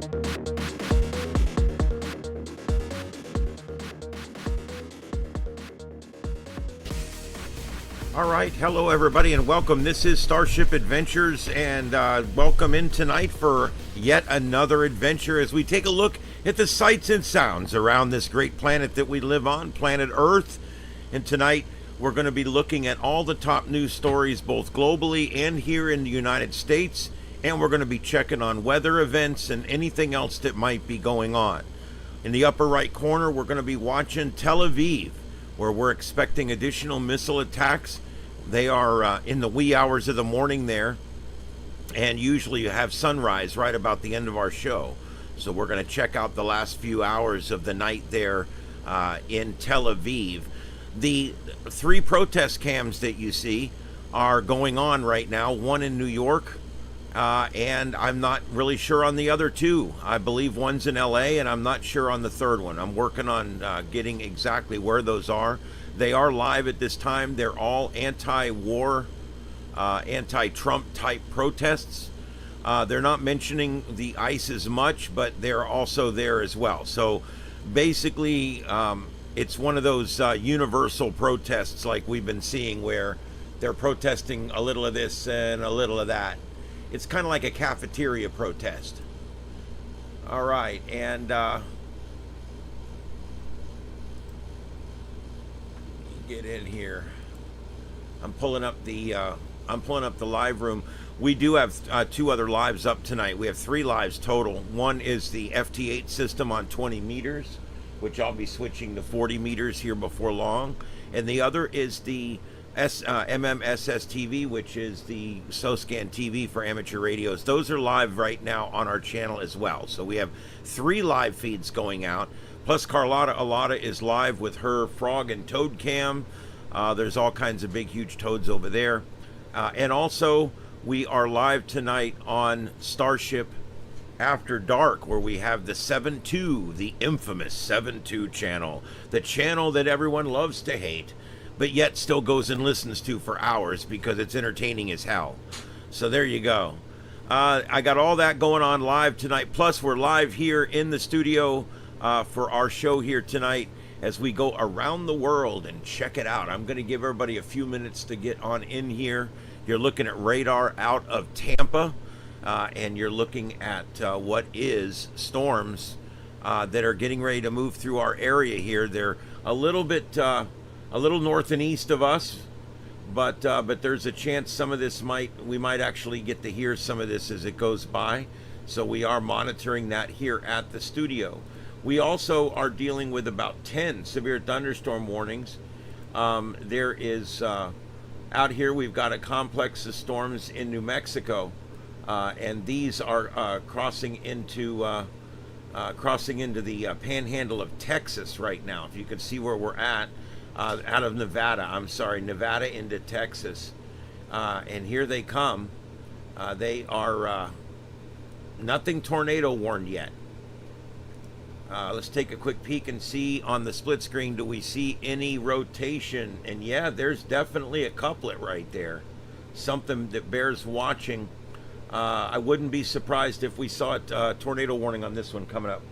All right, hello everybody and welcome. This is Starship Adventures and welcome in tonight for yet another adventure as we take a look at the sights and sounds around this great planet that we live on, planet Earth. And tonight we're going to be looking at all the top news stories both globally and here in the United States, and we're going to be checking on weather events and anything else that might be going on. In the upper right corner, we're going to be watching Tel Aviv, where we're expecting additional missile attacks. They are in the wee hours of the morning there, and usually you have sunrise right about the end of our show. So we're going to check out the last few hours of the night there in Tel Aviv. The three protest cams that you see are going on right now, one in New York, and I'm not really sure on the other two. I believe one's in LA, and I'm not sure on the third one. I'm working on getting exactly where those are. They are live at this time. They're all anti-war, anti-Trump type protests. They're not mentioning the ICE as much, but they're also there as well. So basically, it's one of those universal protests like we've been seeing where they're protesting a little of this and a little of that. It's kind of like a cafeteria protest. All right, and get in here. I'm pulling up the live room. We do have two other lives up tonight. We have three lives total. One is the FT8 system on 20 meters, which I'll be switching to 40 meters here before long, and the other is the MMSS TV, which is the SoScan TV for amateur radios. Those are live right now on our channel as well. So we have three live feeds going out. Plus Carlotta Alata is live with her frog and toad cam. There's all kinds of big, huge toads over there. And also we are live tonight on Starship After Dark, where we have the 7.2, the infamous 7.2 channel. The channel that everyone loves to hate, but yet still goes and listens to for hours because it's entertaining as hell. So there you go. I got all that going on live tonight. Plus we're live here in the studio for our show here tonight as we go around the world and check it out. I'm going to give everybody a few minutes to get on in here. You're looking at radar out of Tampa, and you're looking at what is storms that are getting ready to move through our area here. They're a little bit, a little north and east of us, but there's a chance some of this we might actually get to hear some of this as it goes by. So we are monitoring that here at the studio. We also are dealing with about 10 severe thunderstorm warnings. There is, out here we've got a complex of storms in New Mexico, and these are crossing into the panhandle of Texas right now. If you can see where we're at, out of Nevada, Nevada into Texas. And here they come. They are nothing tornado warned yet. Let's take a quick peek and see on the split screen, do we see any rotation? And yeah, there's definitely a couplet right there. Something that bears watching. I wouldn't be surprised if we saw a tornado warning on this one coming up.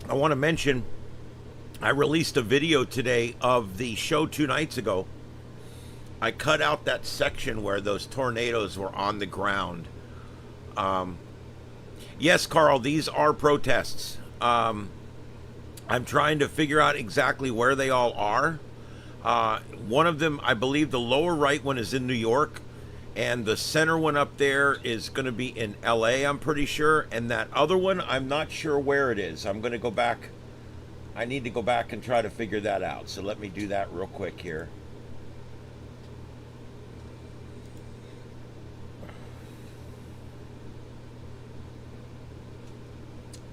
I want to mention, I released a video today of the show 2 nights ago. I cut out that section where those tornadoes were on the ground. Yes, Carl, these are protests. I'm trying to figure out exactly where they all are. One of them, I believe the lower right one is in New York, and the center one up there is going to be in LA, I'm pretty sure. And that other one, I'm not sure where it is. I'm going to go back. I need to go back and try to figure that out. So let me do that real quick here.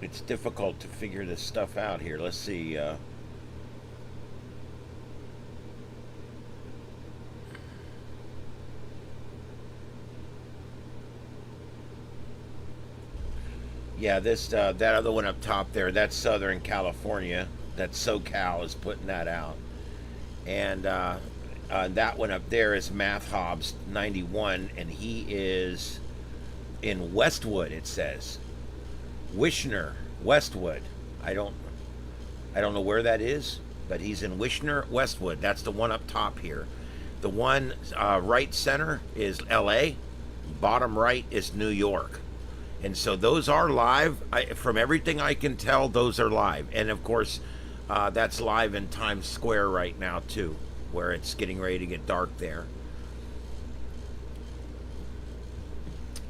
It's difficult to figure this stuff out here. Let's see. Yeah, this that other one up top there, that's Southern California. That SoCal is putting that out. And That one up there is Math Hobbs 91, and he is in Westwood. It says Wishner, Westwood. I don't know where that is, but he's in Wishner, Westwood. That's the one up top here. The one right center is L.A. Bottom right is New York. And so those are live. From everything I can tell, those are live. And of course, that's live in Times Square right now too, where it's getting ready to get dark there.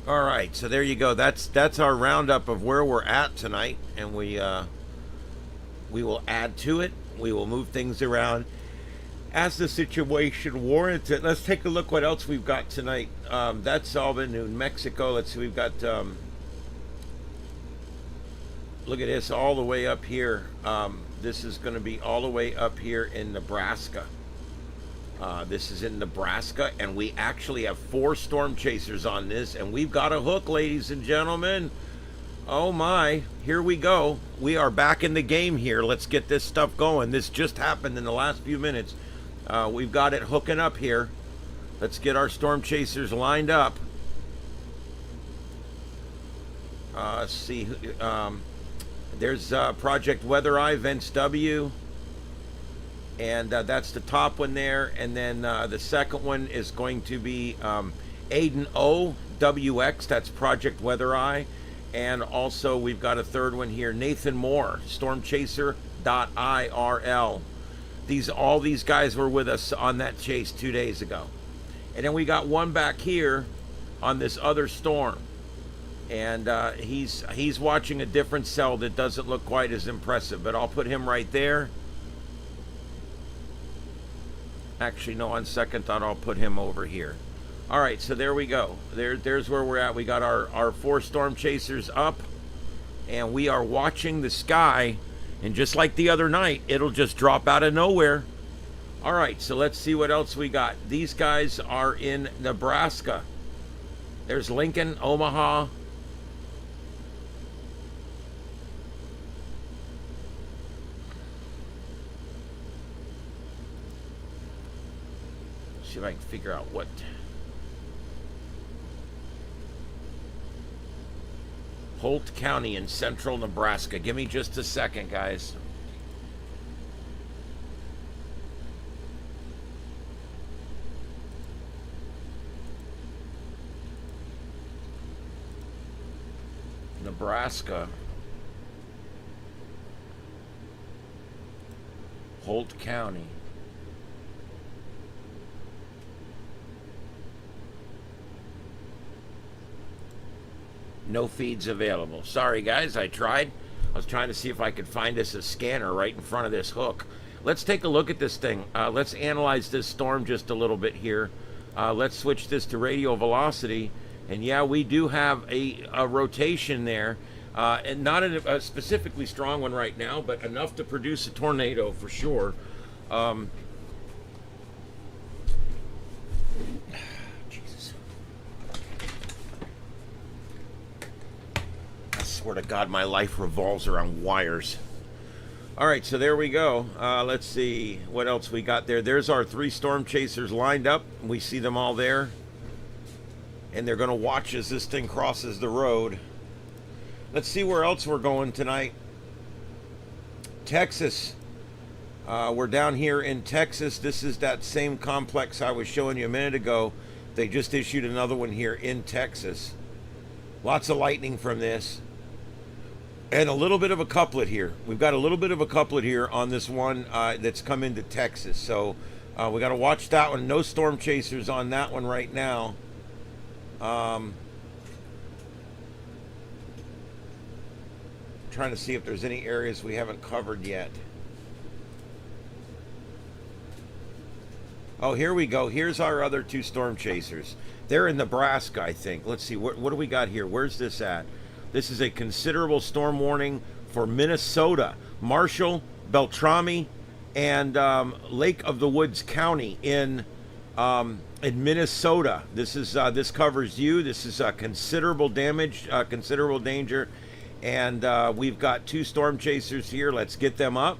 All right, so there you go. That's our roundup of where we're at tonight, and we will add to it. We will move things around as the situation warrants it. Let's take a look what else we've got tonight. That's all in New Mexico. Let's see, we've got look at this all the way up here. This is going to be all the way up here in Nebraska. This is in Nebraska, and we actually have 4 storm chasers on this, and we've got a hook, ladies and gentlemen. Oh my, here we go. We are back in the game here. Let's get this stuff going. This just happened in the last few minutes. We've got it hooking up here. Let's get our storm chasers lined up. Let's see. There's Project Weather Eye, Vince W. And that's the top one there. And then the second one is going to be Aiden O, WX. That's Project Weather Eye. And also we've got a third one here, Nathan Moore, stormchaser.irl. All these guys were with us on that chase 2 days ago. And then we got one back here on this other storm. And he's watching a different cell that doesn't look quite as impressive, but I'll put him right there. Actually, no, on second thought, I'll put him over here. All right, so there we go. There's where we're at. We got our 4 storm chasers up, and we are watching the sky. And just like the other night, it'll just drop out of nowhere. All right, so let's see what else we got. These guys are in Nebraska. There's Lincoln, Omaha. See if I can figure out what. Holt County in central Nebraska. Give me just a second, guys. Nebraska. Holt County. No feeds available. Sorry, guys, I tried. I was trying to see if I could find us a scanner right in front of this hook. Let's take a look at this thing. Let's analyze this storm just a little bit here. Let's switch this to radio velocity. And yeah, we do have a rotation there. And not a specifically strong one right now, but enough to produce a tornado for sure. Swear to God, my life revolves around wires. All right, so there we go. Let's see what else we got there. There's our 3 storm chasers lined up. We see them all there, and they're going to watch as this thing crosses the road. Let's see where else we're going tonight. Texas. We're down here in Texas. This is that same complex I was showing you a minute ago. They just issued another one here in Texas. Lots of lightning from this. And a little bit of a couplet here. We've got a little bit of a couplet here on this one that's come into Texas. So we got to watch that one. No storm chasers on that one right now. Trying to see if there's any areas we haven't covered yet. Oh, here we go. Here's our other 2 storm chasers. They're in Nebraska, I think. Let's see. What do we got here? Where's this at? This is a considerable storm warning for Minnesota, Marshall, Beltrami, and Lake of the Woods County in Minnesota. This covers you. This is considerable damage, considerable danger, and we've got 2 storm chasers here. Let's get them up.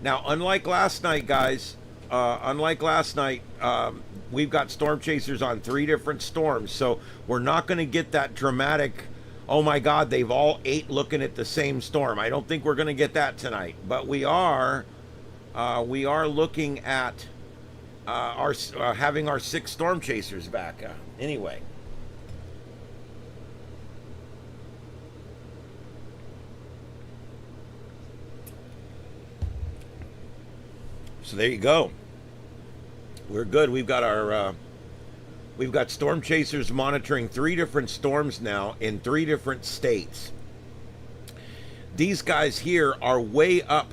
Now, unlike last night, guys, unlike last night, we've got storm chasers on 3 different storms, so we're not going to get that dramatic. Oh my God, they've all 8 looking at the same storm. I don't think we're going to get that tonight, but we are looking at our having our 6 storm chasers back. Anyway. So there you go. We're good. We've got storm chasers monitoring 3 different storms now in 3 different states. These guys here are way up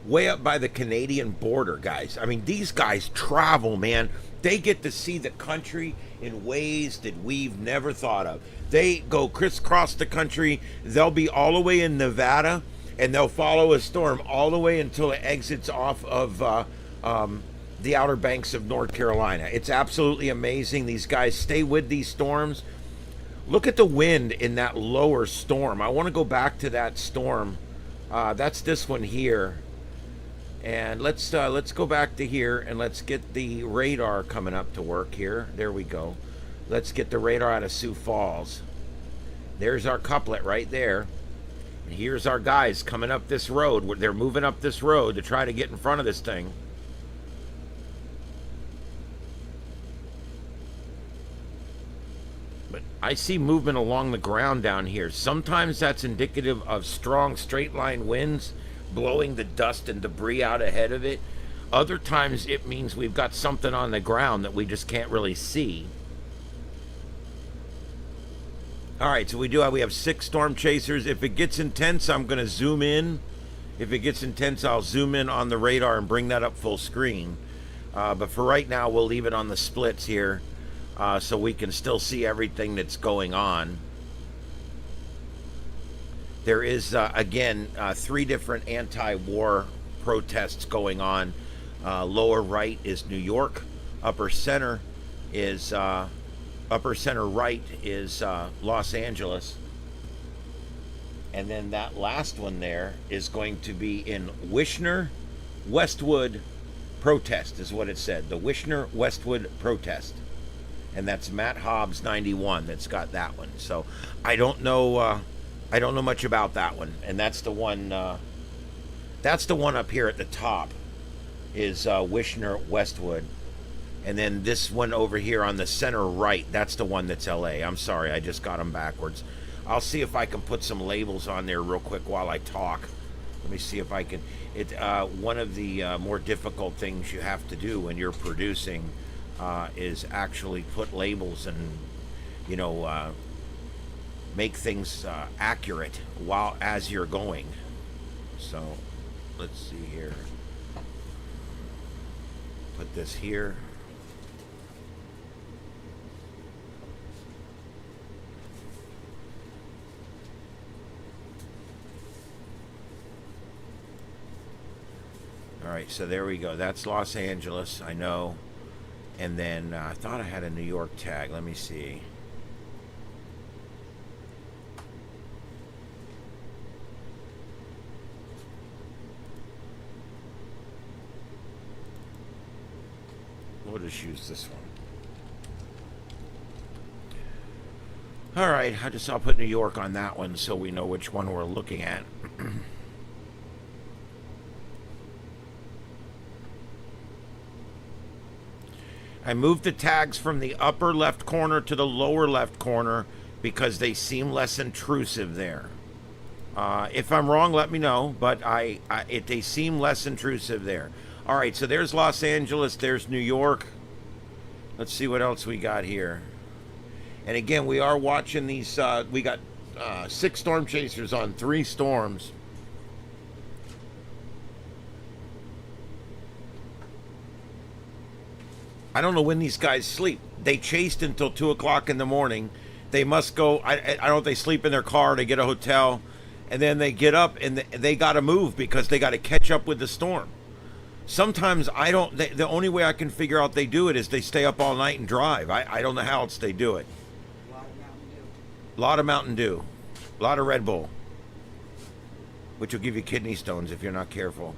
by the Canadian border, guys. I mean, these guys travel, man. They get to see the country in ways that we've never thought of. They go crisscross the country. They'll be all the way in Nevada, and they'll follow a storm all the way until it exits off of the Outer Banks of North Carolina. It's absolutely amazing. These guys stay with these storms. Look at the wind in that lower storm. I want to go back to that storm. That's this one here. And let's go back to here, and let's get the radar coming up to work here. There we go. Let's get the radar out of Sioux Falls. There's our couplet right there. And here's our guys coming up this road. They're moving up this road to try to get in front of this thing. But I see movement along the ground down here. Sometimes that's indicative of strong straight line winds blowing the dust and debris out ahead of it. Other times it means we've got something on the ground that we just can't really see. All right, so we have 6 storm chasers. If it gets intense, I'm going to zoom in. If it gets intense, I'll zoom in on the radar and bring that up full screen. But for right now, we'll leave it on the splits here so we can still see everything that's going on. There is, again, 3 different anti-war protests going on. Lower right is New York. Upper center right is Los Angeles. And then that last one there is going to be in Wishner Westwood protest, is what it said. The Wishner Westwood protest. And that's Matt Hobbs 91 that's got that one. So I don't know much about that one, and that's the one up here at the top is Wishner Westwood, and then this one over here on the center right, that's the one that's LA. I'm sorry, I just got them backwards. I'll see if I can put some labels on there real quick while I talk. Let me see if I can. One of the more difficult things you have to do when you're producing is actually put labels and make things accurate as you're going. So let's see here. Put this here. All right, so there we go. That's Los Angeles, I know. And then I thought I had a New York tag. Let me see. We'll just use this one. All right, I'll put New York on that one so we know which one we're looking at. I moved the tags from the upper left corner to the lower left corner because they seem less intrusive there. If I'm wrong, let me know, but they seem less intrusive there. All right, so there's Los Angeles, there's New York. Let's see what else we got here. And again, we are watching these, we got 6 storm chasers on 3 storms. I don't know when these guys sleep. They chased until 2 o'clock in the morning. They must go, I don't know if they sleep in their car, they get a hotel, and then they get up and they got to move because they got to catch up with the storm. Sometimes the only way I can figure out they do it is they stay up all night and drive. I don't know how else they do it. A lot of Mountain Dew. A lot of Red Bull. Which will give you kidney stones if you're not careful.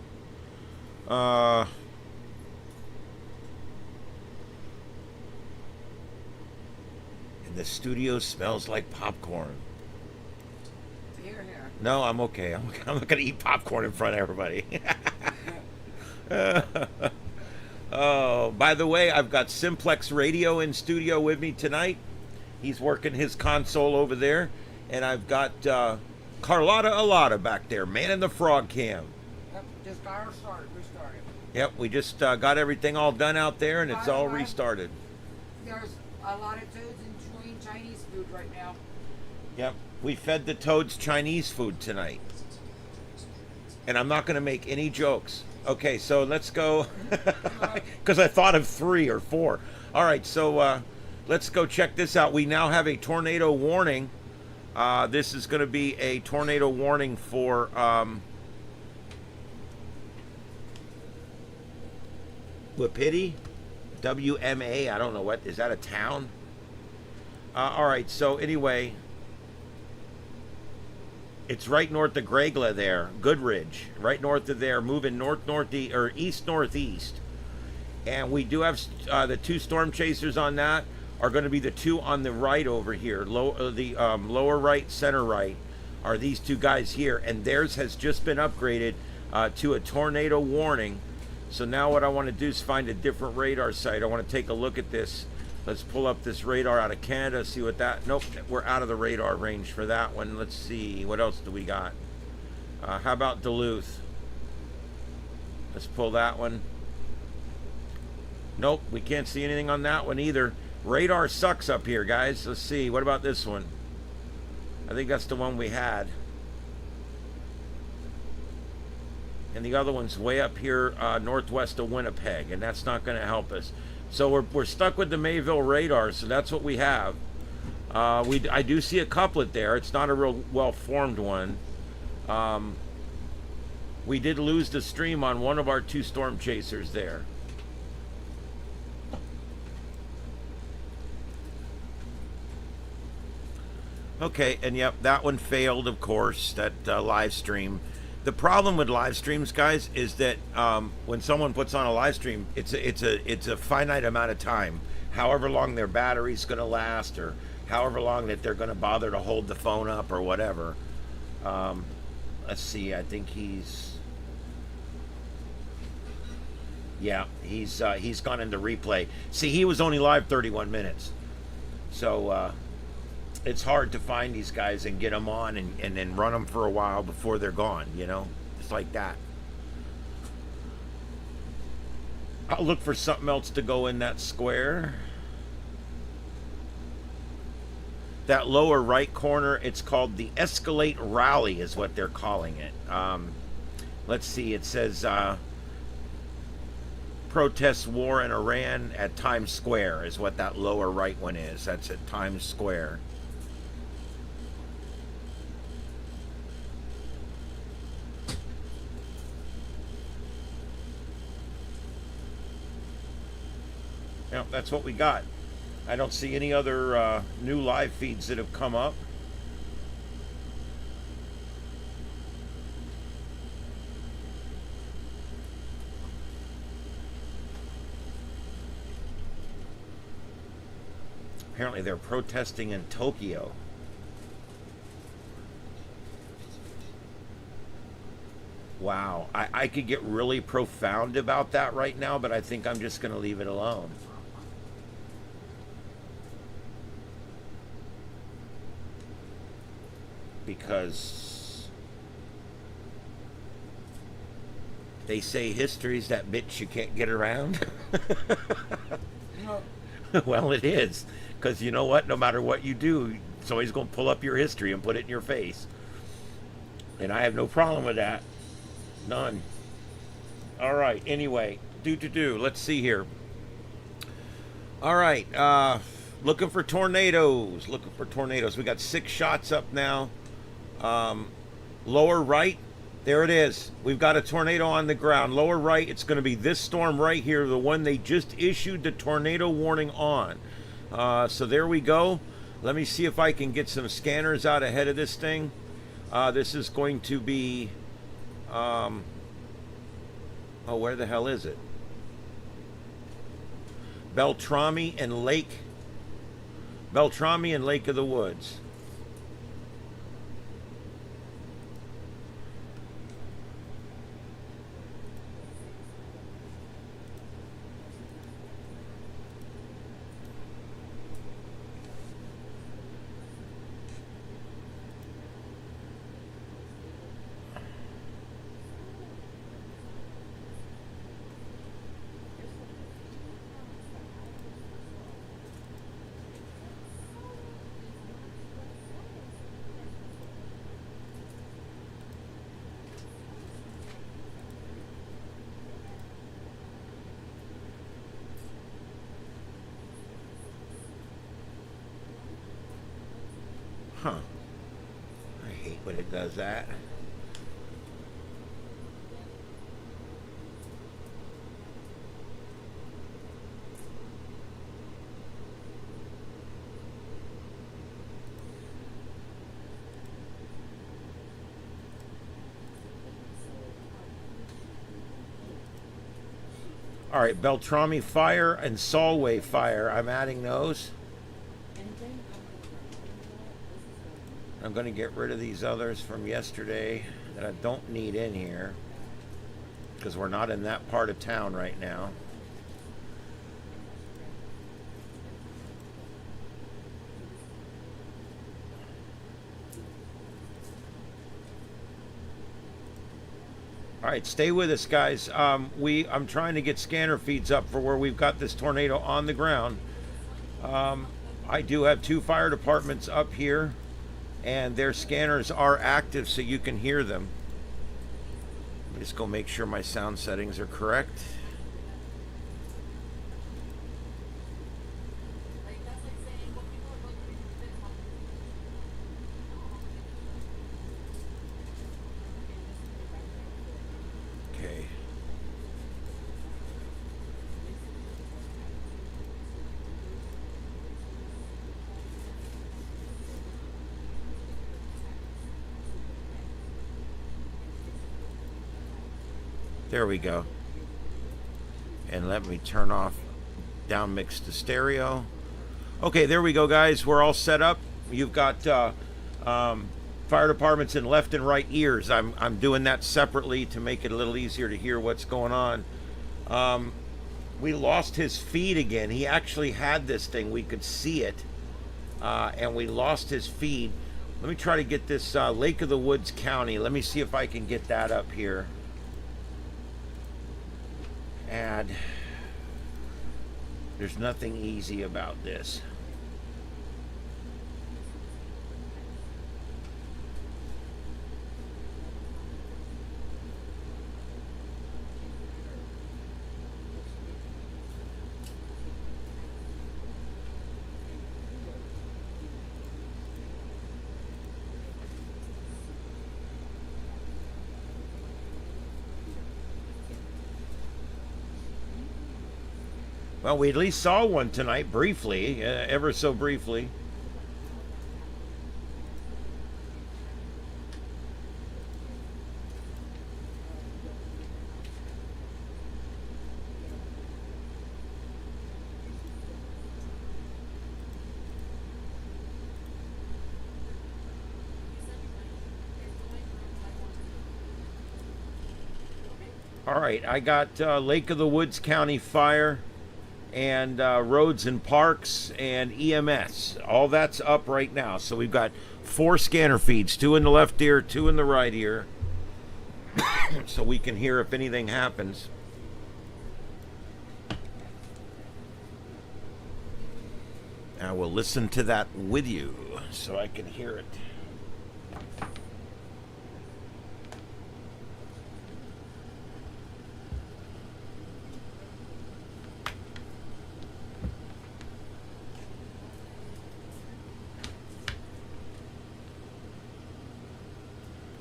the studio smells like popcorn. Here, here. No, I'm okay. I'm not gonna eat popcorn in front of everybody. Oh, by the way, I've got Simplex Radio in studio with me tonight. He's working his console over there, and I've got Carlotta Alata back there, man in the frog cam. Yep, just got her restarted. Yep, we just got everything all done out there, and it's all restarted. There's a lot of toads enjoying Chinese food right now. Yep, we fed the toads Chinese food tonight. And I'm not going to make any jokes. Okay, so let's go, because I thought of 3 or 4. All right, so let's go check this out. We now have a tornado warning. This is going to be a tornado warning for Wapiti, WMA. I don't know what is that, a town? All right, so anyway, it's right north of Gregla there, Goodridge, right north of there, moving northeast or east-northeast. And we do have the 2 storm chasers on that are going to be the 2 on the right over here. Lower right, center right are these 2 guys here. And theirs has just been upgraded to a tornado warning. So now what I want to do is find a different radar site. I want to take a look at this. Let's pull up this radar out of Canada, see what that... Nope, we're out of the radar range for that one. Let's see, what else do we got? How about Duluth? Let's pull that one. Nope, we can't see anything on that one either. Radar sucks up here, guys. Let's see, what about this one? I think that's the one we had. And the other one's way up here northwest of Winnipeg, and that's not going to help us. So we're stuck with the Mayville radar, so that's what we have. I do see a couplet there. It's not a real well-formed one. We did lose the stream on one of our 2 storm chasers there. Okay, and yep, that one failed, of course, that live stream. The problem with live streams, guys, is that when someone puts on a live stream, it's a finite amount of time, however long their battery's going to last, or however long that they're going to bother to hold the phone up, or whatever. Let's see. I think he's gone into replay. See, he was only live 31 minutes, so it's hard to find these guys and get them on and then run them for a while before they're gone, you know? It's like that. I'll look for something else to go in that square. That lower right corner, it's called the Escalate Rally is what they're calling it. Let's see, it says protests war in Iran at Times Square is what that lower right one is. That's at Times Square. Yep, that's what we got. I don't see any other new live feeds that have come up. Apparently they're protesting in Tokyo. Wow, I could get really profound about that right now, but I think I'm just going to leave it alone. Because they say history's that bitch you can't get around. No. Well, it is. Because you know what? No matter what you do, somebody's going to pull up your history and put it in your face. And I have no problem with that. None. All right. Anyway, let's see here. All right. Looking for tornadoes. We got 6 shots up now. Lower right. There it is. We've got a tornado on the ground. Lower right. It's going to be this storm right here, the one they just issued the tornado warning on. So there we go. Let me see if I can get some scanners out ahead of this thing. This is going to be... oh, where the hell is it? Beltrami and Lake Beltrami and Lake of the Woods. Huh. I hate when it does that. All right, Beltrami fire and Solway fire. I'm adding those. I'm going to get rid of these others from yesterday that I don't need in here because we're not in that part of town right now. All right, stay with us, guys. I'm trying to get scanner feeds up for where we've got this tornado on the ground. I do have 2 fire departments up here, and their scanners are active, so you can hear them. Let me just go make sure my sound settings are correct. Okay. There we go. And let me turn off down mix to stereo. Okay, there we go, guys. We're all set up. You've got fire departments in left and right ears. I'm doing that separately to make it a little easier to hear what's going on. We lost his feed again. He actually had this thing. We could see it. And we lost his feed. Let me try to get this Lake of the Woods County. Let me see if I can get that up here. Add. There's nothing easy about this. Well, we at least saw one tonight, briefly, ever so briefly. All right, I got Lake of the Woods County Fire and roads and parks and EMS. All that's up right now. So we've got 4 scanner feeds, 2 in the left ear, 2 in the right ear, so we can hear if anything happens. I will listen to that with you so I can hear it.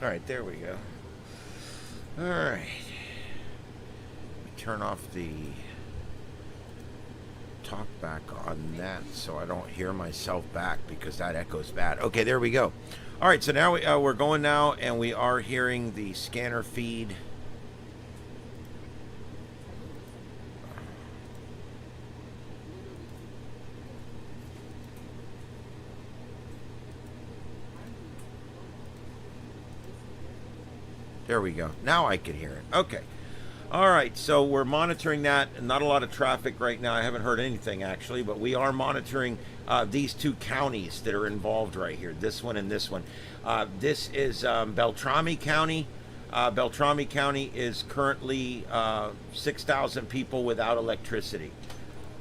All right, there we go. All right. Turn off the talk back on that so I don't hear myself back because that echoes bad. Okay, there we go. All right, so now we're going now, and we are hearing the scanner feed. There we go. Now I can hear it. Okay. All right. So we're monitoring that. Not a lot of traffic right now. I haven't heard anything actually, but we are monitoring these two counties that are involved right here. This one and this one. This is Beltrami County. Beltrami County is currently 6,000 people without electricity.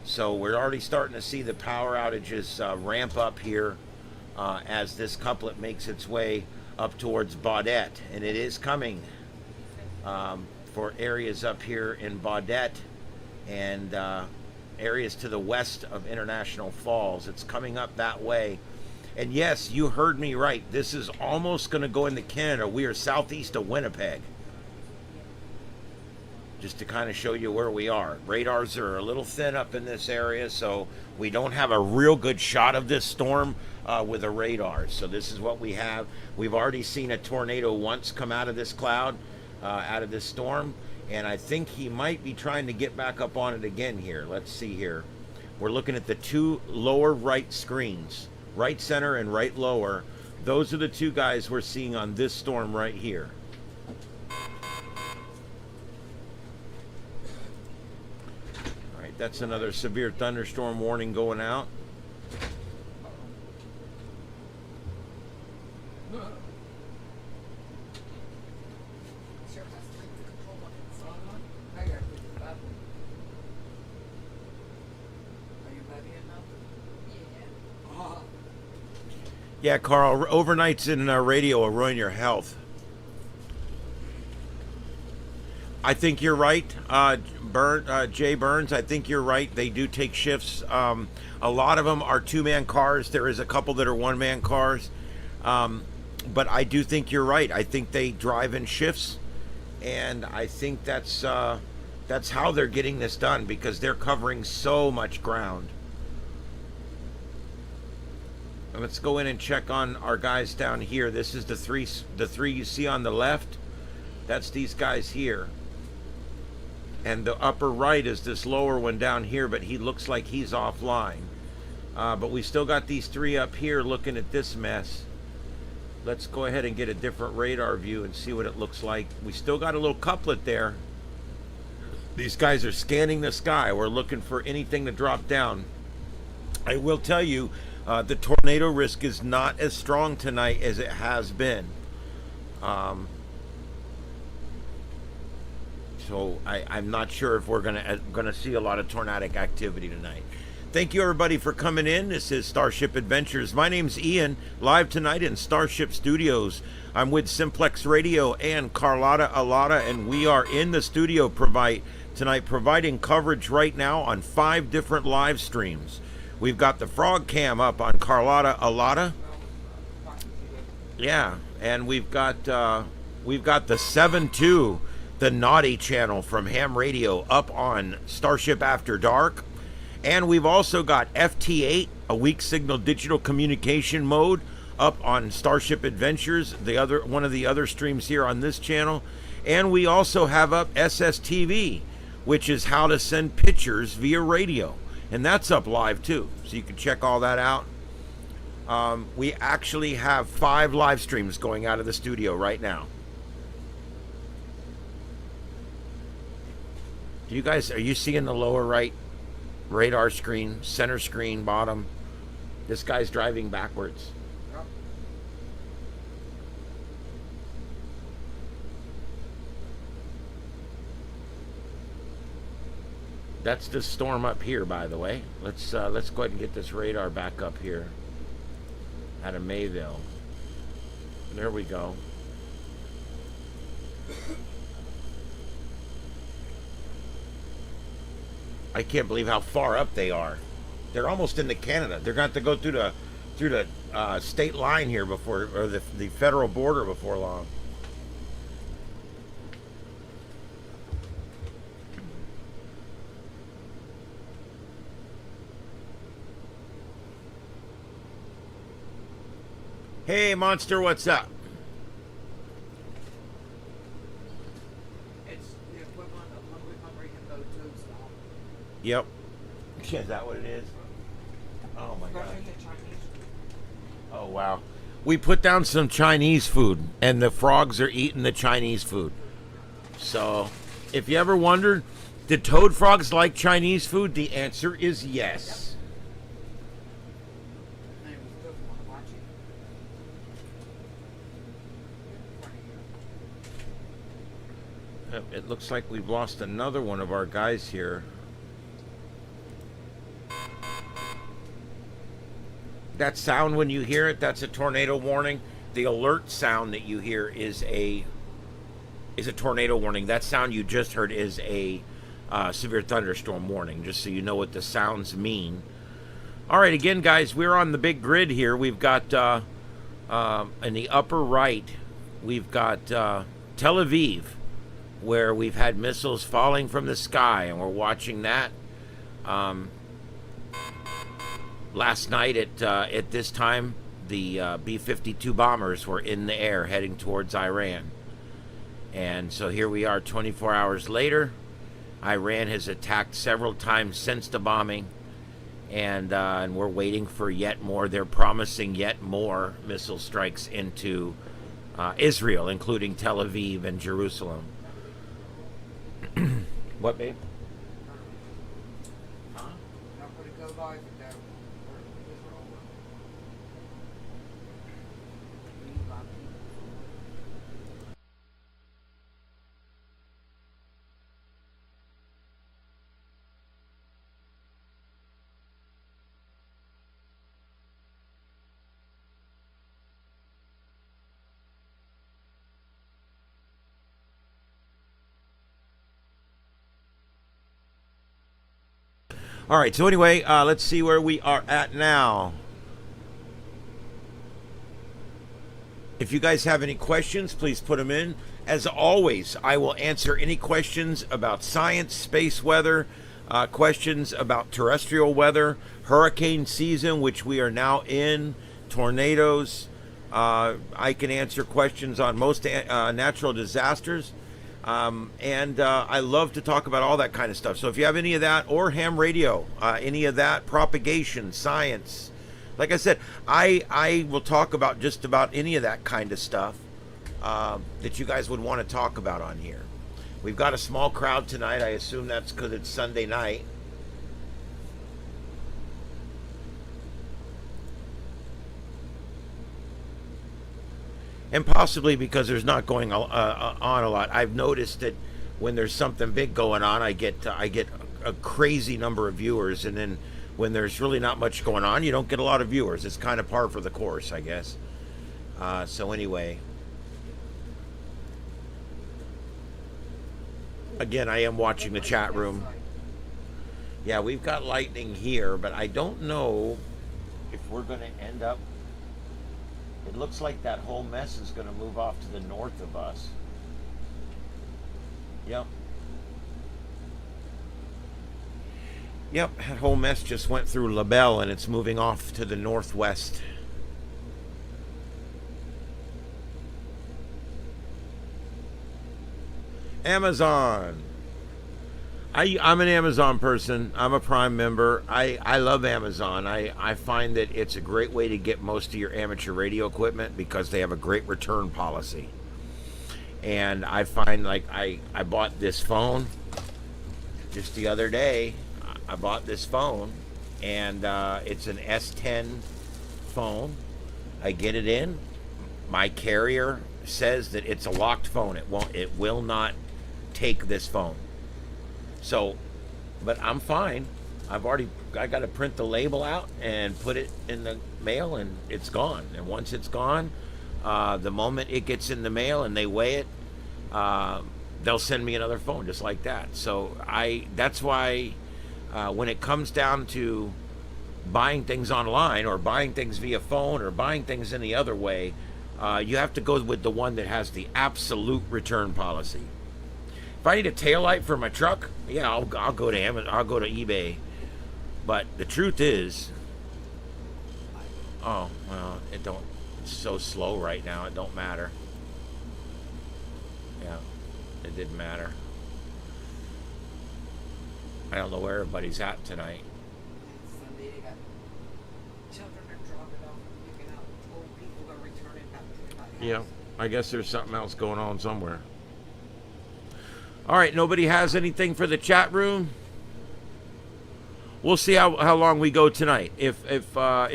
So we're already starting to see the power outages ramp up here as this couplet makes its way up towards Baudette, and it is coming for areas up here in Baudette and areas to the west of International Falls. It's coming up that way. And yes, you heard me right. This is almost going to go into Canada. We are southeast of Winnipeg. Just to kind of show you where we are. Radars are a little thin up in this area, so we don't have a real good shot of this storm with a radar. So this is what we have. We've already seen a tornado once come out of this cloud, out of this storm, and I think he might be trying to get back up on it again here. Let's see here. We're looking at the two lower right screens, right center and right lower. Those are the two guys we're seeing on this storm right here. All right, that's another severe thunderstorm warning going out. Yeah, Carl, overnights in radio will ruin your health. I think you're right, Jay Burns. I think you're right. They do take shifts. A lot of them are two-man cars. There is a couple that are one-man cars. But I do think you're right. I think they drive in shifts. And I think that's how they're getting this done, because they're covering so much ground. Let's go in and check on our guys down here. This is the three you see on the left. That's these guys here. And the upper right is this lower one down here, but he looks like he's offline. But we still got these three up here looking at this mess. Let's go ahead and get a different radar view and see what it looks like. We still got a little couplet there. These guys are scanning the sky. We're looking for anything to drop down. I will tell you, the tornado risk is not as strong tonight as it has been. So I'm not sure if we're gonna see a lot of tornadic activity tonight. Thank you everybody for coming in. This is Starship Adventures. My name's Ian, live tonight in Starship Studios. I'm with Simplex Radio and Carlotta Alata, and we are in the studio tonight providing coverage right now on 5 different live streams. We've got the Frog Cam up on Carlotta Alata. Yeah, and we've got the 7-2, the Naughty channel from Ham Radio, up on Starship After Dark. And we've also got FT8, a weak signal digital communication mode, up on Starship Adventures, one of the other streams here on this channel. And we also have up SSTV, which is how to send pictures via radio. And that's up live too, so you can check all that out. We actually have 5 live streams going out of the studio right now. Are you seeing the lower right radar screen, center screen, bottom? This guy's driving backwards. That's the storm up here, by the way. Let's go ahead and get this radar back up here out of Mayville. There we go. I can't believe how far up they are. They're almost into Canada. They're going to have to go through the state line here before, or the federal border before long. Hey, Monster, what's up? It's the equivalent of when we come Reupload tube stop. Yep. Is that what it is? Oh my God. Especially the Chinese. Oh wow. We put down some Chinese food, and the frogs are eating the Chinese food. So, if you ever wondered, did toad frogs like Chinese food? The answer is yes. It looks like we've lost another one of our guys here. That sound, when you hear it, that's a tornado warning. The alert sound that you hear is a tornado warning. That sound you just heard is a severe thunderstorm warning, just so you know what the sounds mean. All right, again, guys, we're on the big grid here. We've got, in the upper right, we've got Tel Aviv, where we've had missiles falling from the sky, and we're watching that. Last night at this time, the B-52 bombers were in the air heading towards Iran. And so here we are 24 hours later. Iran has attacked several times since the bombing, and we're waiting for yet more. They're promising yet more missile strikes into Israel, including Tel Aviv and Jerusalem. What, babe? Huh? All right, so anyway, let's see where we are at now. If you guys have any questions, please put them in. As always, I will answer any questions about science, space weather, questions about terrestrial weather, hurricane season, which we are now in, tornadoes. I can answer questions on most natural disasters. And I love to talk about all that kind of stuff. So if you have any of that, or ham radio, any of that, propagation, science, like I said, I will talk about just about any of that kind of stuff that you guys would want to talk about on here. We've got a small crowd tonight. I assume that's because it's Sunday night. And possibly because there's not going on a lot. I've noticed that when there's something big going on, I get a crazy number of viewers, and then when there's really not much going on, you don't get a lot of viewers. It's kind of par for the course, I guess. So anyway, again, I am watching the chat room. Yeah, we've got lightning here, but I don't know if we're going to end up. It looks like that whole mess is going to move off to the north of us. Yep. Yep, that whole mess just went through La Belle, and it's moving off to the northwest. Amazon. I'm an Amazon person. I'm a Prime member. I love Amazon. I find that it's a great way to get most of your amateur radio equipment because they have a great return policy. And I find, like, I bought this phone just the other day. I bought this phone, and it's an S10 phone. I get it in. My carrier says that it's a locked phone. It will not take this phone. So, but I'm fine. I got to print the label out and put it in the mail, and it's gone. And once it's gone, the moment it gets in the mail and they weigh it, they'll send me another phone just like that. So that's why when it comes down to buying things online or buying things via phone or buying things any other way, you have to go with the one that has the absolute return policy. If I need a taillight for my truck, yeah, I'll go to Amazon, I'll go to eBay. But the truth is, oh well, it's so slow right now. It don't matter. Yeah, it didn't matter. I don't know where everybody's at tonight. Sunday they got children are dropping off and picking out old people are Yeah, I guess there's something else going on somewhere. All right, nobody has anything for the chat room. We'll see how long we go tonight. If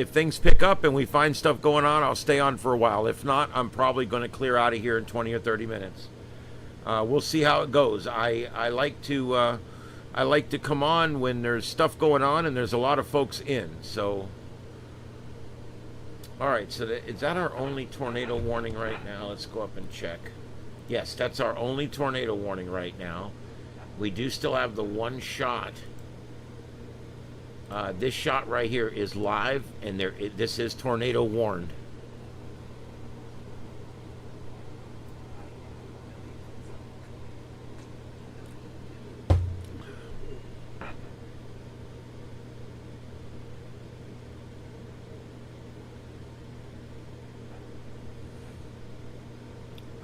things pick up and we find stuff going on, I'll stay on for a while. If not, I'm probably going to clear out of here in 20 or 30 minutes. We'll see how it goes. I like to come on when there's stuff going on and there's a lot of folks in. So, all right. So is that our only tornado warning right now? Let's go up and check. Yes, that's our only tornado warning right now. We do still have the one shot. This shot right here is live, and this is tornado warned.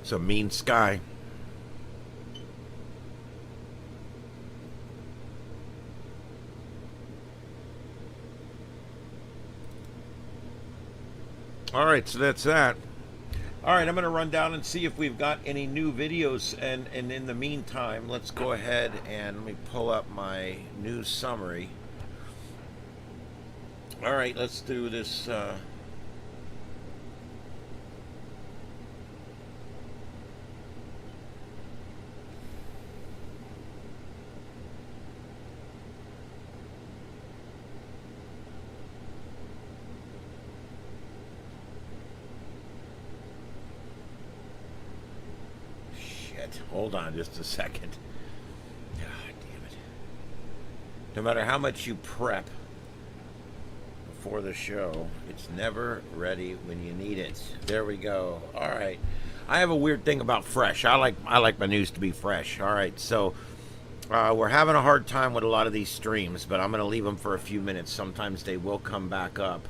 It's a mean sky. All right, so that's that. All right, I'm going to run down and see if we've got any new videos. And in the meantime, let's go ahead and let me pull up my news summary. All right, let's do this. Hold on just a second. God damn it. No matter how much you prep before the show, it's never ready when you need it. There we go. All right. I have a weird thing about fresh. I like my news to be fresh. All right. So we're having a hard time with a lot of these streams, but I'm going to leave them for a few minutes. Sometimes they will come back up.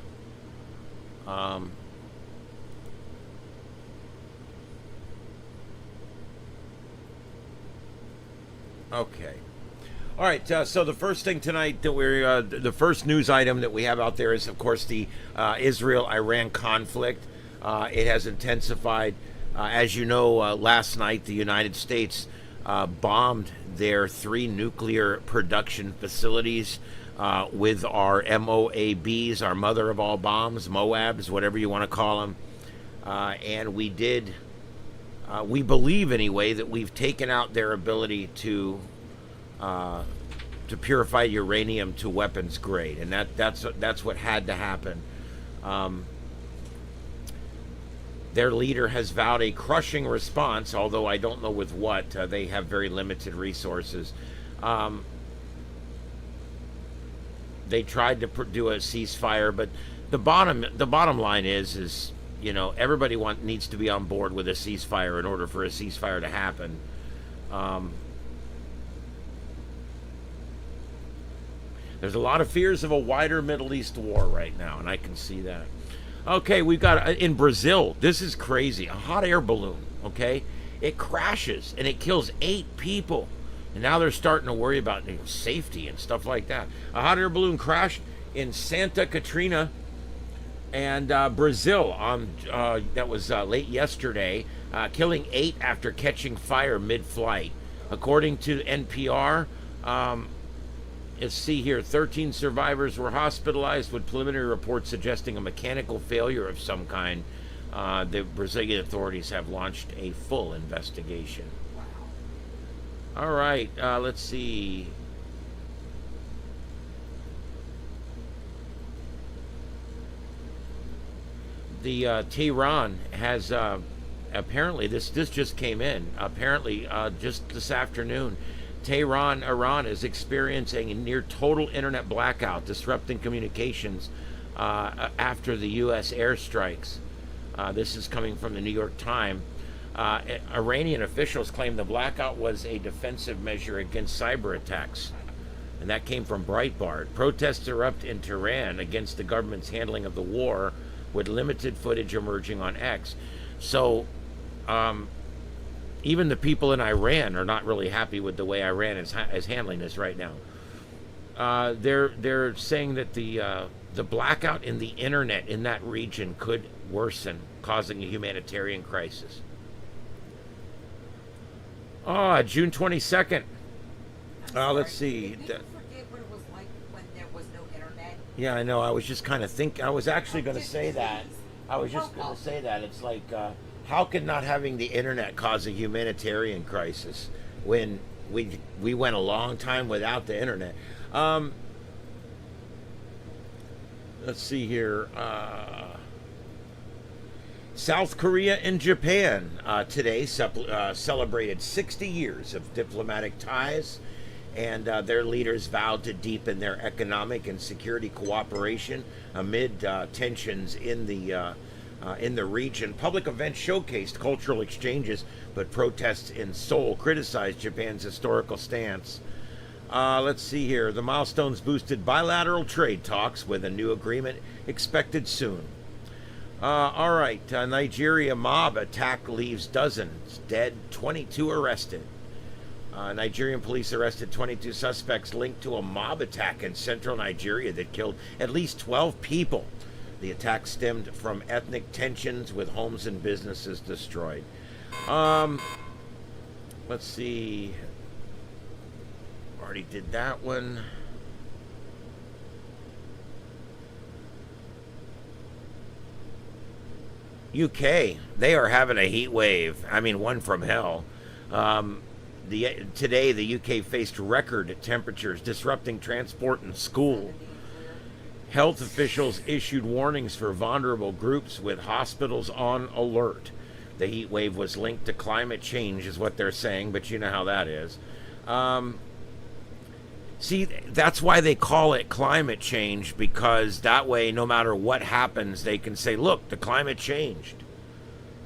Okay. All right. So the first thing tonight that the first news item that we have out there is, of course, the Israel-Iran conflict. It has intensified. As you know, last night the United States bombed their 3 nuclear production facilities with our MOABs, our mother of all bombs, MOABs, whatever you want to call them. And we did. We believe, anyway, that we've taken out their ability to purify uranium to weapons grade, and that's what had to happen. Their leader has vowed a crushing response, although I don't know with what. They have very limited resources. They tried to do a ceasefire, but the bottom line is. You know, everybody needs to be on board with a ceasefire in order for a ceasefire to happen. There's a lot of fears of a wider Middle East war right now, and I can see that. Okay, we've got in Brazil. This is crazy. A hot air balloon. Okay, it crashes and it kills 8 people, and now they're starting to worry about safety and stuff like that. A hot air balloon crashed in Santa Catarina. And Brazil that was late yesterday, killing 8 after catching fire mid-flight. According to NPR, let's see here, 13 survivors were hospitalized with preliminary reports suggesting a mechanical failure of some kind. The Brazilian authorities have launched a full investigation. Wow. All right, let's see. The Tehran has apparently this just came in. Apparently, just this afternoon, Tehran, Iran is experiencing a near total internet blackout, disrupting communications after the U.S. airstrikes. This is coming from the New York Times. Iranian officials claim the blackout was a defensive measure against cyber attacks, and that came from Breitbart. Protests erupt in Tehran against the government's handling of the war, with limited footage emerging on X. So even the people in Iran are not really happy with the way Iran is handling this right now. They're saying that the The blackout in the internet in that region could worsen, causing a humanitarian crisis. June 22nd. Let's see. Did you forget what it was like when there was no internet? Yeah, I know. I was just kind of thinking. I was actually going to say that. I was just going to say that. It's like, how could not having the internet cause a humanitarian crisis when we went a long time without the internet? Let's see here. South Korea and Japan today celebrated 60 years of diplomatic ties, and their leaders vowed to deepen their economic and security cooperation amid tensions in the region. Public events showcased cultural exchanges, but protests in Seoul criticized Japan's historical stance. Let's see here. The milestones boosted bilateral trade talks with a new agreement expected soon. All right. Nigeria mob attack leaves dozens dead, 22 arrested. Nigerian police arrested 22 suspects linked to a mob attack in central Nigeria that killed at least 12 people. The attack stemmed from ethnic tensions with homes and businesses destroyed. Let's see. Already did that one. UK, they are having a heat wave. I mean, one from hell. Today, the UK faced record temperatures, disrupting transport and school. Health officials issued warnings for vulnerable groups with hospitals on alert. The heat wave was linked to climate change, is what they're saying, but you know how that is. See, that's why they call it climate change, because that way, no matter what happens, they can say, look, the climate changed.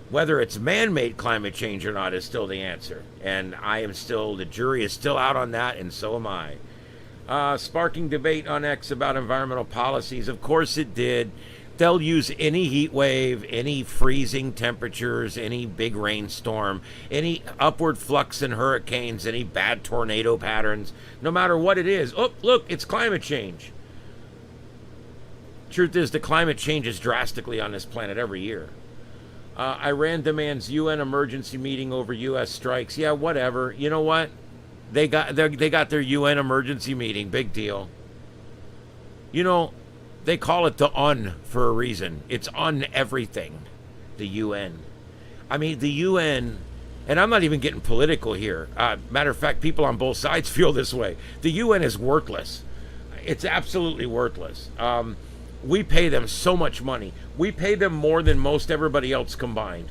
Whether it's man-made climate change or not is still the answer. And the jury is still out on that, and so am I. Sparking debate on X about environmental policies. Of course it did. They'll use any heat wave, any freezing temperatures, any big rainstorm, any upward flux in hurricanes, any bad tornado patterns, no matter what it is. Oh, look, it's climate change. Truth is, the climate changes drastically on this planet every year. Iran demands UN emergency meeting over U.S. strikes. Yeah, whatever. You know what? They got their UN emergency meeting. Big deal. You know, they call it the UN for a reason. It's on everything. The UN. I mean, the UN, and I'm not even getting political here. Matter of fact, people on both sides feel this way. The UN is worthless. It's absolutely worthless. We pay them so much money. We pay them more than most everybody else combined.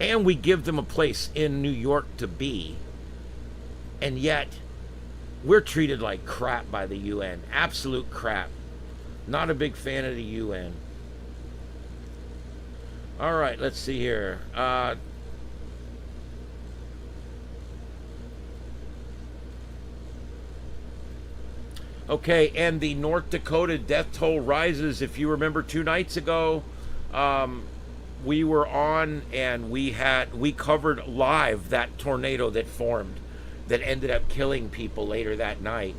And we give them a place in New York to be. And yet, we're treated like crap by the UN. Absolute crap. Not a big fan of the UN. All right, let's see here. Okay, and the North Dakota death toll rises. If you remember 2 nights ago, we were on and we covered live that tornado that formed, that ended up killing people later that night.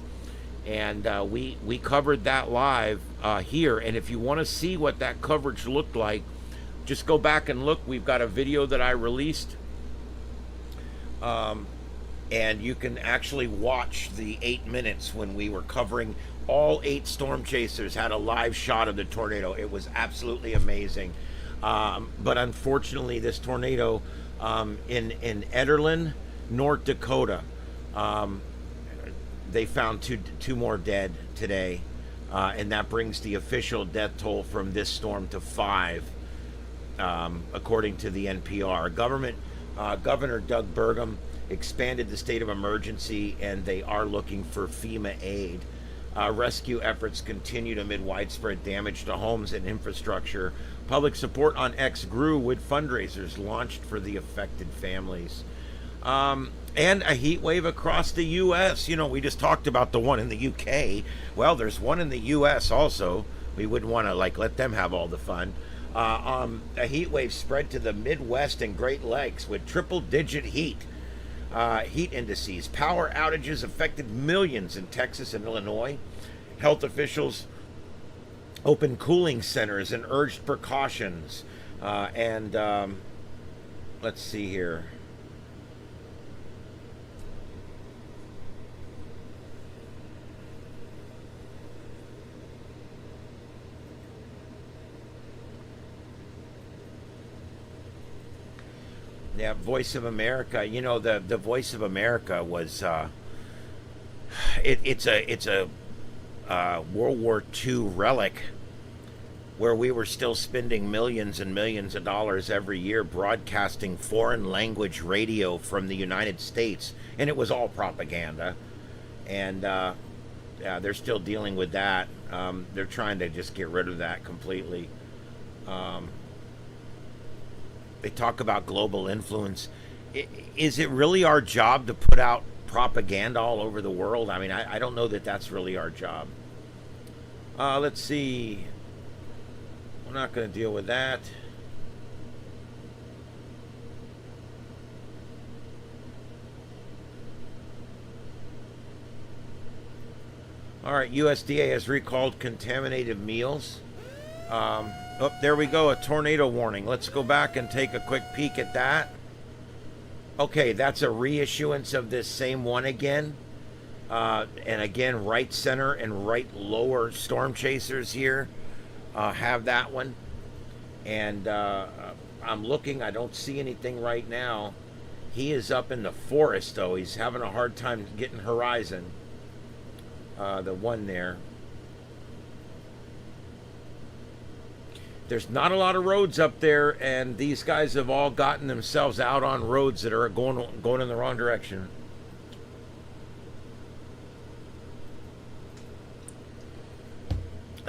And we covered that live here. And if you want to see what that coverage looked like, just go back and look. We've got a video that I released. And you can actually watch the 8 minutes when we were covering. All 8 storm chasers had a live shot of the tornado. It was absolutely amazing. But unfortunately, this tornado in Ederlin, North Dakota, they found two more dead today. And that brings the official death toll from this storm to 5, according to the NPR. Governor Doug Burgum expanded the state of emergency, and they are looking for FEMA aid. Rescue efforts continued amid widespread damage to homes and infrastructure. Public support on X grew with fundraisers launched for the affected families. And a heat wave across the U.S. You know, we just talked about the one in the UK. Well, there's one in the U.S. also. We wouldn't want to let them have all the fun. A heat wave spread to the Midwest and Great Lakes with triple-digit heat indices. Power outages affected millions in Texas and Illinois. Health officials open cooling centers and urged precautions. And let's see here. Yeah, Voice of America. You know, the Voice of America was it's a World War II relic where we were still spending millions and millions of dollars every year broadcasting foreign language radio from the United States, and it was all propaganda. And yeah, they're still dealing with that. They're trying to just get rid of that completely. They talk about global influence. Is it really our job to put out propaganda all over the world? I mean, I don't know that that's really our job. Let's see. We're not going to deal with that. All right, USDA has recalled contaminated meals. Oh, there we go, a tornado warning. Let's go back and take a quick peek at that. Okay, that's a reissuance of this same one again. And again, right center and right lower storm chasers here have that one. And I'm looking, I don't see anything right now. He is up in the forest, though. He's having a hard time getting horizon. The one there. There's not a lot of roads up there, and these guys have all gotten themselves out on roads that are going in the wrong direction.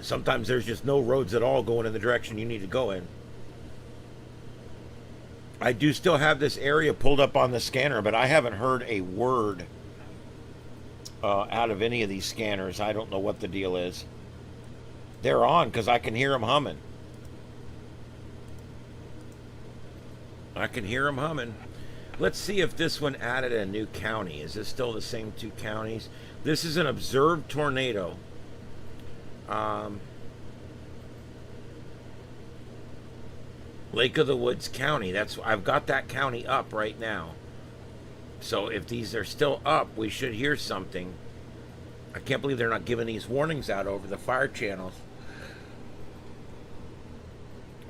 Sometimes there's just no roads at all going in the direction you need to go in. I do still have this area pulled up on the scanner, but I haven't heard a word out of any of these scanners. I don't know what the deal is. They're on because I can hear them humming. I can hear them humming. Let's see if this one added a new county. Is this still the same two counties? This is an observed tornado. Lake of the Woods County. I've got that county up right now. So if these are still up, we should hear something. I can't believe they're not giving these warnings out over the fire channels.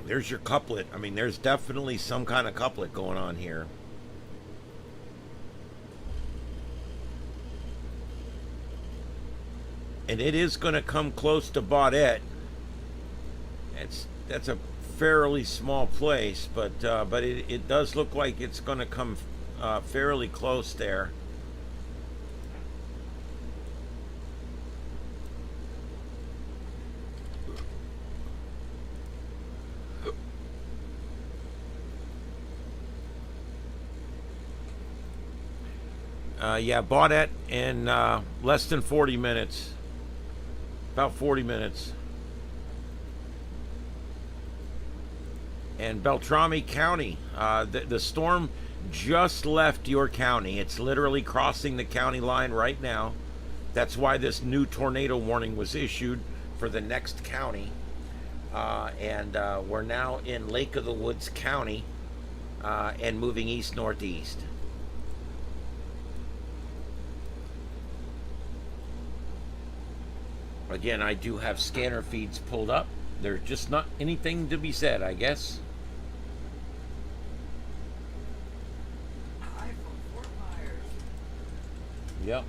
There's your couplet. I mean, there's definitely some kind of couplet going on here. And it is going to come close to Baudette. That's a fairly small place, but it does look like it's going to come fairly close there. Yeah, Baudette in less than 40 minutes. About 40 minutes. And Beltrami County, the storm just left your county. It's literally crossing the county line right now. That's why this new tornado warning was issued for the next county. And we're now in Lake of the Woods County and moving east-northeast. Again, I do have scanner feeds pulled up. There's just not anything to be said, I guess. Hi from Fort Myers. Yep.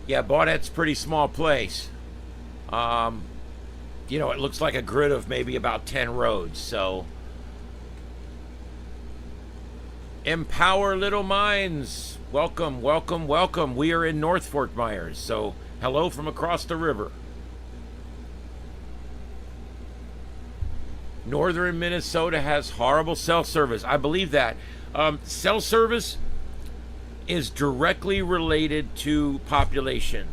Yeah, Baudette's a pretty small place. You know, it looks like a grid of maybe about 10 roads, so... Empower Little Minds. Welcome, welcome, welcome. We are in North Fort Myers, so hello from across the river. Northern Minnesota has horrible cell service. I believe that. Cell service is directly related to population.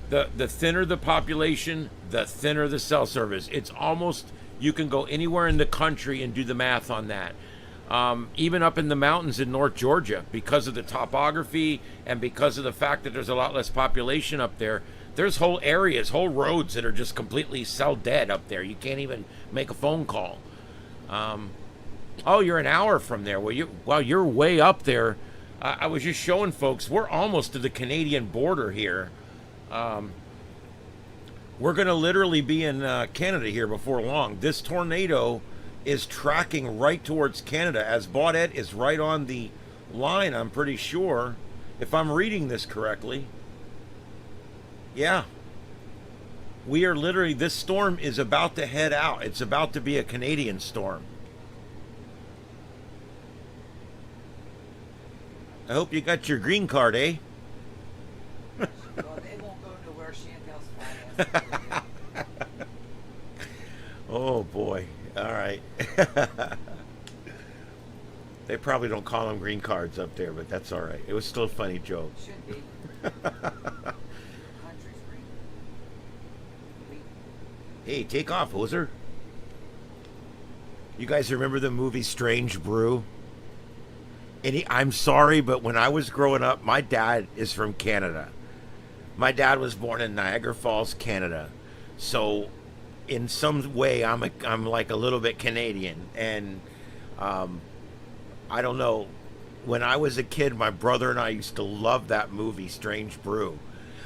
The thinner the population, the thinner the cell service. It's almost, you can go anywhere in the country and do the math on that. even up in the mountains in North Georgia, because of the topography and because of the fact that there's a lot less population up there. There's whole areas, whole roads that are just completely cell dead up there. You can't even make a phone call. Oh, you're an hour from there. Well, you're way up there. I was just showing folks, we're almost to the Canadian border here. We're going to literally be in Canada here before long. This tornado is tracking right towards Canada, as Baudette is right on the line, I'm pretty sure, if I'm reading this correctly. Yeah. We are literally, this storm is about to head out. It's about to be a Canadian storm. I hope you got your green card, eh? Well, they won't go to where Chantel's flying. Oh boy. All right. They probably don't call them green cards up there, but that's all right. It was still a funny joke. Should be. Country's green. Hey, take off, hoser. You guys remember the movie Strange Brew? I'm sorry, but when I was growing up, my dad is from Canada. My dad was born in Niagara Falls, Canada. So in some way, I'm like a little bit Canadian. And I don't know. When I was a kid, my brother and I used to love that movie, Strange Brew.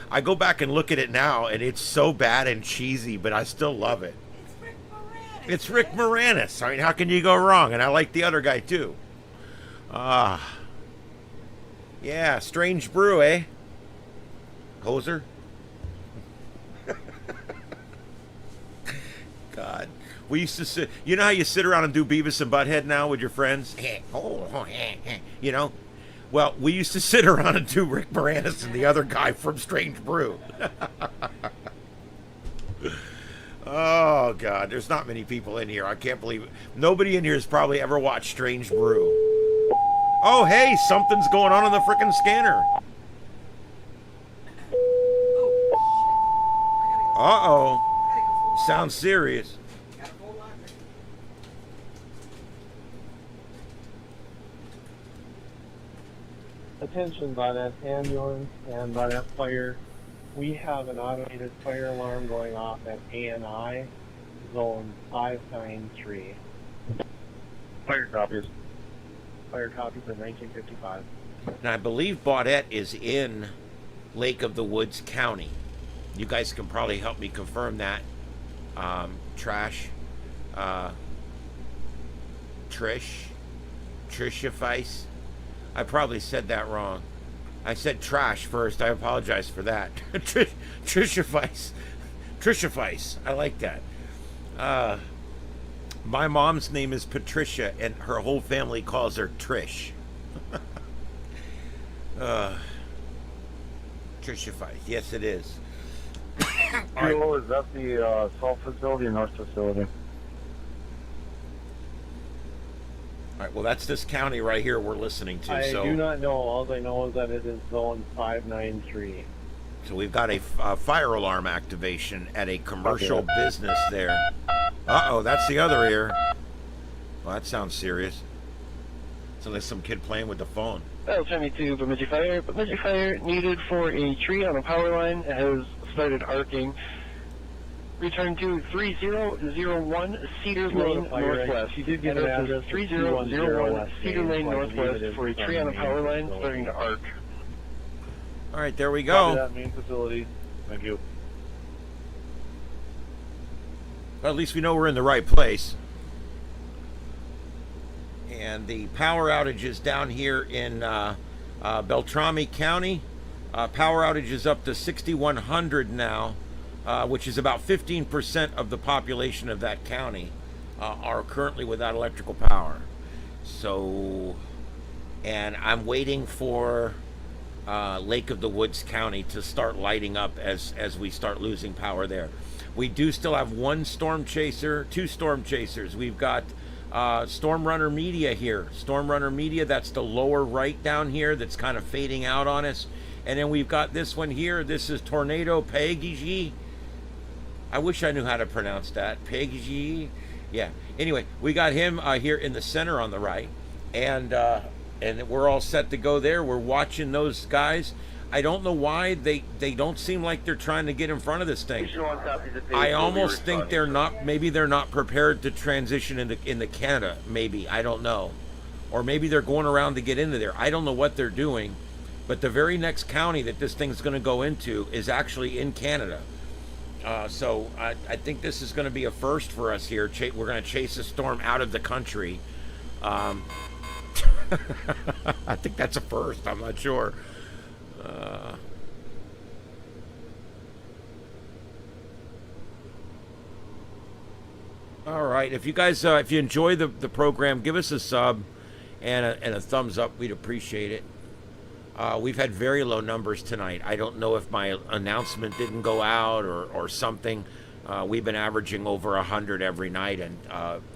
I go back and look at it now, and it's so bad and cheesy, but I still love it. It's Rick Moranis. It's Rick Moranis. I mean, how can you go wrong? And I like the other guy, too. Yeah, Strange Brew, eh? Hoser? God. We used to sit, you know how you sit around and do Beavis and Butthead now with your friends? You know? Well, we used to sit around and do Rick Moranis and the other guy from Strange Brew. Oh, God. There's not many people in here. I can't believe it. Nobody in here has probably ever watched Strange Brew. Oh, hey, something's going on the frickin' scanner. Uh-oh. Sounds serious. Attention, Baudette ambulance and Baudette fire. We have an automated fire alarm going off at ANI, zone 593. Fire copies. Fire copies at 1955. And I believe Baudette is in Lake of the Woods County. You guys can probably help me confirm that. Trisha Feist. I probably said that wrong. I said trash first. I apologize for that. Trisha Feist. I like that. My mom's name is Patricia, and her whole family calls her Trish. Trisha Feist. Yes, it is. Right. Is that the South facility or North facility? All right, well, that's this county right here we're listening to. I do not know. All I know is that it is zone 593. So we've got a fire alarm activation at a commercial business there. Uh-oh, that's the other ear. Well, that sounds serious. So there's some kid playing with the phone. Battle 72, Bemidji Fire. Bemidji Fire needed for a tree on a power line has started arcing. Return to 3001 Cedar Lane Northwest. She did give an address 3001 Cedar Lane Northwest for a tree on a power line starting to arc. All right, there we Copy go. that main facility. Thank you. Well, at least we know we're in the right place. And the power outages down here in Beltrami County. Power outage is up to 6,100 now, which is about 15% of the population of that county are currently without electrical power. So, and I'm waiting for Lake of the Woods County to start lighting up as we start losing power there. We do still have one storm chaser, two storm chasers. We've got Storm Runner Media here. Storm Runner Media, that's the lower right down here that's kind of fading out on us. And then we've got this one here. This is Tornado Peggy. I wish I knew how to pronounce that. Peggy. Yeah. Anyway, we got him here in the center on the right. and we're all set to go there. We're watching those guys. I don't know why they don't seem like they're trying to get in front of this thing. I almost think they're not. Maybe they're not prepared to transition into Canada. Maybe, I don't know, or maybe they're going around to get into there. I don't know what they're doing, but the very next county that this thing's going to go into is actually in Canada. So I think this is going to be a first for us here. We're going to chase a storm out of the country. I think that's a first. I'm not sure. All right. If you guys, if you enjoy the program, give us a sub and a thumbs up. We'd appreciate it. We've had very low numbers tonight. I don't know if my announcement didn't go out or something. We've been averaging over 100 every night and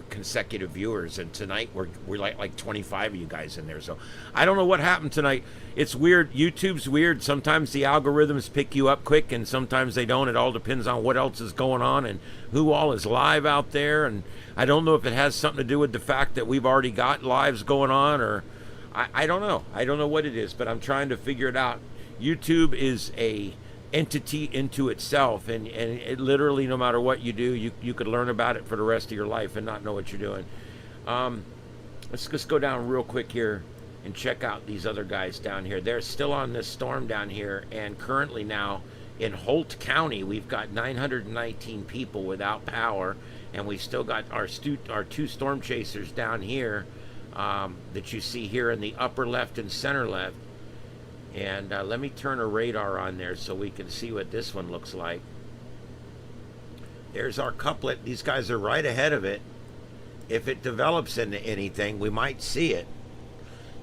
consecutive viewers, and tonight we're like 25 of you guys in there. So I don't know what happened tonight. It's weird. YouTube's weird. Sometimes the algorithms pick you up quick, and sometimes they don't. It all depends on what else is going on and who all is live out there. And I don't know if it has something to do with the fact that we've already got lives going on, or I don't know. I don't know what it is, but I'm trying to figure it out. YouTube is a entity into itself, and it literally, no matter what you do, you could learn about it for the rest of your life and not know what you're doing. Let's just go down real quick here and check out these other guys down here. They're still on this storm down here, and currently now in Holt County we've got 919 people without power, and we've still got our two storm chasers down here that you see here in the upper left and center left. And let me turn a radar on there so we can see what this one looks like. There's our couplet. These guys are right ahead of it. If it develops into anything, we might see it.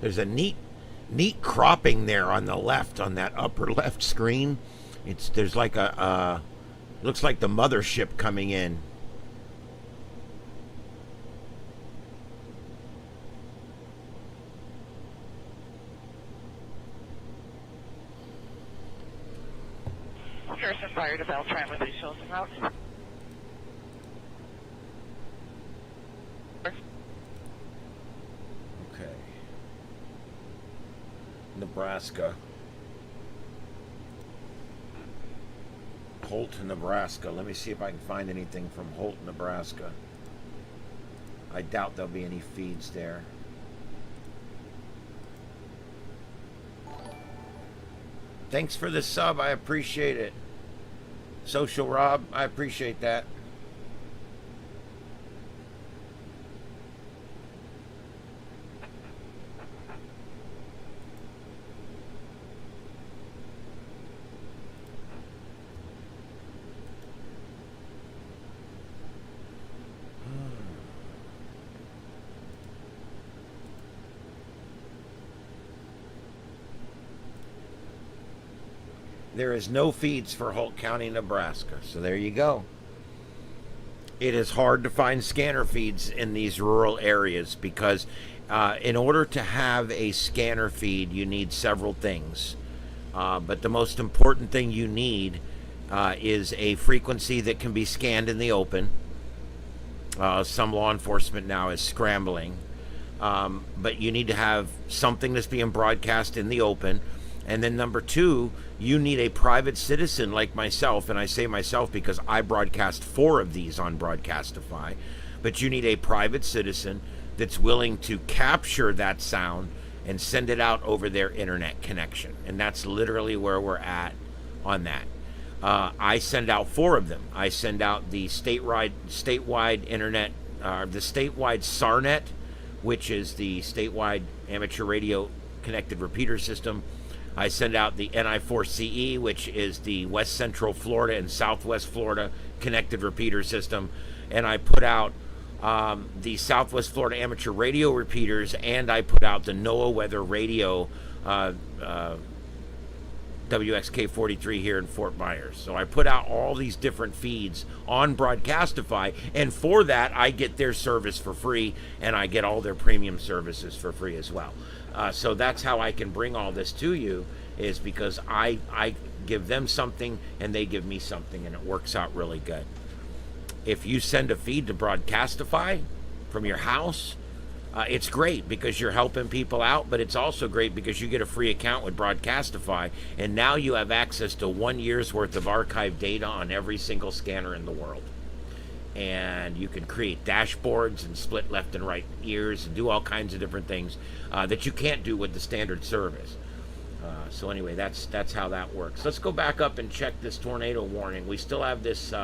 There's a neat cropping there on the left, on that upper left screen. There's like looks like the mothership coming in. Harrison Fire to Bell, trying with these shows and routes. Okay. Nebraska. Holt, Nebraska. Let me see if I can find anything from Holt, Nebraska. I doubt there'll be any feeds there. Thanks for the sub. I appreciate it. Social Rob, I appreciate that. There is no feeds for Holt County, Nebraska. So there you go. It is hard to find scanner feeds in these rural areas because in order to have a scanner feed, you need several things. But the most important thing you need is a frequency that can be scanned in the open. Some law enforcement now is scrambling. But you need to have something that's being broadcast in the open. And then number two, you need a private citizen like myself, and I say myself because I broadcast 4 of these on Broadcastify, but you need a private citizen that's willing to capture that sound and send it out over their internet connection. And that's literally where we're at on that. I send out 4 of them. I send out the statewide internet, the statewide SARnet, which is the statewide amateur radio connected repeater system. I send out the NI4CE, which is the West Central Florida and Southwest Florida connected repeater system. And I put out the Southwest Florida amateur radio repeaters, and I put out the NOAA weather radio WXK43 here in Fort Myers. So I put out all these different feeds on Broadcastify, and for that I get their service for free, and I get all their premium services for free as well. So that's how I can bring all this to you, is because I give them something and they give me something, and it works out really good. If you send a feed to Broadcastify from your house, It's great because you're helping people out, but it's also great because you get a free account with Broadcastify, and now you have access to 1 year's worth of archive data on every single scanner in the world. And you can create dashboards and split left and right ears and do all kinds of different things that you can't do with the standard service. So anyway, that's how that works. Let's go back up and check this tornado warning. We still have this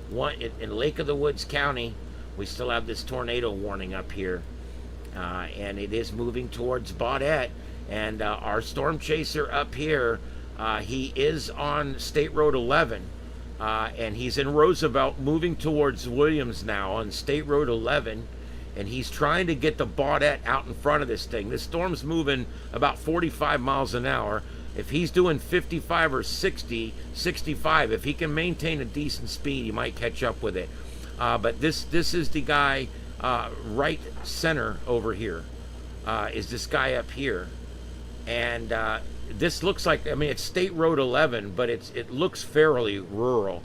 one in Lake of the Woods County. We still have this tornado warning up here, and it is moving towards Baudette. And our storm chaser up here, he is on State Road 11. And he's in Roosevelt, moving towards Williams now on State Road 11, and he's trying to get the Baudette out in front of this thing. This storm's moving about 45 miles an hour. If he's doing 55 or 60, 65, if he can maintain a decent speed, he might catch up with it. But this is the guy right center over here, is this guy up here. And this looks like, I mean, it's State Road 11, but it looks fairly rural.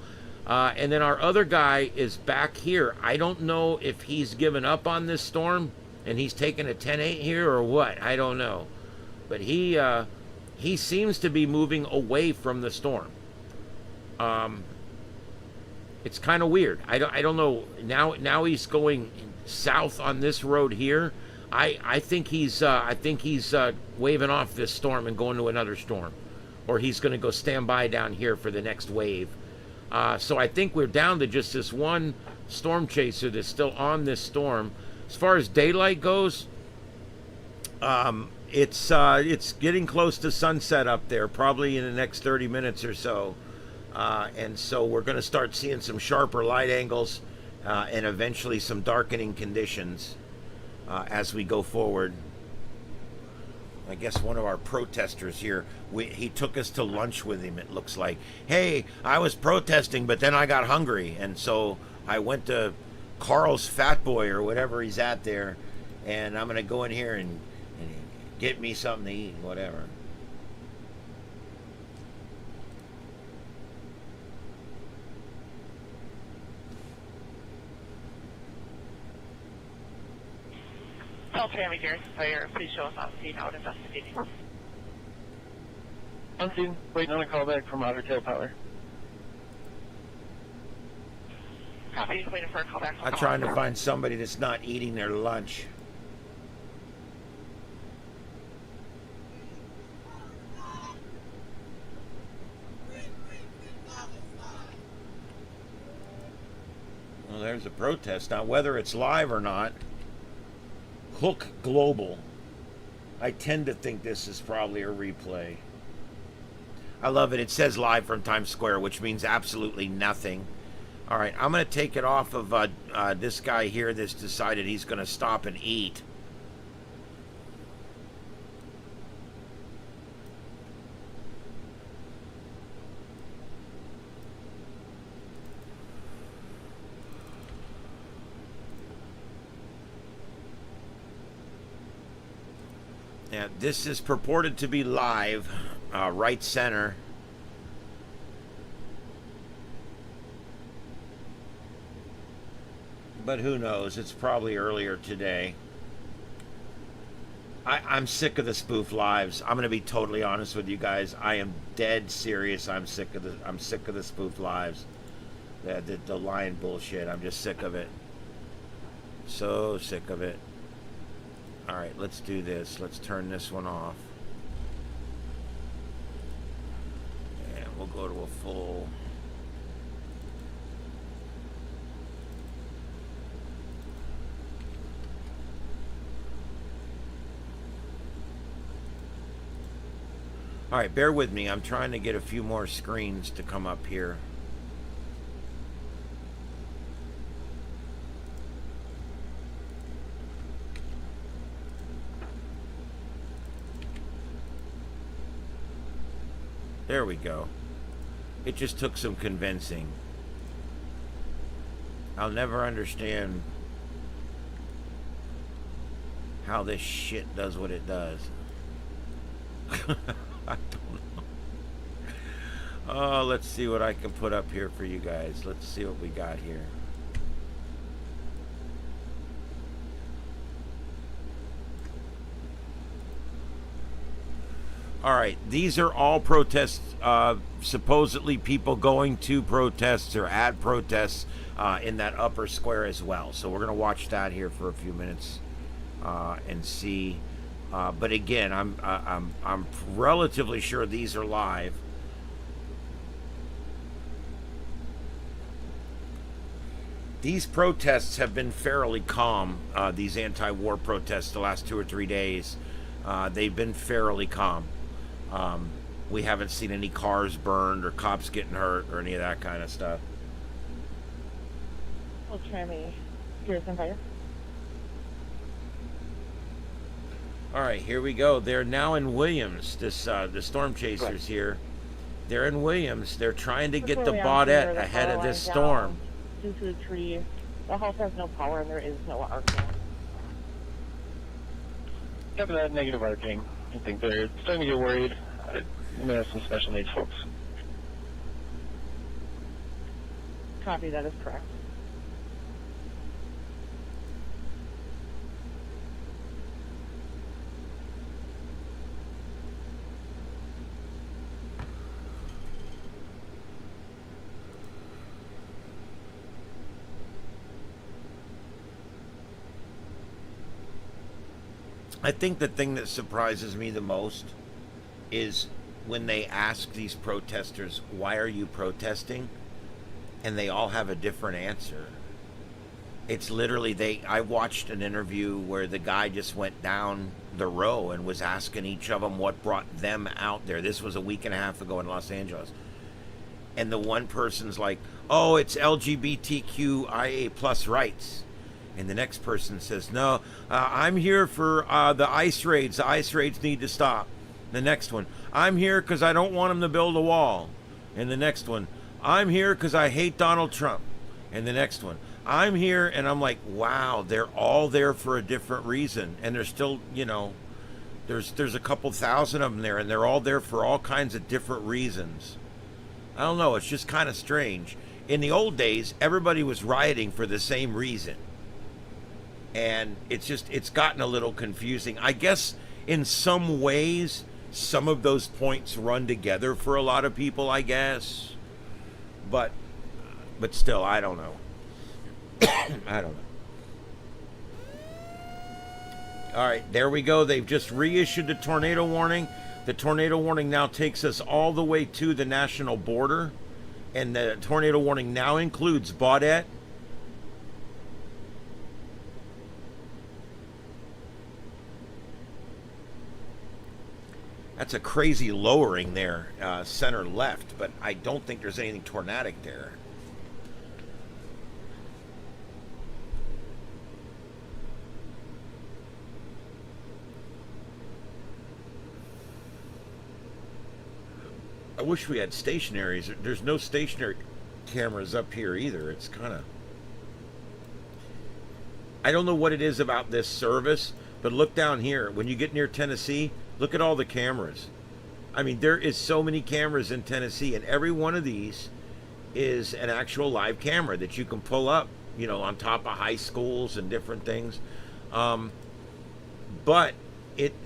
And then our other guy is back here. I don't know if he's given up on this storm and he's taking a 10-8 here or what. I don't know. But he seems to be moving away from the storm. It's kind of weird. I don't know. Now he's going south on this road here. I think he's waving off this storm and going to another storm, or he's going to go stand by down here for the next wave. So I think we're down to just this one storm chaser that's still on this storm. As far as daylight goes, it's getting close to sunset up there, probably in the next 30 minutes or so. And so we're going to start seeing some sharper light angles and eventually some darkening conditions as we go forward. I guess one of our protesters here, he took us to lunch with him, it looks like. Hey, I was protesting, but then I got hungry, and so I went to Carl's Fat Boy or whatever he's at there, and I'm going to go in here and get me something to eat, whatever. Tell Tammy Garrison Fire, please show us on scene out investigating. On scene, waiting on a call back from Otter Tail Power. Copy, waiting for a call back from I'm trying to find somebody that's not eating their lunch. Well, there's a protest. Now, whether it's live or not, Hook Global. I tend to think this is probably a replay. I love it. It says live from Times Square, which means absolutely nothing. All right, I'm going to take it off of this guy here that's decided he's going to stop and eat. Now, this is purported to be live, right center. But who knows? It's probably earlier today. I'm sick of the spoof lives. I'm gonna be totally honest with you guys. I am dead serious. I'm sick of the spoof lives. The lying bullshit. I'm just sick of it. So sick of it. All right, let's do this. Let's turn this one off. And we'll go to a full. All right, bear with me. I'm trying to get a few more screens to come up here. There we go. It just took some convincing. I'll never understand how this shit does what it does. I don't know. Oh, let's see what I can put up here for you guys. Let's see what we got here. All right, these are all protests, supposedly people going to protests or at protests in that upper square as well. So we're going to watch that here for a few minutes and see. But again, I'm relatively sure these are live. These protests have been fairly calm, these anti-war protests the last 2 or 3 days. They've been fairly calm. We haven't seen any cars burned or cops getting hurt or any of that kind of stuff. We'll try me. Here's some fire. All right, here we go. They're now in Williams. The storm chasers here. They're in Williams. They're trying to get the Baudette ahead of this storm. Due to the tree, the house has no power and there is no arcing. Yep, that negative arcing. I think they're starting to get worried. I'm gonna have some special needs folks. Copy, that is correct. I think the thing that surprises me the most is when they ask these protesters, why are you protesting? And they all have a different answer. It's literally, I watched an interview where the guy just went down the row and was asking each of them what brought them out there. This was a week and a half ago in Los Angeles. And the one person's like, oh, it's LGBTQIA plus rights. And the next person says, no, I'm here for the ICE raids. The ICE raids need to stop. The next one, I'm here because I don't want them to build a wall. And the next one, I'm here because I hate Donald Trump. And the next one, I'm here, and I'm like, wow, they're all there for a different reason. And there's still, there's a couple thousand of them there, and they're all there for all kinds of different reasons. I don't know, it's just kind of strange. In the old days, everybody was rioting for the same reason. And it's gotten a little confusing. I guess in some ways, some of those points run together for a lot of people, I guess. But still, I don't know. I don't know. All right, there we go. They've just reissued the tornado warning. The tornado warning now takes us all the way to the national border. And the tornado warning now includes Baudette. That's a crazy lowering there, center left, but I don't think there's anything tornadic there. I wish we had stationaries. There's no stationary cameras up here either. It's kind of... I don't know what it is about this service, but look down here. When you get near Tennessee, look at all the cameras. I mean, there is so many cameras in Tennessee, and every one of these is an actual live camera that you can pull up, on top of high schools and different things. But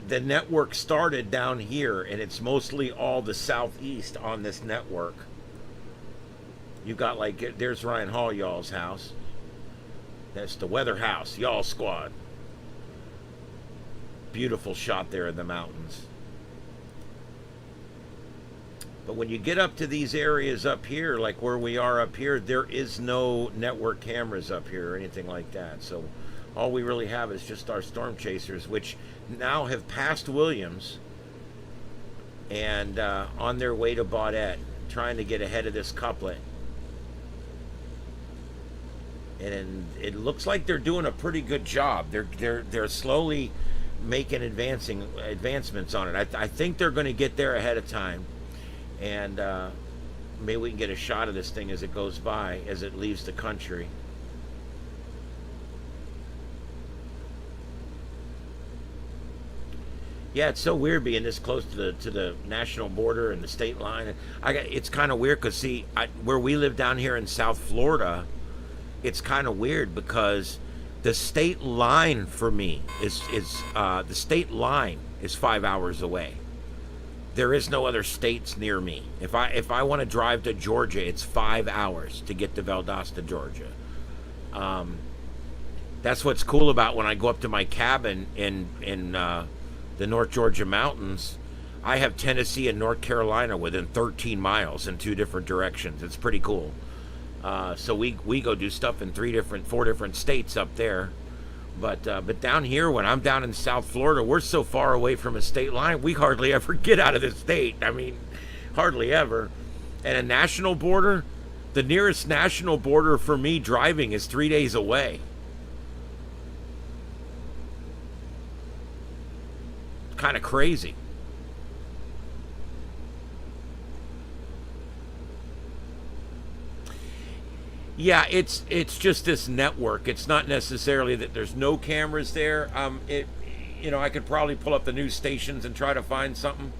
the network started down here, and it's mostly all the southeast on this network. You got there's Ryan Hall, y'all's house. That's the Weather House, y'all squad. Beautiful shot there in the mountains. But when you get up to these areas up here, like where we are up here, there is no network cameras up here or anything like that. So all we really have is just our storm chasers, which now have passed Williams and on their way to Baudette, trying to get ahead of this couplet. And it looks like they're doing a pretty good job. They're slowly making advancements on it. I think they're going to get there ahead of time, and maybe we can get a shot of this thing as it goes by, as it leaves the country. Yeah, it's so weird being this close to the national border and the state line. It's kind of weird because where we live down here in South Florida, it's kind of weird because the state line for me is 5 hours away. There is no other states near me. If I want to drive to Georgia, it's 5 hours to get to Valdosta, Georgia. That's what's cool about when I go up to my cabin in the North Georgia mountains. I have Tennessee and North Carolina within 13 miles in 2 different directions. It's pretty cool. So we go do stuff in 4 different states up there. But down here, when I'm down in South Florida, we're so far away from a state line, we hardly ever get out of the state. I mean, hardly ever. And a national border, the nearest national border for me driving is 3 days away. Kind of crazy. Yeah, it's just this network. It's not necessarily that there's no cameras there. I could probably pull up the news stations and try to find something.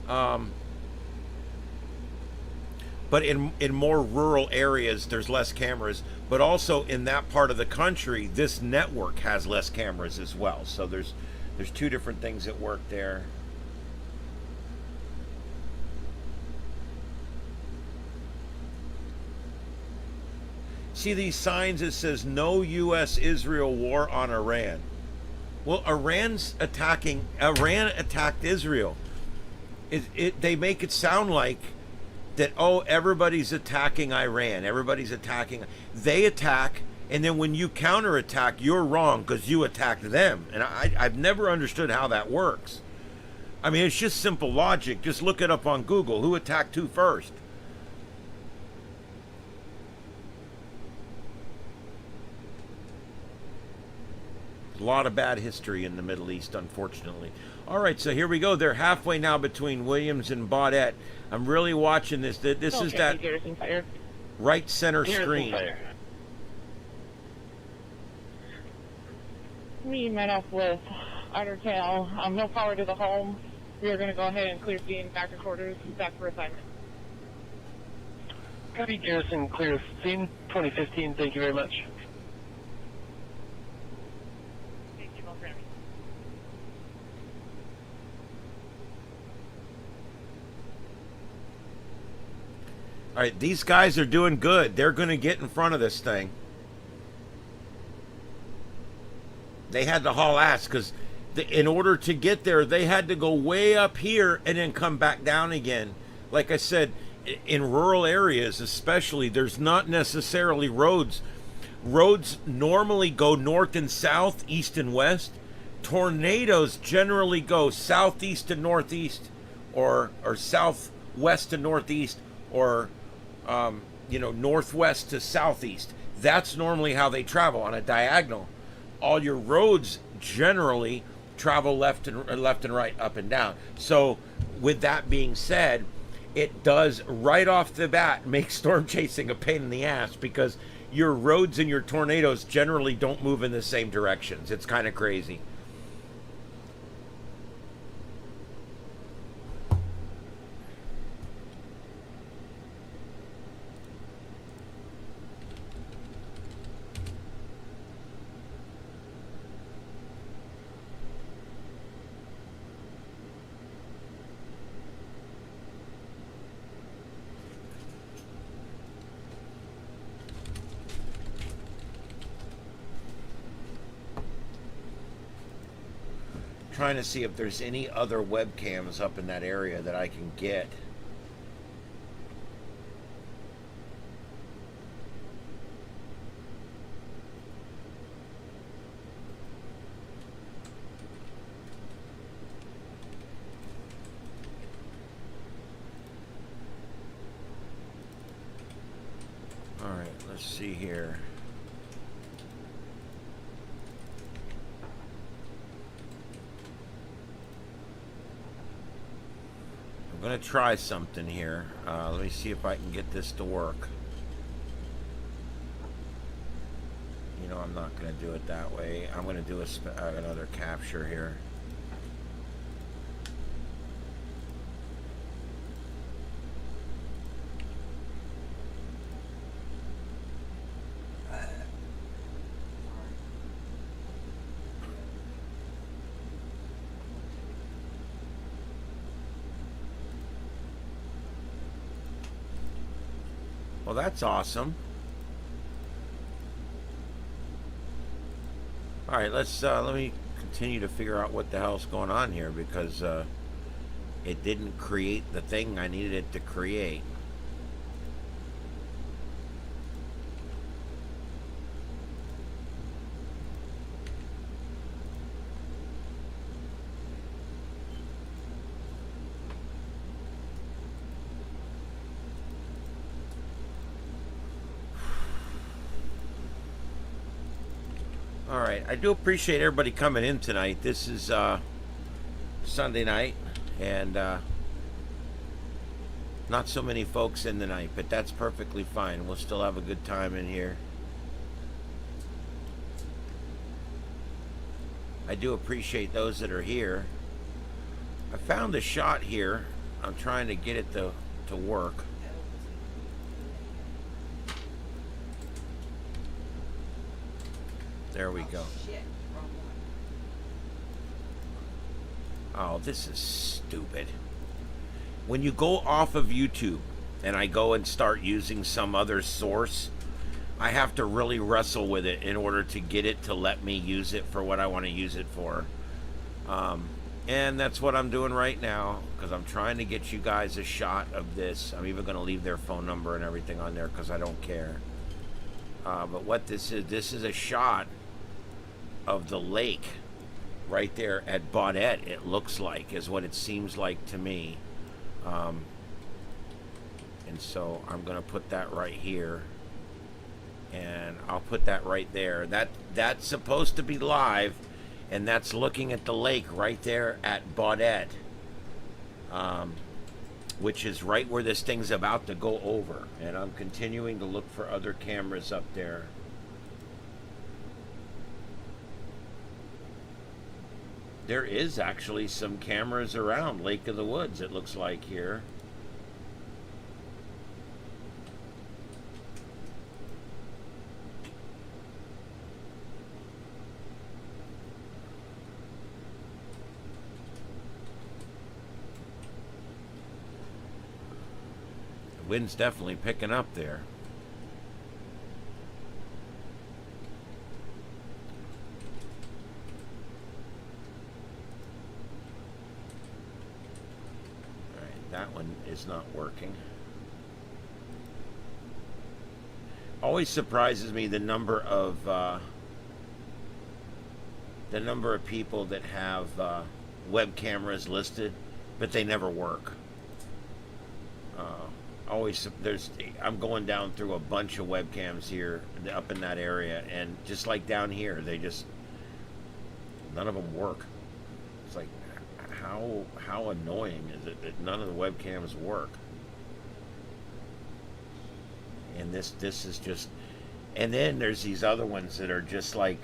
But in more rural areas, there's less cameras. But also in that part of the country, this network has less cameras as well. So there's 2 different things at work there. See these signs? It says no U.S.-Israel war on Iran. Well, Iran attacked Israel. They make it sound like that, oh, everybody's attacking Iran. Everybody's attacking. They attack, and then when you counterattack, you're wrong because you attacked them. And I've never understood how that works. I mean, it's just simple logic. Just look it up on Google. Who attacked who first? A lot of bad history in the Middle East, unfortunately. All right, so here we go. They're halfway now between Williams and Baudette. I'm really watching this. This is that right center screen. We met up with Ottertail. No power to the home. We are going to go ahead and clear scene, back to quarters, back for assignment. Copy, Garrison, clear scene, 2015. Thank you very much. All right, these guys are doing good. They're going to get in front of this thing. They had to haul ass because in order to get there, they had to go way up here and then come back down again. Like I said, in rural areas especially, there's not necessarily roads. Roads normally go north and south, east and west. Tornadoes generally go southeast to northeast, or southwest to northeast, or northwest to southeast. That's normally how they travel, on a diagonal. All your roads generally travel left and right, up and down. So with that being said, it does right off the bat make storm chasing a pain in the ass, because your roads and your tornadoes generally don't move in the same directions. It's kind of crazy. Trying to see if there's any other webcams up in that area that I can get. All right, let's see here. I'm going to try something here. Let me see if I can get this to work. You know, I'm not going to do it that way. I'm going to do another capture here. Well, that's awesome. All right, let me continue to figure out what the hell's going on here, because it didn't create the thing I needed it to create. All right, I do appreciate everybody coming in tonight. This is Sunday night, and not so many folks in tonight, but that's perfectly fine. We'll still have a good time in here. I do appreciate those that are here. I found a shot here. I'm trying to get it to work. There we go. Shit, wrong one. Oh, this is stupid. When you go off of YouTube and I go and start using some other source, I have to really wrestle with it in order to get it to let me use it for what I want to use it for. And that's what I'm doing right now, because I'm trying to get you guys a shot of this. I'm even going to leave their phone number and everything on there because I don't care. But what this is a shot of the lake right there at Baudette, it looks like, is what it seems like to me. And so I'm going to put that right here, and I'll put that right there. That's supposed to be live, and that's looking at the lake right there at Baudette, which is right where this thing's about to go over. And I'm continuing to look for other cameras up there. There is actually some cameras around Lake of the Woods, it looks like here. The wind's definitely picking up there. That one is not working. Always surprises me the number of people that have web cameras listed, but they never work. I'm going down through a bunch of webcams here up in that area, and just like down here, none of them work. It's like, how annoying is it that none of the webcams work? And this is just, and then there's these other ones that are just like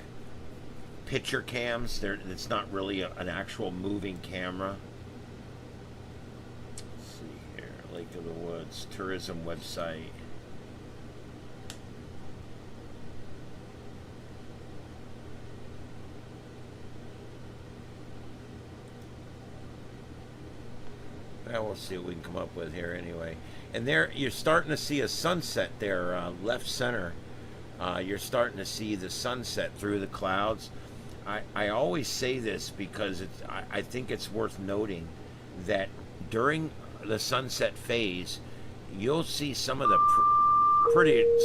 picture cams. It's not really an actual moving camera. Let's see here, Lake of the Woods tourism website. Well, we'll see what we can come up with here anyway. And there, you're starting to see a sunset there, left center. You're starting to see the sunset through the clouds. I always say this because I think it's worth noting that during the sunset phase, you'll see some of the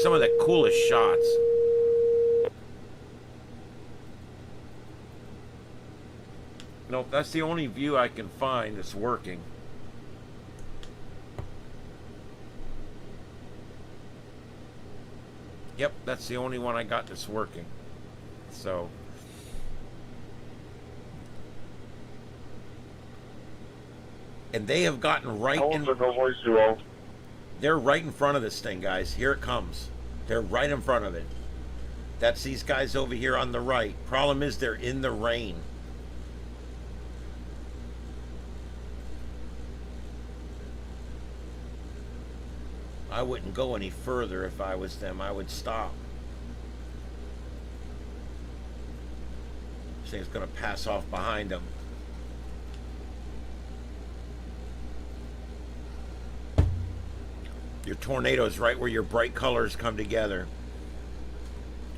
some of the coolest shots. Nope, that's the only view I can find that's working. Yep, that's the only one I got that's working. So, and they have gotten right in. They're right in front of this thing, guys. Here it comes. They're right in front of it. That's these guys over here on the right. Problem is they're in the rain. I wouldn't go any further if I was them. I would stop. This thing's going to pass off behind them. Your tornado is right where your bright colors come together.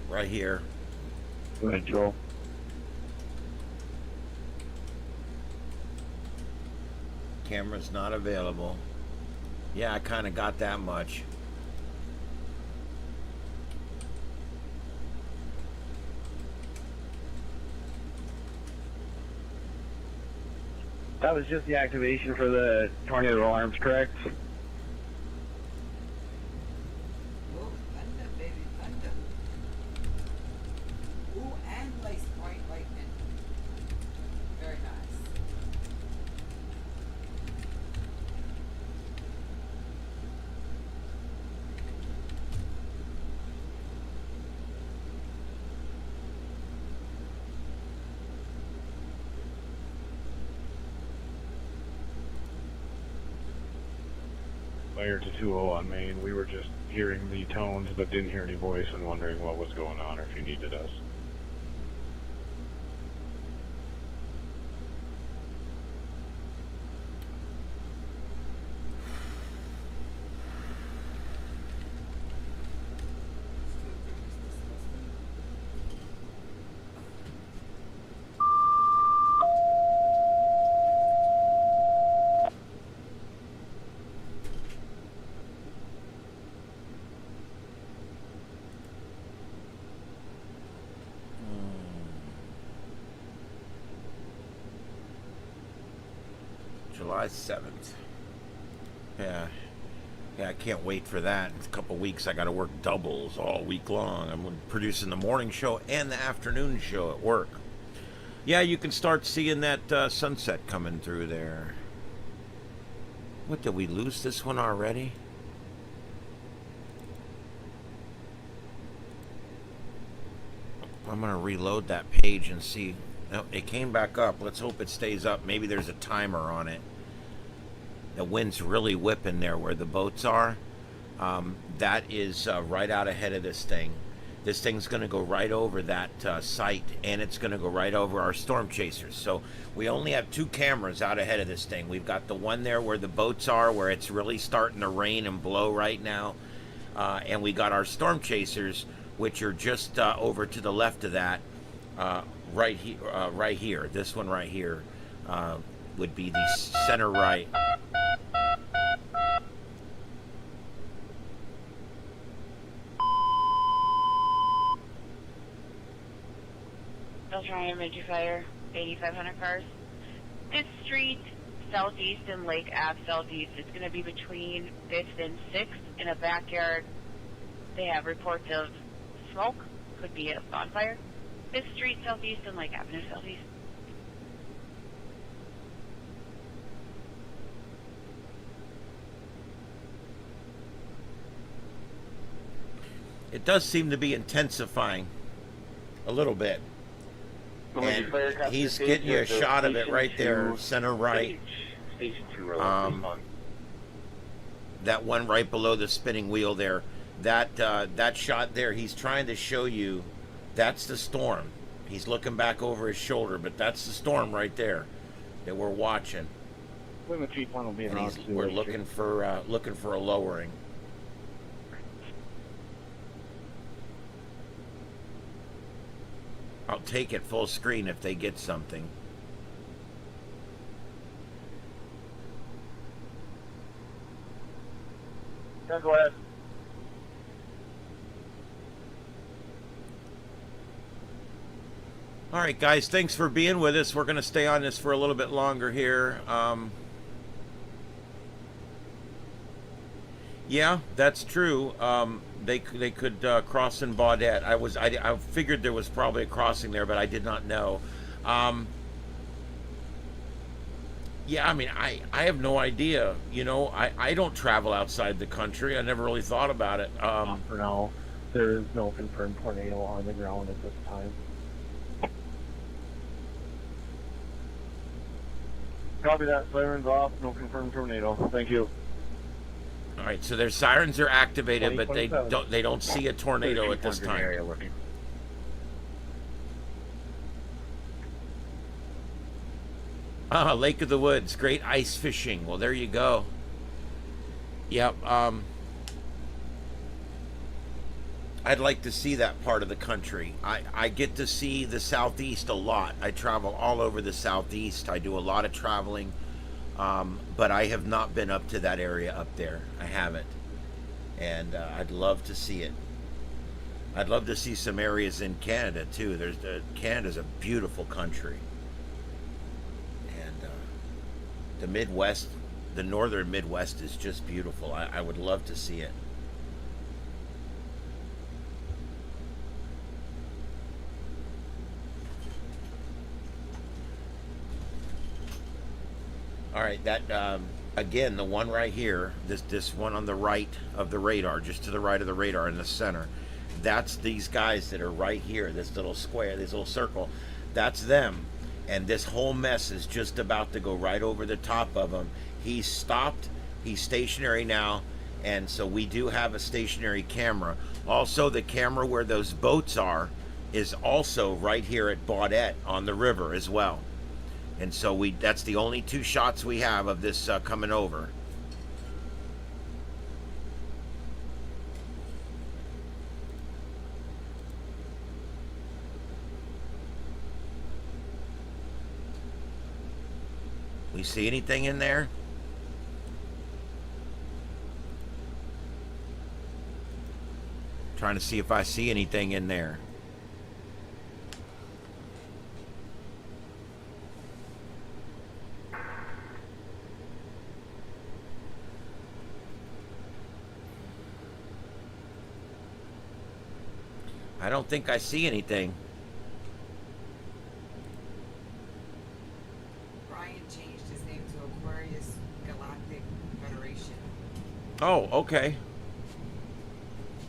Right here. Go ahead, Joel. Camera's not available. Yeah, I kind of got that much. That was just the activation for the tornado alarms, correct? Oh, thunder, baby, thunder. Ooh, and lace white lightning. Very nice. Fire to 2-0 on Main. We were just hearing the tones but didn't hear any voice and wondering what was going on or if you needed us. July 7th. Yeah. Yeah, I can't wait for that. In a couple weeks, I got to work doubles all week long. I'm producing the morning show and the afternoon show at work. Yeah, you can start seeing that sunset coming through there. What, did we lose this one already? I'm going to reload that page and see. No, it came back up. Let's hope it stays up. Maybe there's a timer on it. The wind's really whipping there where the boats are. That is right out ahead of this thing. This thing's going to go right over that site, and it's going to go right over our storm chasers. So we only have 2 cameras out ahead of this thing. We've got the one there where the boats are, where it's really starting to rain and blow right now. And we got our storm chasers, which are just over to the left of that, right here. This one right here would be the center right. They'll try and image fire 8,500 cars. This street, southeast and Lake Ave southeast, it's going to be between 5th and 6th in a backyard. They have reports of smoke, could be a bonfire. 5th Street southeast and Lake Avenue southeast. It does seem to be intensifying a little bit. And he's getting you a shot of it right there, center right. That one right below the spinning wheel there. That shot there, he's trying to show you, that's the storm. He's looking back over his shoulder, but that's the storm right there that we're watching. When the chief one will be And we're looking for a lowering. I'll take it full screen if they get something. Yeah, go ahead. All right, guys, thanks for being with us. We're going to stay on this for a little bit longer here. Yeah, that's true. They could cross in Baudette. I figured there was probably a crossing there, but I did not know. Yeah, I mean, I have no idea. You know, I don't travel outside the country. I never really thought about it. For now, there is no confirmed tornado on the ground at this time. Copy that. Sirens off. No confirmed tornado. Thank you. All right, so their sirens are activated, but they don't see a tornado at this time. Lake of the Woods, great ice fishing. Well, there you go. Yep. I'd like to see that part of the country. I get to see the Southeast a lot. I travel all over the Southeast. I do a lot of traveling, but I have not been up to that area up there. I haven't, and I'd love to see it. I'd love to see some areas in Canada too. Canada's a beautiful country, and the Midwest, the northern Midwest, is just beautiful. I would love to see it. All right, that again, the one right here, this one on the right of the radar, just to the right of the radar in the center, that's these guys that are right here, this little square, this little circle, that's them. And this whole mess is just about to go right over the top of him. He's stopped, he's stationary now, and so we do have a stationary camera. Also, the camera where those boats are is also right here at Baudette on the river as well. And so that's the only two shots we have of this coming over. We see anything in there? Trying to see if I see anything in there. I don't think I see anything. Brian changed his name to Aquarius Galactic Federation. Oh, okay.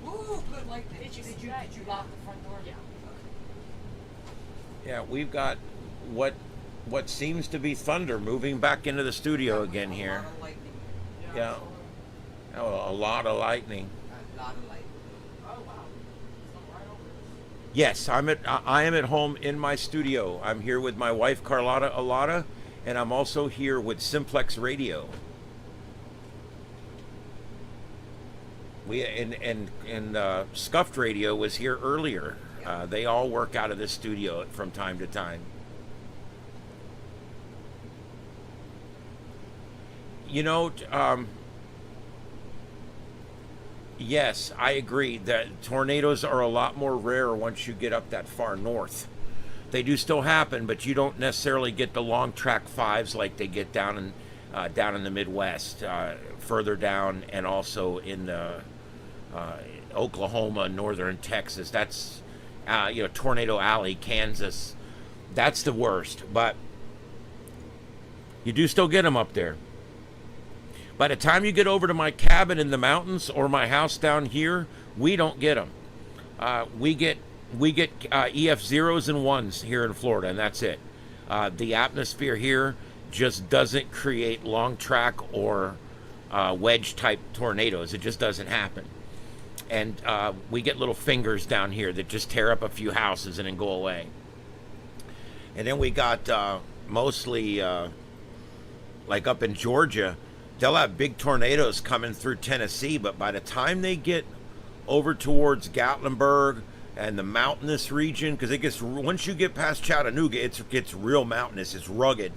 Ooh, good like that. Did you lock the front door? Yeah. Yeah, we've got what seems to be thunder moving back into the studio again here. A lot of lightning. Yeah. Oh, a lot of lightning. A lot of lightning. Yes, I am at home in my studio. I'm here with my wife Carlotta Alata, and I'm also here with Simplex Radio. And Scuffed Radio was here earlier. They all work out of this studio from time to time. You know, yes, I agree that tornadoes are a lot more rare once you get up that far north. They do still happen, but you don't necessarily get the long track fives like they get down in the Midwest, further down, and also in Oklahoma, northern Texas. That's Tornado Alley, Kansas. That's the worst, but you do still get them up there. By the time you get over to my cabin in the mountains or my house down here, we don't get them. We get EF zeros and ones here in Florida, and that's it. The atmosphere here just doesn't create long track or wedge type tornadoes. It just doesn't happen. And we get little fingers down here that just tear up a few houses and then go away. And then we got mostly like up in Georgia, they'll have big tornadoes coming through Tennessee, but by the time they get over towards Gatlinburg and the mountainous region, because once you get past Chattanooga, it gets real mountainous. It's rugged,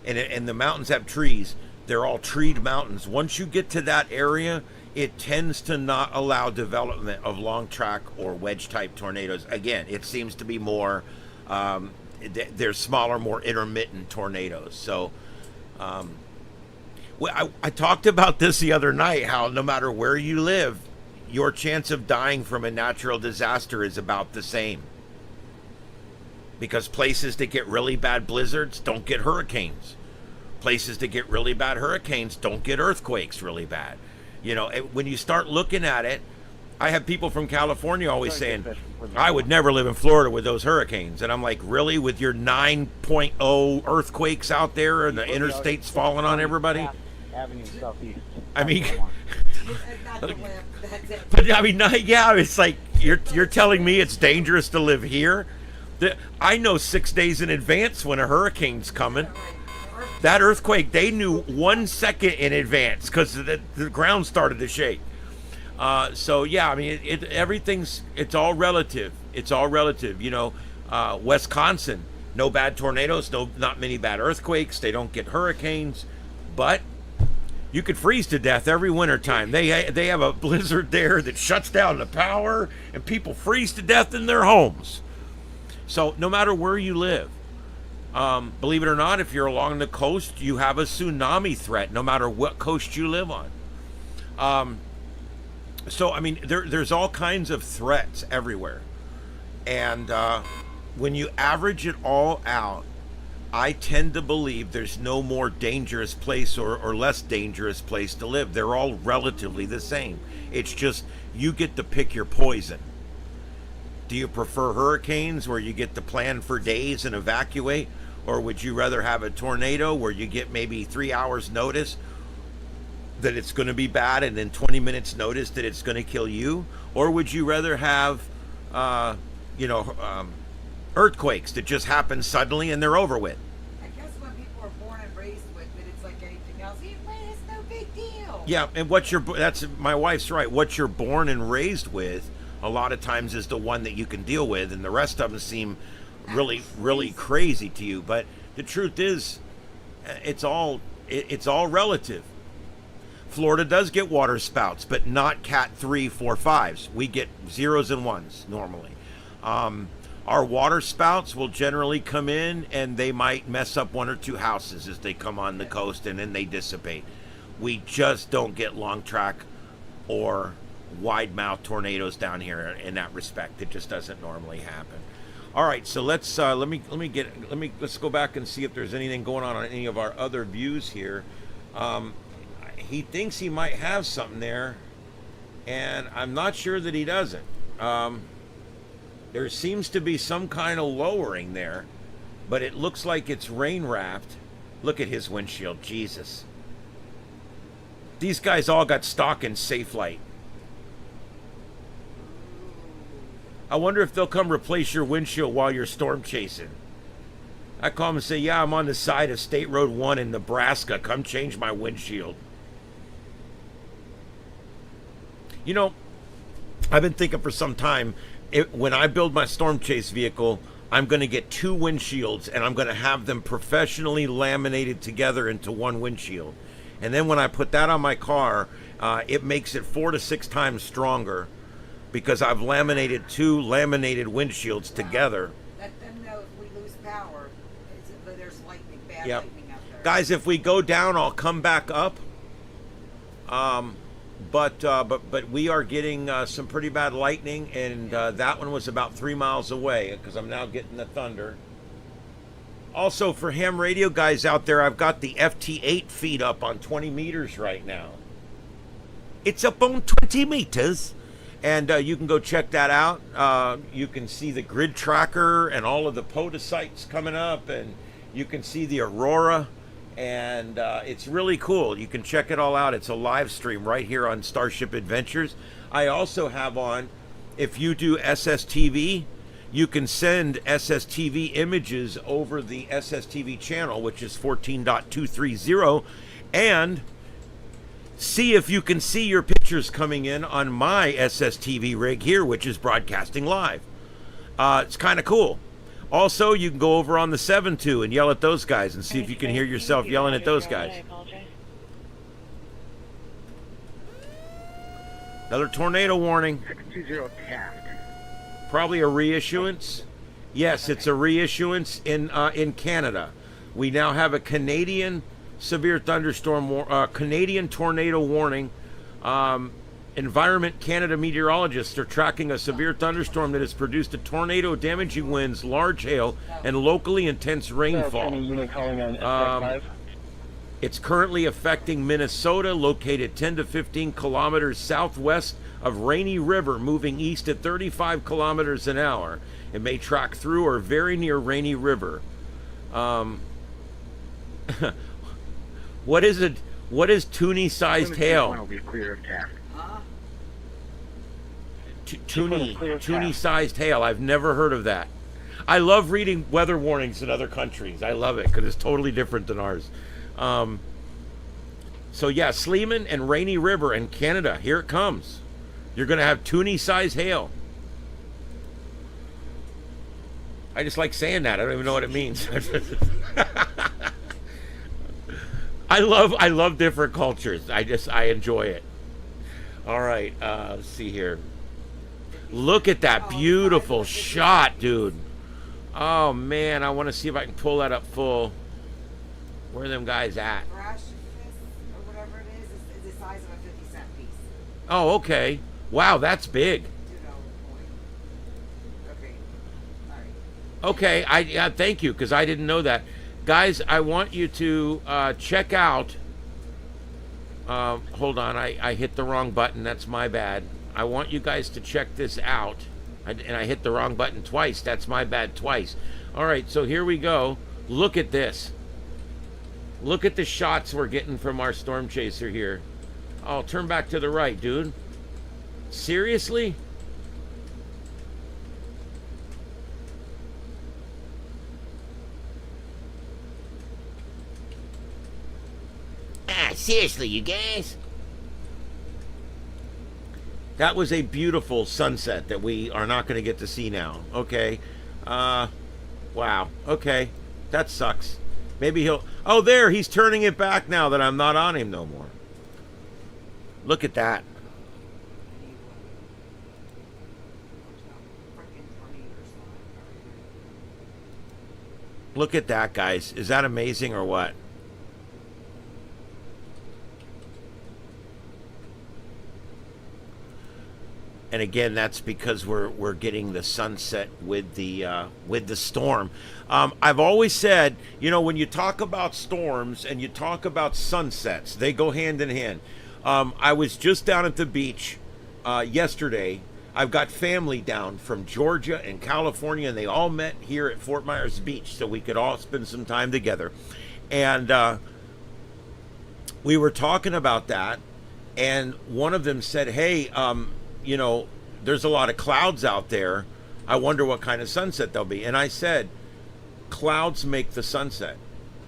and the mountains have trees. They're all treed mountains. Once you get to that area, it tends to not allow development of long track or wedge type tornadoes. Again, it seems to be more they're smaller, more intermittent tornadoes. So I talked about this the other night, how no matter where you live, your chance of dying from a natural disaster is about the same. Because places that get really bad blizzards don't get hurricanes. Places that get really bad hurricanes don't get earthquakes really bad. When you start looking at it, I have people from California always saying, I would never live in Florida with those hurricanes. And I'm like, really? With your 9.0 earthquakes out there and the interstates falling on everybody? Avenue Southeast. I mean, Not the left, that's it. but I mean, yeah, it's like you're telling me it's dangerous to live here. I know 6 days in advance when a hurricane's coming. That earthquake, they knew 1 second in advance because the ground started to shake. So yeah, I mean, it's all relative. It's all relative. You know, Wisconsin, no bad tornadoes, not many bad earthquakes. They don't get hurricanes, but you could freeze to death every wintertime. They have a blizzard there that shuts down the power, and people freeze to death in their homes. So no matter where you live, believe it or not, if you're along the coast, you have a tsunami threat, no matter what coast you live on. So I mean, there's all kinds of threats everywhere, and when you average it all out, I tend to believe there's no more dangerous place or less dangerous place to live. They're all relatively the same. It's just you get to pick your poison. Do you prefer hurricanes where you get to plan for days and evacuate? Or would you rather have a tornado where you get maybe 3 hours notice that it's going to be bad and then 20 minutes notice that it's going to kill you? Or would you rather have, earthquakes that just happen suddenly and they're over with? I guess when people are born and raised with it, it's like anything else. It's no big deal. Yeah, and that's my wife's right. What you're born and raised with, a lot of times is the one that you can deal with, and the rest of them seem really, really crazy to you. But the truth is, it's all relative. Florida does get water spouts, but not Cat 3, 4, 5s. We get 0s and 1s normally. Our water spouts will generally come in and they might mess up 1 or 2 houses as they come on the coast, and then they dissipate. We just don't get long track or wide mouth tornadoes down here in that respect. It just doesn't normally happen. All right, so let's go back and see if there's anything going on any of our other views here. He thinks he might have something there, and I'm not sure that he doesn't. There seems to be some kind of lowering there, but it looks like it's rain wrapped. Look at his windshield, Jesus. These guys all got stock in Safe Light. I wonder if they'll come replace your windshield while you're storm chasing. I call them and say, yeah, I'm on the side of State Road 1 in Nebraska. Come change my windshield. You know, I've been thinking for some time, when I build my storm chase vehicle, I'm going to get 2 windshields, and I'm going to have them professionally laminated together into one windshield. And then when I put that on my car, it makes it 4 to 6 times stronger, because I've laminated 2 laminated windshields together. Let them know if we lose power, there's lightning, bad Yep. lightning out there. Guys, if we go down, I'll come back up. But we are getting some pretty bad lightning, and that one was about 3 miles away, because I'm now getting the thunder. Also, for ham radio guys out there, I've got the FT8 feed up on 20 meters right now. It's up on 20 meters, and you can go check that out. You can see the grid tracker and all of the POTUS sites coming up, and you can see the aurora. And it's really cool. You can check it all out. It's a live stream right here on Starship Adventures. I also have on, if you do SSTV, you can send SSTV images over the SSTV channel, which is 14.230, and see if you can see your pictures coming in on my SSTV rig here, which is broadcasting live. It's kind of cool. Also, you can go over on the 7.2 and yell at those guys and see if you can hear yourself yelling at those guys. I apologize. Another tornado warning. 620 Taft. Probably a reissuance. Yes, it's a reissuance in Canada. We now have a Canadian severe thunderstorm, Canadian tornado warning. Environment Canada meteorologists are tracking a severe thunderstorm that has produced a tornado, damaging winds, large hail, and locally intense rainfall. Unit calling on S5. It's currently affecting Minnesota, located 10 to 15 kilometers southwest of Rainy River, moving east at 35 kilometers an hour. It may track through or very near Rainy River. What is it? What is Toonie-sized hail? Will be clear of Taft. Huh? Toonie-sized hail. I've never heard of that. I love reading weather warnings in other countries. I love it because it's totally different than ours. So yeah, Sleeman and Rainy River in Canada. Here it comes. You're going to have toonie-size hail. I just like saying that. I don't even know what it means. I love different cultures. I enjoy it. All right, let's see here. Look at that beautiful shot, dude. Oh man, I want to see if I can pull that up full. Where are them guys at? Brash or whatever it is the size of a 50-cent piece. Oh, okay. Wow, that's big. $2 coin. Okay. All right. Okay, yeah, thank you, because I didn't know that. Guys, I want you to check out. Hold on, I hit the wrong button. That's my bad. I want you guys to check this out. And I hit the wrong button twice. That's my bad twice. All right, so here we go. Look at this. Look at the shots we're getting from our storm chaser here. Oh, turn back to the right, dude. Seriously? Seriously, you guys? That was a beautiful sunset that we are not going to get to see now. Okay. Wow. Okay. That sucks. Maybe he'll... Oh, there. He's turning it back now that I'm not on him no more. Look at that. Look at that, guys. Is that amazing or what? And again, that's because we're getting the sunset with the storm. I've always said, you know, when you talk about storms and you talk about sunsets, they go hand in hand. I was just down at the beach yesterday. I've got family down from Georgia and California, and they all met here at Fort Myers Beach so we could all spend some time together. And we were talking about that, and one of them said, hey, you know, there's a lot of clouds out there. I wonder what kind of sunset there'll be. And I said, clouds make the sunset.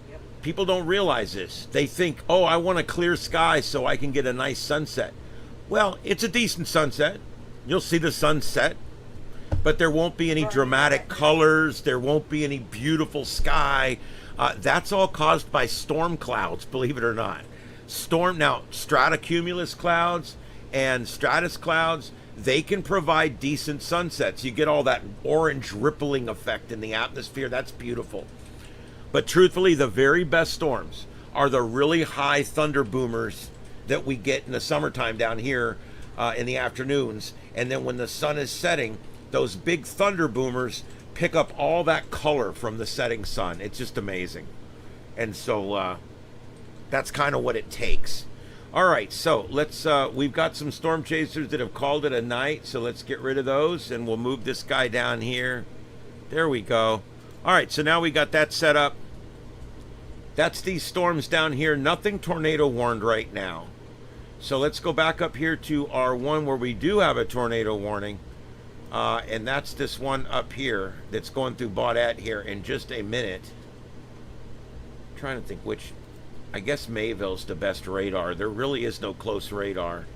Yep. People don't realize this. They think, oh, I want a clear sky so I can get a nice sunset. Well, it's a decent sunset. You'll see the sunset, but there won't be any dramatic colors. There won't be any beautiful sky. That's all caused by storm clouds, believe it or not. Now, stratocumulus clouds and stratus clouds, they can provide decent sunsets. You get all that orange rippling effect in the atmosphere. That's beautiful. But truthfully, the very best storms are the really high thunder boomers that we get in the summertime down here in the afternoons. And then when the sun is setting, those big thunder boomers pick up all that color from the setting sun. It's just amazing. And so that's kind of what it takes. All right, so let's, we've got some storm chasers that have called it a night, so let's get rid of those, and we'll move this guy down here. There we go. All right, so now we got that set up. That's these storms down here. Nothing tornado warned right now. So let's go back up here to our one where we do have a tornado warning, and that's this one up here that's going through Baudette here in just a minute. I'm trying to think which... I guess Mayville's the best radar. There really is no close radar.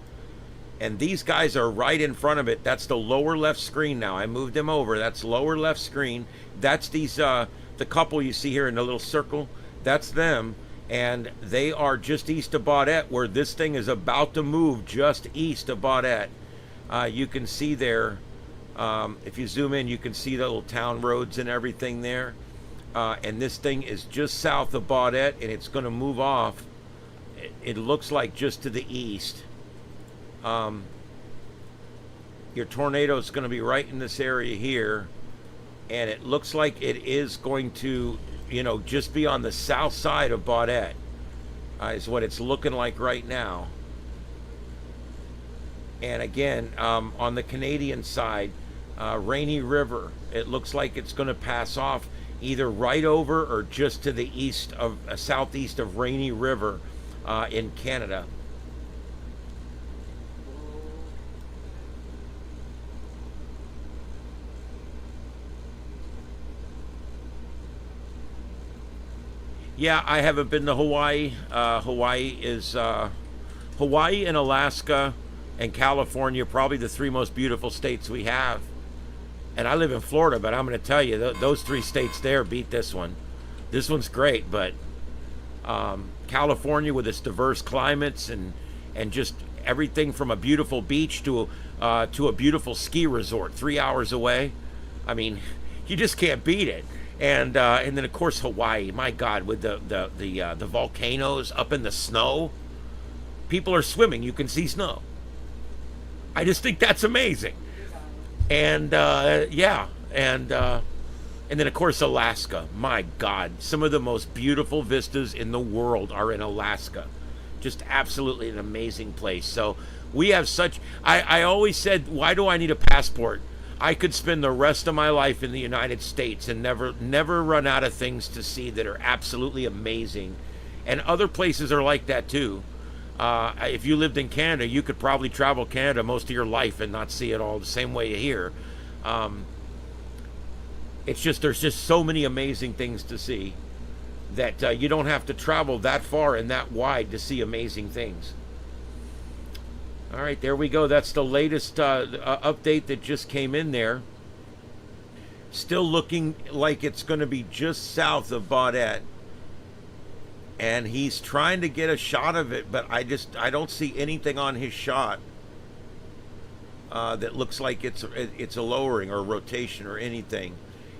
And these guys are right in front of it. That's the lower left screen now. I moved them over. That's lower left screen. That's these, the couple you see here in the little circle. That's them. And they are just east of Baudette, where this thing is about to move just east of Baudette. You can see there, if you zoom in, you can see the little town roads and everything there. And this thing is just south of Baudette, and it's going to move off. It looks like just to the east. Your tornado is going to be right in this area here, and it looks like it is going to, you know, just be on the south side of Baudette, is what it's looking like right now. And again, on the Canadian side, Rainy River, it looks like it's going to pass off either right over or just to the east of southeast of Rainy River in Canada. Yeah, I haven't been to Hawaii. Hawaii and Alaska and California, probably the three most beautiful states we have. And I live in Florida, but I'm going to tell you, those three states there beat this one. This one's great, but California with its diverse climates and just everything from a beautiful beach to a beautiful ski resort 3 hours away. I mean, you just can't beat it. And then of course Hawaii. My God, with the volcanoes up in the snow, people are swimming. You can see snow. I just think that's amazing. And yeah, and then of course Alaska. My God, some of the most beautiful vistas in the world are in Alaska. Just absolutely an amazing place. So we have such. I always said, why do I need a passport? I could spend the rest of my life in the United States and never run out of things to see that are absolutely amazing. And other places are like that too. If you lived in Canada, you could probably travel Canada most of your life and not see it all the same way here. It's just, there's just so many amazing things to see that you don't have to travel that far and that wide to see amazing things. All right, there we go. That's the latest update that just came in there. Still looking like it's going to be just south of Baudette. And he's trying to get a shot of it, but I don't see anything on his shot that looks like it's a lowering or rotation or anything.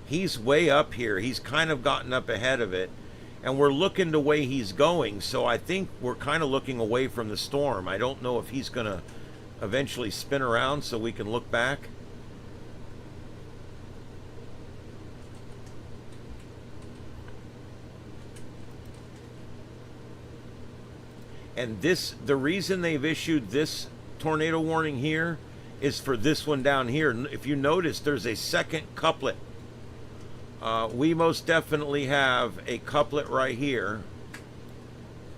He's way up here. He's kind of gotten up ahead of it, and we're looking the way he's going, so I think we're kind of looking away from the storm. I don't know if he's going to eventually spin around so we can look back. And the reason they've issued this tornado warning here is for this one down here. If you notice, there's a second couplet. We most definitely have a couplet right here.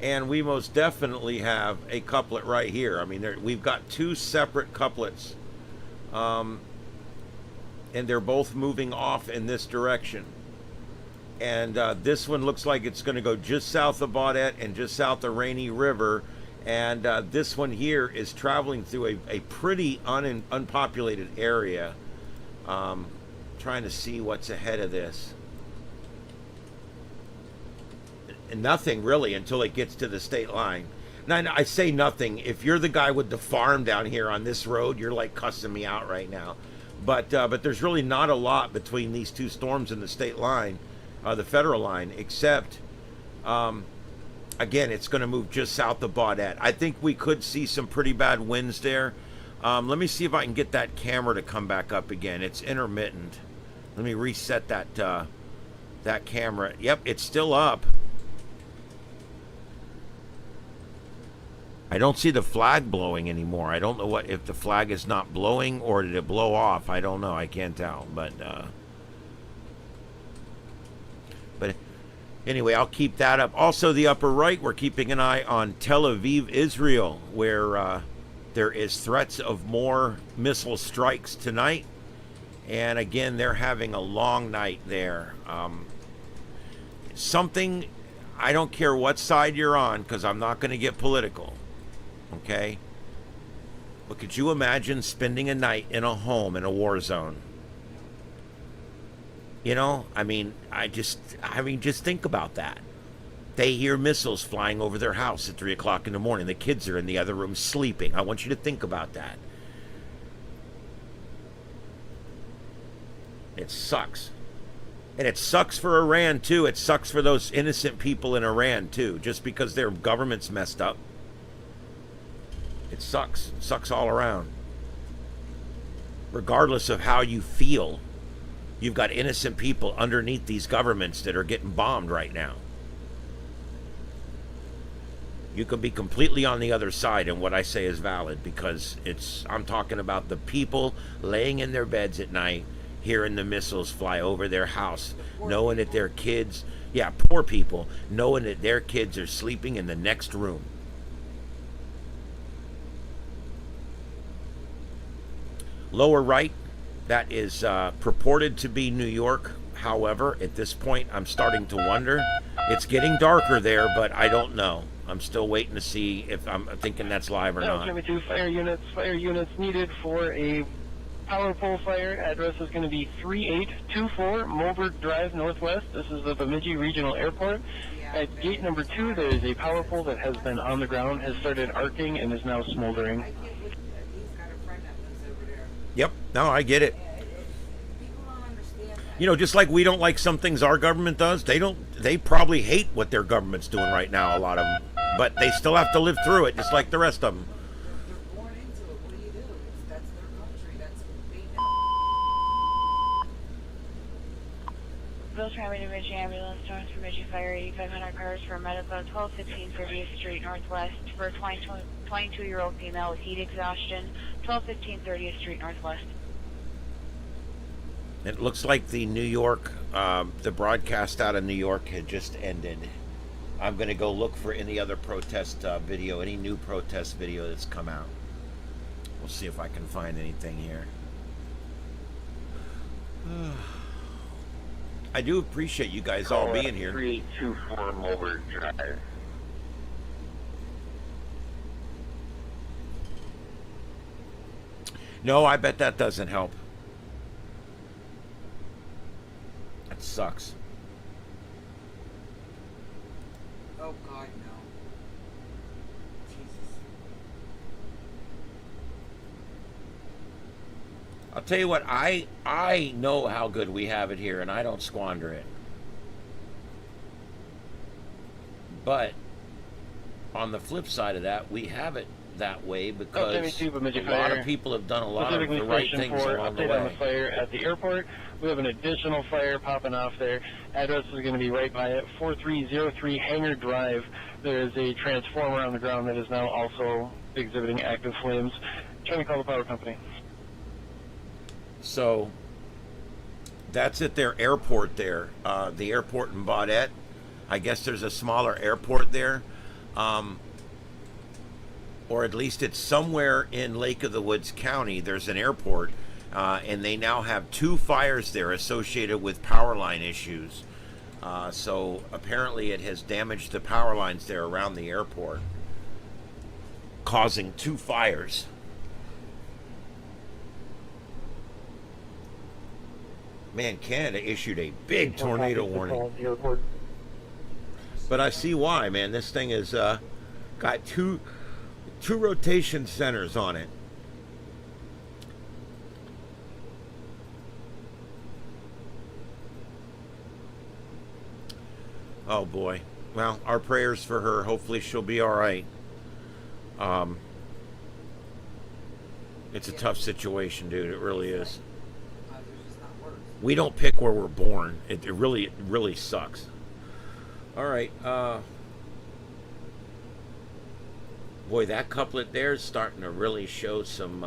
And we most definitely have a couplet right here. I mean, we've got two separate couplets. And they're both moving off in this direction. And this one looks like it's going to go just south of Baudette and just south of Rainy River. And this one here is traveling through a pretty unpopulated area. Trying to see what's ahead of this. And nothing really until it gets to the state line. Now, I say nothing. If you're the guy with the farm down here on this road, you're like cussing me out right now. But there's really not a lot between these two storms and the state line. The federal line, except again, it's going to move just south of Baudette. I think we could see some pretty bad winds there. Let me see if I can get that camera to come back up again. It's intermittent. Let me reset that camera. Yep, it's still up. I don't see the flag blowing anymore. I don't know if the flag is not blowing or did it blow off. I don't know. I can't tell. But anyway, I'll keep that up. Also, the upper right, we're keeping an eye on Tel Aviv, Israel, where there is threats of more missile strikes tonight. And again, they're having a long night there. Something, I don't care what side you're on, because I'm not going to get political. Okay? But could you imagine spending a night in a home in a war zone? You know, I mean, just think about that. They hear missiles flying over their house at 3 o'clock in the morning. The kids are in the other room sleeping. I want you to think about that. It sucks. And it sucks for Iran, too. It sucks for those innocent people in Iran, too. Just because their government's messed up. It sucks. It sucks all around. Regardless of how you feel, you've got innocent people underneath these governments that are getting bombed right now. You could be completely on the other side, and what I say is valid, because I'm talking about the people laying in their beds at night, hearing the missiles fly over their house, knowing that their kids, poor people, knowing that their kids are sleeping in the next room. Lower right, that is purported to be New York. However, at this point, I'm starting to wonder. It's getting darker there, but I don't know. I'm still waiting to see if I'm thinking that's live or Now, not. Jimmy 2, fire units needed for a power pole fire. Address is going to be 3824 Mulberg Drive, Northwest. This is the Bemidji Regional Airport. At gate number 2, there is a power pole that has been on the ground, has started arcing, and is now smoldering. I get with he's got a friend that lives over there. Yep. No, I get it. People don't understand that. You know, just like we don't like some things our government does, they probably hate what their government's doing right now, a lot of them. But they still have to live through it, just like the rest of them. They're born into it. What do you do? That's their country. That's being Bill Tramway to Bemidji Ambulance, North Bemidji Fire, 8,500 cars for medical, 1215 30th Street Northwest for a 22-year-old female with heat exhaustion, 1215 30th Street Northwest. It looks like the New York, the broadcast out of New York had just ended. I'm going to go look for any other protest video, any new protest video that's come out. We'll see if I can find anything here. I do appreciate you guys all being here. 3824 Mulberg Drive. No, I bet that doesn't help. That sucks. Oh God, no. Jesus. I'll tell you what, I know how good we have it here, and I don't squander it. But on the flip side of that, we have it that way because a lot of people have done a lot of the right things along the update on the way. fire at the airport. We have an additional fire popping off there. Address is going to be right by it, 4303 Hangar Drive. There is a transformer on the ground that is now also exhibiting active flames. Trying to call the power company. So that's at their airport there, the airport in Baudette. I guess there's a smaller airport there. Or at least it's somewhere in Lake of the Woods County. There's an airport, and they now have 2 fires there associated with power line issues. So apparently it has damaged the power lines there around the airport, causing 2 fires. Man, Canada issued a big tornado warning. But I see why, man. This thing has got two rotation centers on it. Oh boy. Well, our prayers for her. Hopefully she'll be all right. It's a tough situation, dude. It really is. There's just not words. We don't pick where we're born. It really sucks. All right. Boy, that couplet there is starting to really show some,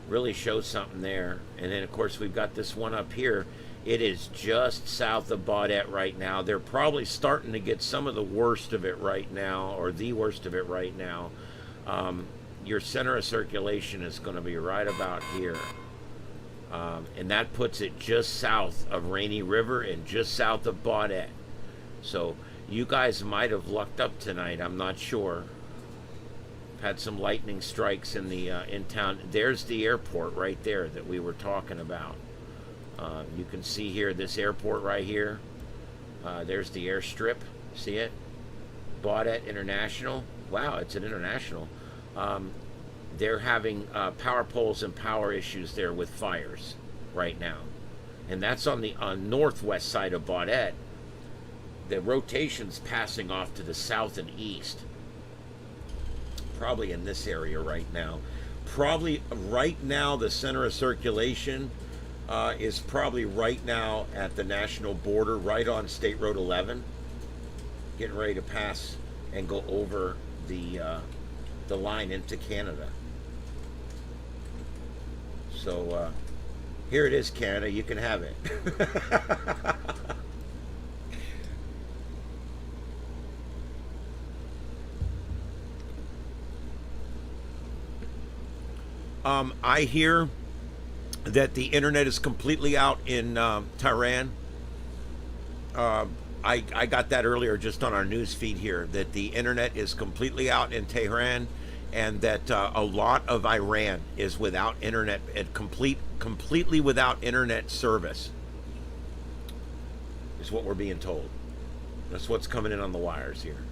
something there. And then, of course, we've got this one up here. It is just south of Baudette right now. They're probably starting to get some of the worst of it right now, or the worst of it right now. Your center of circulation is going to be right about here. And that puts it just south of Rainy River and just south of Baudette. So you guys might have lucked up tonight. I'm not sure. Had some lightning strikes in the in town. There's the airport right there that we were talking about. You can see here this airport right here. There's the airstrip. See it? Baudette International. Wow, it's an international. They're having power poles and power issues there with fires right now, and that's on the northwest side of Baudette. The rotation's passing off to the south and east. Probably in this area right now. Probably right now the center of circulation is probably right now at the national border, right on State Road 11, getting ready to pass and go over the line into Canada. So here it is, Canada. You can have it. I hear that the internet is completely out in Tehran. I got that earlier just on our news feed here, that the internet is completely out in Tehran, and that a lot of Iran is without internet, completely without internet service, is what we're being told. That's what's coming in on the wires here,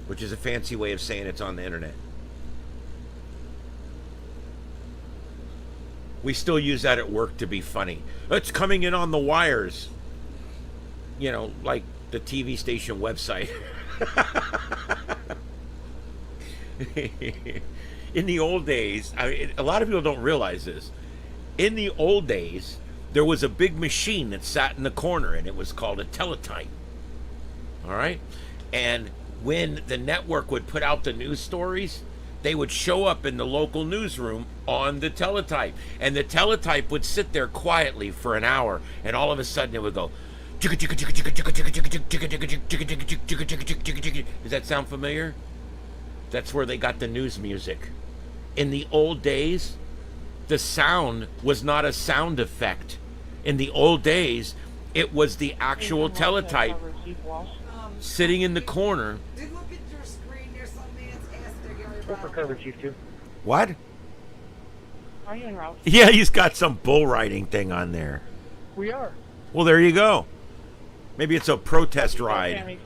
which is a fancy way of saying it's on the internet. We still use that at work to be funny. It's coming in on the wires. You know, like the TV station website. In the old days, a lot of people don't realize this. In the old days, there was a big machine that sat in the corner, and it was called a teletype. All right? And when the network would put out the news stories, they would show up in the local newsroom on the teletype. And the teletype would sit there quietly for an hour, and all of a sudden it would go. Does that sound familiar? That's where they got the news music. In the old days, the sound was not a sound effect. In the old days, it was the actual teletype sitting in the corner. Did look at your screen. There's something that's asked there, Gary. For cover, Chief 2. What? Are you en route? Yeah, he's got some bull riding thing on there. We are. Well, there you go. Maybe it's a protest ride.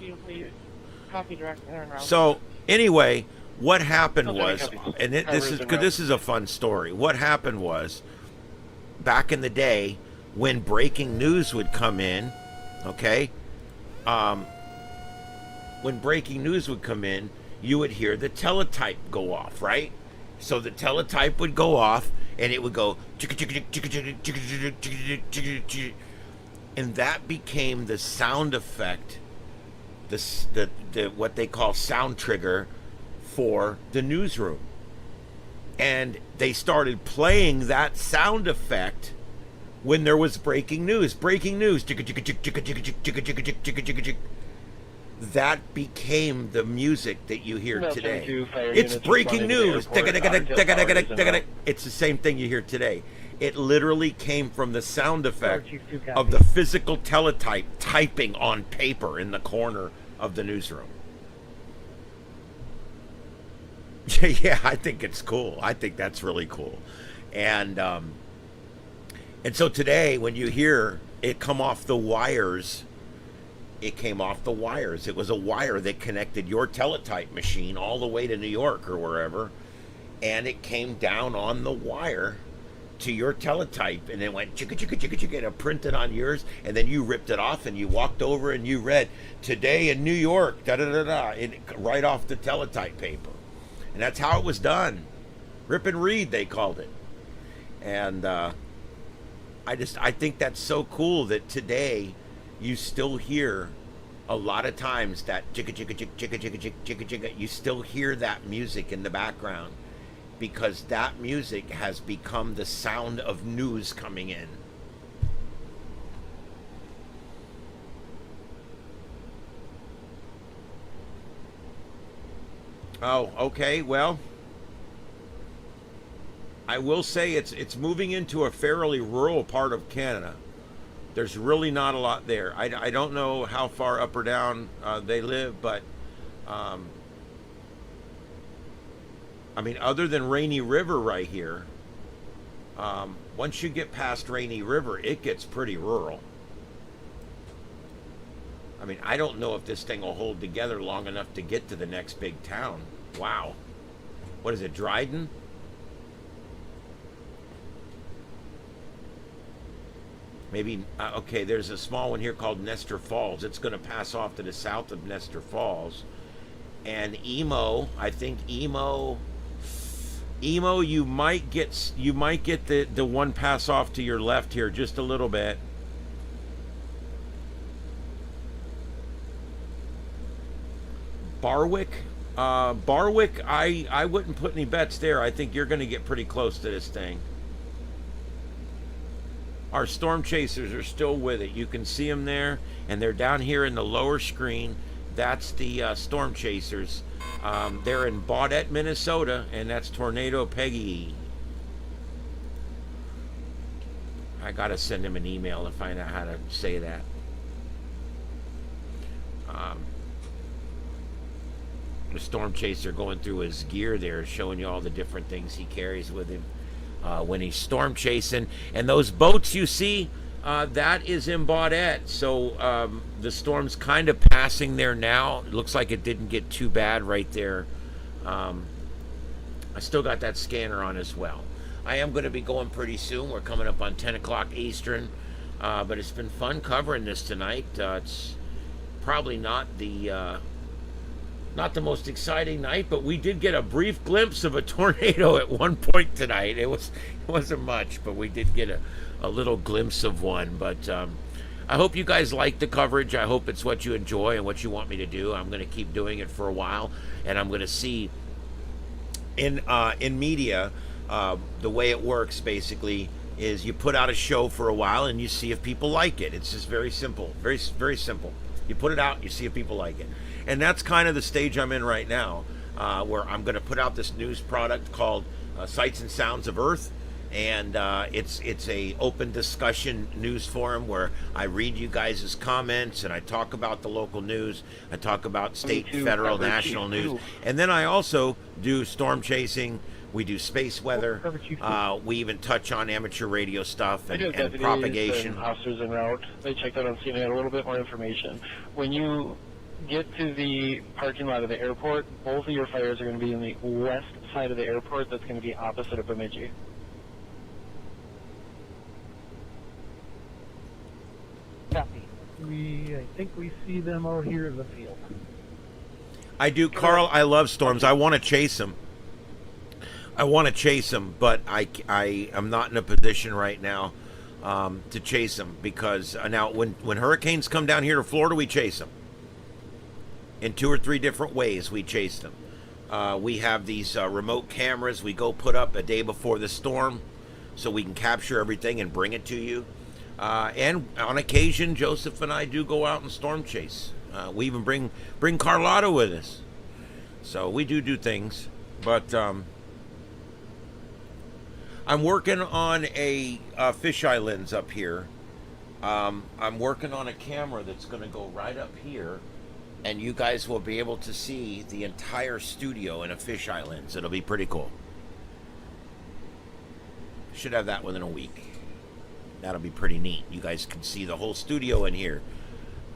Copy direct en route. So, anyway, what happened Okay, was, copy. and this is because this is a fun story. What happened was, back in the day, when breaking news would come in, okay, when breaking news would come in, you would hear the teletype go off, right? So the teletype would go off, and it would go, and that became the sound effect, the what they call sound trigger for the newsroom. And they started playing that sound effect when there was breaking news. Breaking news. That became the music that you hear today. It's breaking news. It's the same thing you hear today. It literally came from the sound effect of the physical teletype typing on paper in the corner of the newsroom. Yeah, I think it's cool. I think that's really cool. And so today, when you hear it come off the wires, it came off the wires. It was a wire that connected your teletype machine all the way to New York or wherever, and it came down on the wire to your teletype, and it went chicka chicka chicka chicka, and it printed on yours, and then you ripped it off and you walked over and you read "Today in New York," da da da da, right off the teletype paper. And that's how it was done. Rip and read, they called it. And I think that's so cool that today you still hear a lot of times that chicka chicka chicka chicka chicka chicka chicka chicka. You still hear that music in the background, because that music has become the sound of news coming in. Oh, okay. Well, I will say it's moving into a fairly rural part of Canada. There's really not a lot there. I don't know how far up or down they live, but I mean, other than Rainy River right here, once you get past Rainy River, it gets pretty rural. I mean, I don't know if this thing will hold together long enough to get to the next big town. Wow. What is it, Dryden? Maybe, okay, there's a small one here called Nestor Falls. It's going to pass off to the south of Nestor Falls. And Emo, I think Emo, you might get the one pass off to your left here just a little bit. Barwick, I wouldn't put any bets there. I think you're going to get pretty close to this thing. Our storm chasers are still with it. You can see them there, and they're down here in the lower screen. That's the storm chasers. They're in Baudette, Minnesota, and that's Tornado Peggy. I gotta send him an email to find out how to say that. the storm chaser going through his gear there, showing you all the different things he carries with him when he's storm chasing. And those boats you see, that is in Baudette. So the storm's kind of passing there now. It looks like it didn't get too bad right there. I still got that scanner on as well. I am going to be going pretty soon. We're coming up on 10 o'clock Eastern. But it's been fun covering this tonight. It's probably not the most exciting night, but we did get a brief glimpse of a tornado at one point tonight. It wasn't much, but we did get a little glimpse of one. But I hope you guys like the coverage. I hope it's what you enjoy and what you want me to do. I'm going to keep doing it for a while, and I'm going to see in media the way it works basically is you put out a show for a while and you see if people like it. It's just very simple, very, very simple. You put it out, you see if people like it. And that's kind of the stage I'm in right now, where I'm going to put out this news product called Sights and Sounds of Earth. And it's a open discussion news forum where I read you guys' comments and I talk about the local news. I talk about state, federal, national news. And then I also do storm chasing. We do space weather. We even touch on amateur radio stuff and propagation. And officers en route. They checked out on CNN a little bit more information. When you get to the parking lot of the airport, both of your fires are going to be in the west side of the airport. That's going to be opposite of Bemidji. Copy. I think we see them out here in the field. I do, Carl. I love storms. I want to chase them. But I am not in a position right now to chase them because now when hurricanes come down here to Florida, we chase them in 2 or 3 different ways. We chase them. We have these remote cameras we go put up a day before the storm so we can capture everything and bring it to you. And on occasion, Joseph and I do go out and storm chase. We even bring Carlotta with us. So we do things. But I'm working on a fisheye lens up here. I'm working on a camera that's going to go right up here. And you guys will be able to see the entire studio in a fisheye lens. It'll be pretty cool. Should have that within a week. That'll be pretty neat. You guys can see the whole studio in here.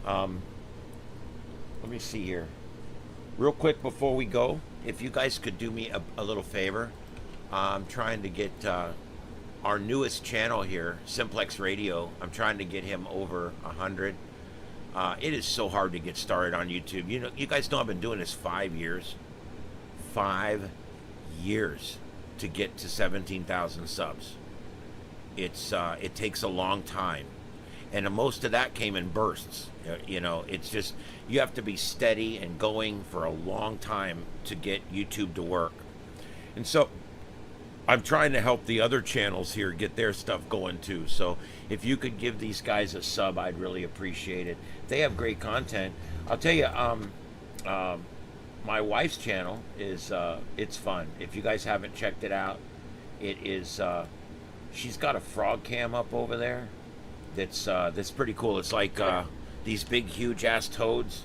Let me see here. Real quick before we go, if you guys could do me a little favor. I'm trying to get our newest channel here, Simplex Radio. I'm trying to get him over 100. It is so hard to get started on YouTube. You know, you guys know I've been doing this 5 years. 5 years to get to 17,000 subs. It takes a long time, and most of that came in bursts. You know, it's just you have to be steady and going for a long time to get YouTube to work. And so I'm trying to help the other channels here get their stuff going too. So if you could give these guys a sub, I'd really appreciate it. They have great content. I'll tell you, my wife's channel is it's fun. If you guys haven't checked it out, it is. She's got a frog cam up over there. That's pretty cool. It's like these big, huge ass toads,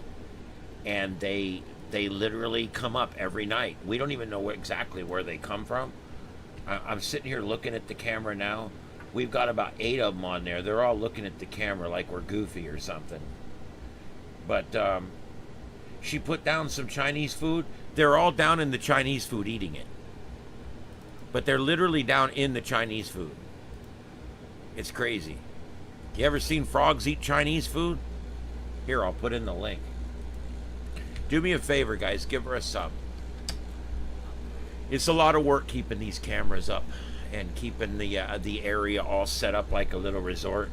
and they literally come up every night. We don't even know exactly where they come from. I'm sitting here looking at the camera now. We've got about 8 of them on there. They're all looking at the camera like we're goofy or something. But she put down some Chinese food. They're all down in the Chinese food eating it. But they're literally down in the Chinese food. It's crazy. You ever seen frogs eat Chinese food? Here, I'll put in the link. Do me a favor, guys. Give her a sub. It's a lot of work keeping these cameras up and keeping the area all set up like a little resort.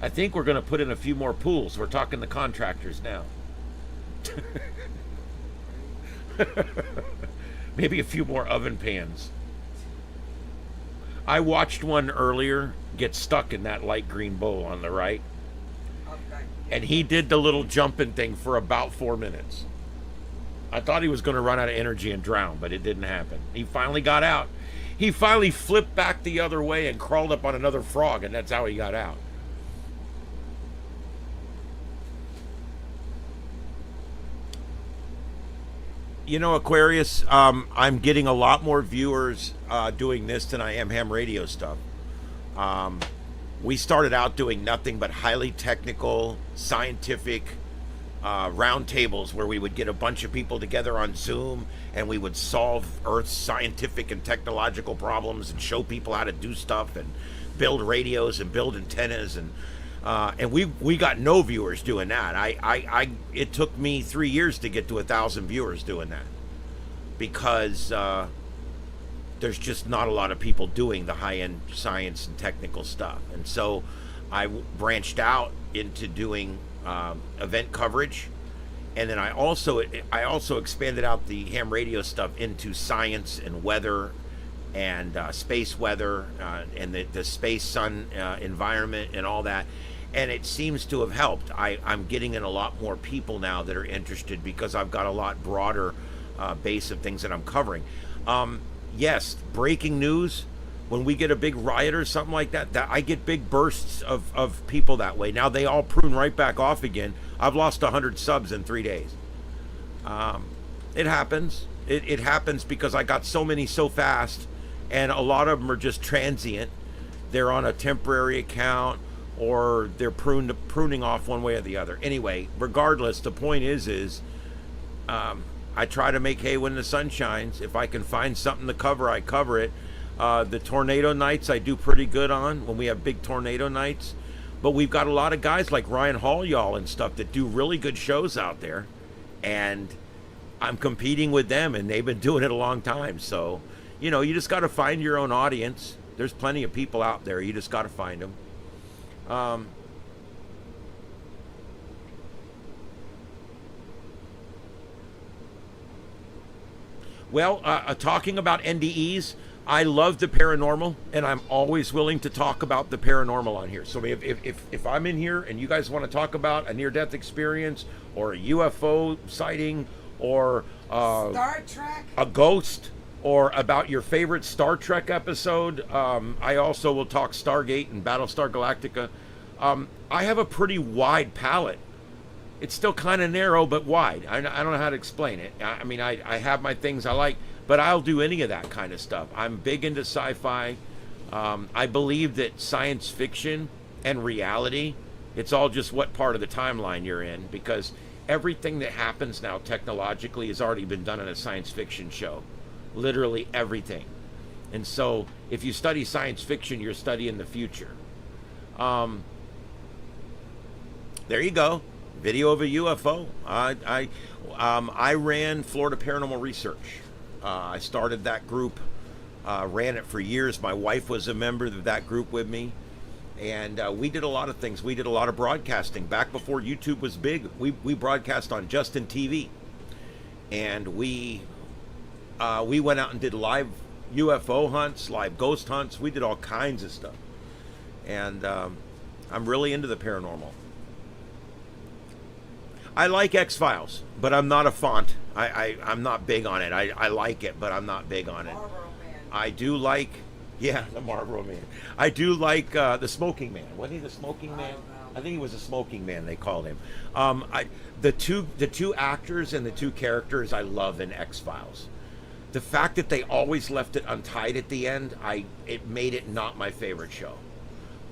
I think we're going to put in a few more pools. We're talking to contractors now. Maybe a few more oven pans. I watched one earlier get stuck in that light green bowl on the right. Okay. And he did the little jumping thing for about 4 minutes. I thought he was going to run out of energy and drown, but it didn't happen. He finally got out. He finally flipped back the other way and crawled up on another frog, and that's how he got out. You know, Aquarius, I'm getting a lot more viewers doing this than I am ham radio stuff. We started out doing nothing but highly technical, scientific roundtables where we would get a bunch of people together on Zoom and we would solve Earth's scientific and technological problems and show people how to do stuff and build radios and build antennas, and we got no viewers doing that. It took me 3 years to get to 1,000 viewers doing that because there's just not a lot of people doing the high-end science and technical stuff, and so I branched out into doing event coverage, and then I also expanded out the ham radio stuff into science and weather and space weather and the space sun environment and all that, and it seems to have helped. I'm getting in a lot more people now that are interested because I've got a lot broader base of things that I'm covering. Yes, breaking news. When we get a big riot or something like that, I get big bursts of people that way. Now they all prune right back off again. I've lost 100 subs in 3 days. It happens. It happens because I got so many so fast, and a lot of them are just transient. They're on a temporary account, or they're pruning off one way or the other. Anyway, regardless, the point is I try to make hay when the sun shines. If I can find something to cover, I cover it. The tornado nights I do pretty good on when we have big tornado nights. But we've got a lot of guys like Ryan Hall, y'all, and stuff that do really good shows out there. And I'm competing with them, and they've been doing it a long time. So, you know, you just got to find your own audience. There's plenty of people out there. You just got to find them. Talking about NDEs, I love the paranormal, and I'm always willing to talk about the paranormal on here. So if I'm in here and you guys want to talk about a near-death experience or a UFO sighting or Star Trek, a ghost, or about your favorite Star Trek episode, I also will talk Stargate and Battlestar Galactica. I have a pretty wide palette. It's still kind of narrow, but wide. I don't know how to explain it. I mean, I have my things I like, but I'll do any of that kind of stuff. I'm big into sci-fi. I believe that science fiction and reality, it's all just what part of the timeline you're in, because everything that happens now technologically has already been done in a science fiction show. Literally everything. And so if you study science fiction, you're studying the future. There you go. Video of a UFO. I ran Florida Paranormal Research. I started that group, ran it for years. My wife was a member of that group with me, and we did a lot of things. We did a lot of broadcasting back before YouTube was big. We broadcast on Justin TV, and we went out and did live UFO hunts, live ghost hunts. We did all kinds of stuff, and I'm really into the paranormal. I like X-Files, but I'm not a font. I'm not big on it. I like it, but I'm not big on it. Marlboro Man. I do like, yeah, the Marlboro Man. I do like the Smoking Man. Was he the Smoking Man? I think he was a Smoking Man, they called him. The two actors and the two characters I love in X-Files. The fact that they always left it untied at the end, it made it not my favorite show.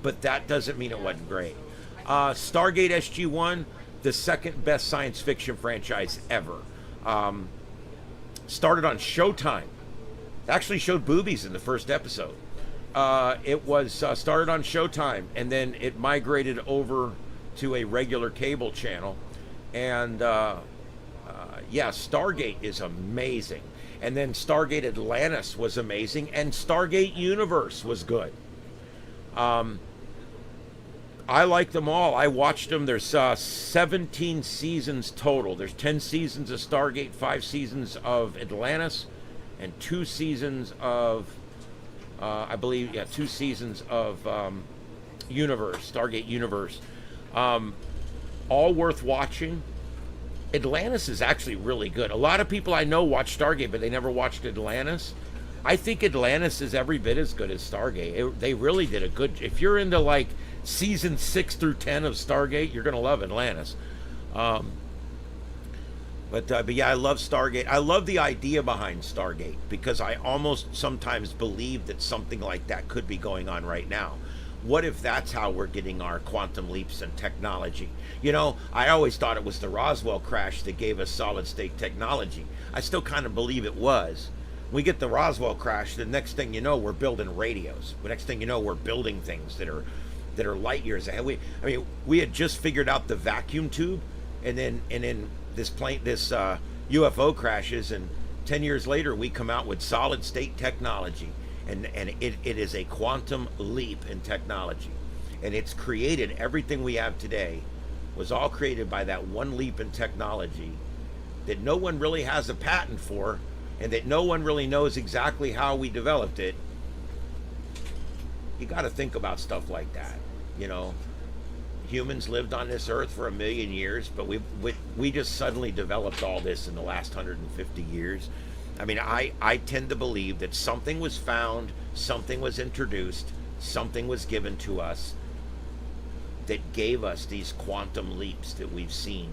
But that doesn't mean it wasn't great. Stargate SG-1, the second best science fiction franchise ever. Started on Showtime. Actually showed boobies in the first episode. It was started on Showtime, and then it migrated over to a regular cable channel. And yeah, Stargate is amazing. And then Stargate Atlantis was amazing, and Stargate Universe was good. I like them all. I watched them. There's 17 seasons total. There's 10 seasons of Stargate, 5 seasons of Atlantis, and 2 seasons of, I believe, 2 seasons of Universe, Stargate Universe. All worth watching. Atlantis is actually really good. A lot of people I know watch Stargate, but they never watched Atlantis. I think Atlantis is every bit as good as Stargate. They really did a good. If you're into like season 6 through 10 of Stargate, you're gonna love Atlantis. But yeah, I love Stargate. I love the idea behind Stargate because I almost sometimes believe that something like that could be going on right now. What if that's how we're getting our quantum leaps in technology? You know, I always thought it was the Roswell crash that gave us solid state technology. I still kind of believe it was. We get the Roswell crash, the next thing you know, we're building radios. The next thing you know, we're building things that are light years ahead. We had just figured out the vacuum tube, and then this UFO crashes, and 10 years later we come out with solid state technology, and it is a quantum leap in technology, and it's created everything we have today was all created by that one leap in technology that no one really has a patent for, and that no one really knows exactly how we developed it. You got to think about stuff like that. You know, humans lived on this earth for 1 million years, but we just suddenly developed all this in the last 150 years. I mean, I tend to believe that something was found, something was introduced, something was given to us that gave us these quantum leaps that we've seen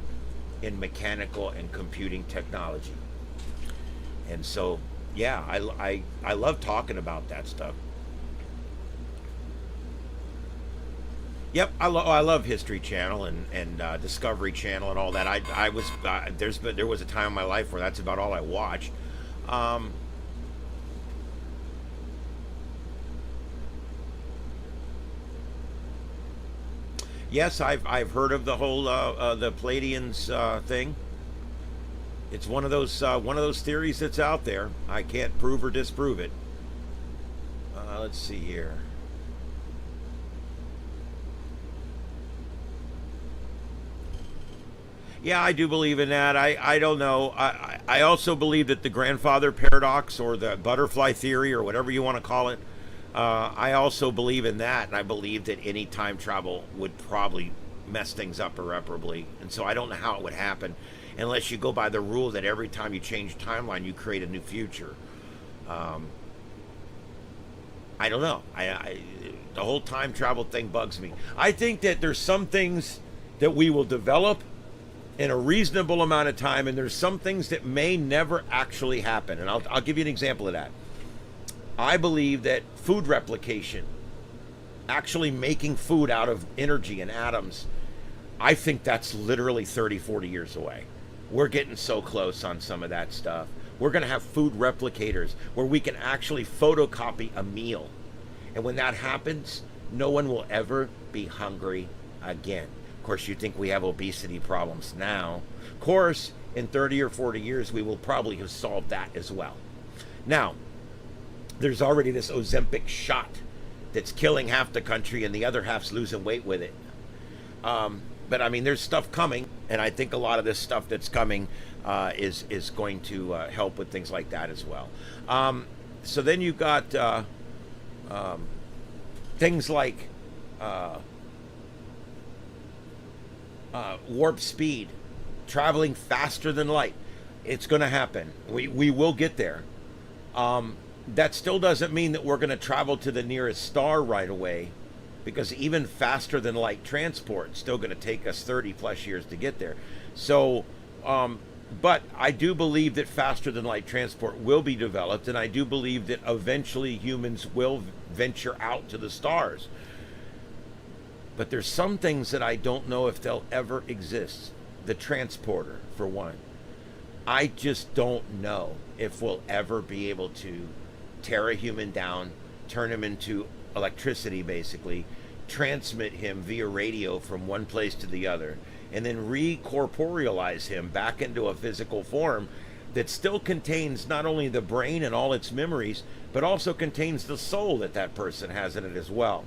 in mechanical and computing technology. And so, yeah, I love talking about that stuff. Yep, I love History Channel and Discovery Channel and all that. There was a time in my life where that's about all I watched. Yes, I've heard of the whole the Palladians thing. It's one of those theories that's out there. I can't prove or disprove it. Let's see here. Yeah, I do believe in that. I don't know. I also believe that the grandfather paradox, or the butterfly theory, or whatever you want to call it, I also believe in that, and I believe that any time travel would probably mess things up irreparably. And so I don't know how it would happen unless you go by the rule that every time you change timeline, you create a new future. I don't know. The whole time travel thing bugs me. I think that there's some things that we will develop in a reasonable amount of time, and there's some things that may never actually happen. And I'll give you an example of that. I believe that food replication, actually making food out of energy and atoms, I think that's literally 30, 40 years away. We're getting so close on some of that stuff. We're going to have food replicators where we can actually photocopy a meal. And when that happens, no one will ever be hungry again. Of course, you think we have obesity problems now. Of course, in 30 or 40 years, we will probably have solved that as well. Now, there's already this Ozempic shot that's killing half the country and the other half's losing weight with it. But I mean, there's stuff coming, and I think a lot of this stuff that's coming is going to help with things like that as well. So then you've got things like warp speed, traveling faster than light. It's going to happen. We will get there. That still doesn't mean that we're going to travel to the nearest star right away, because even faster than light transport is still going to take us 30 plus years to get there. So, but I do believe that faster than light transport will be developed, and I do believe that eventually humans will venture out to the stars. But there's some things that I don't know if they'll ever exist. The transporter, for one. I just don't know if we'll ever be able to tear a human down, turn him into electricity, basically, transmit him via radio from one place to the other, and then recorporealize him back into a physical form that still contains not only the brain and all its memories, but also contains the soul that that person has in it as well.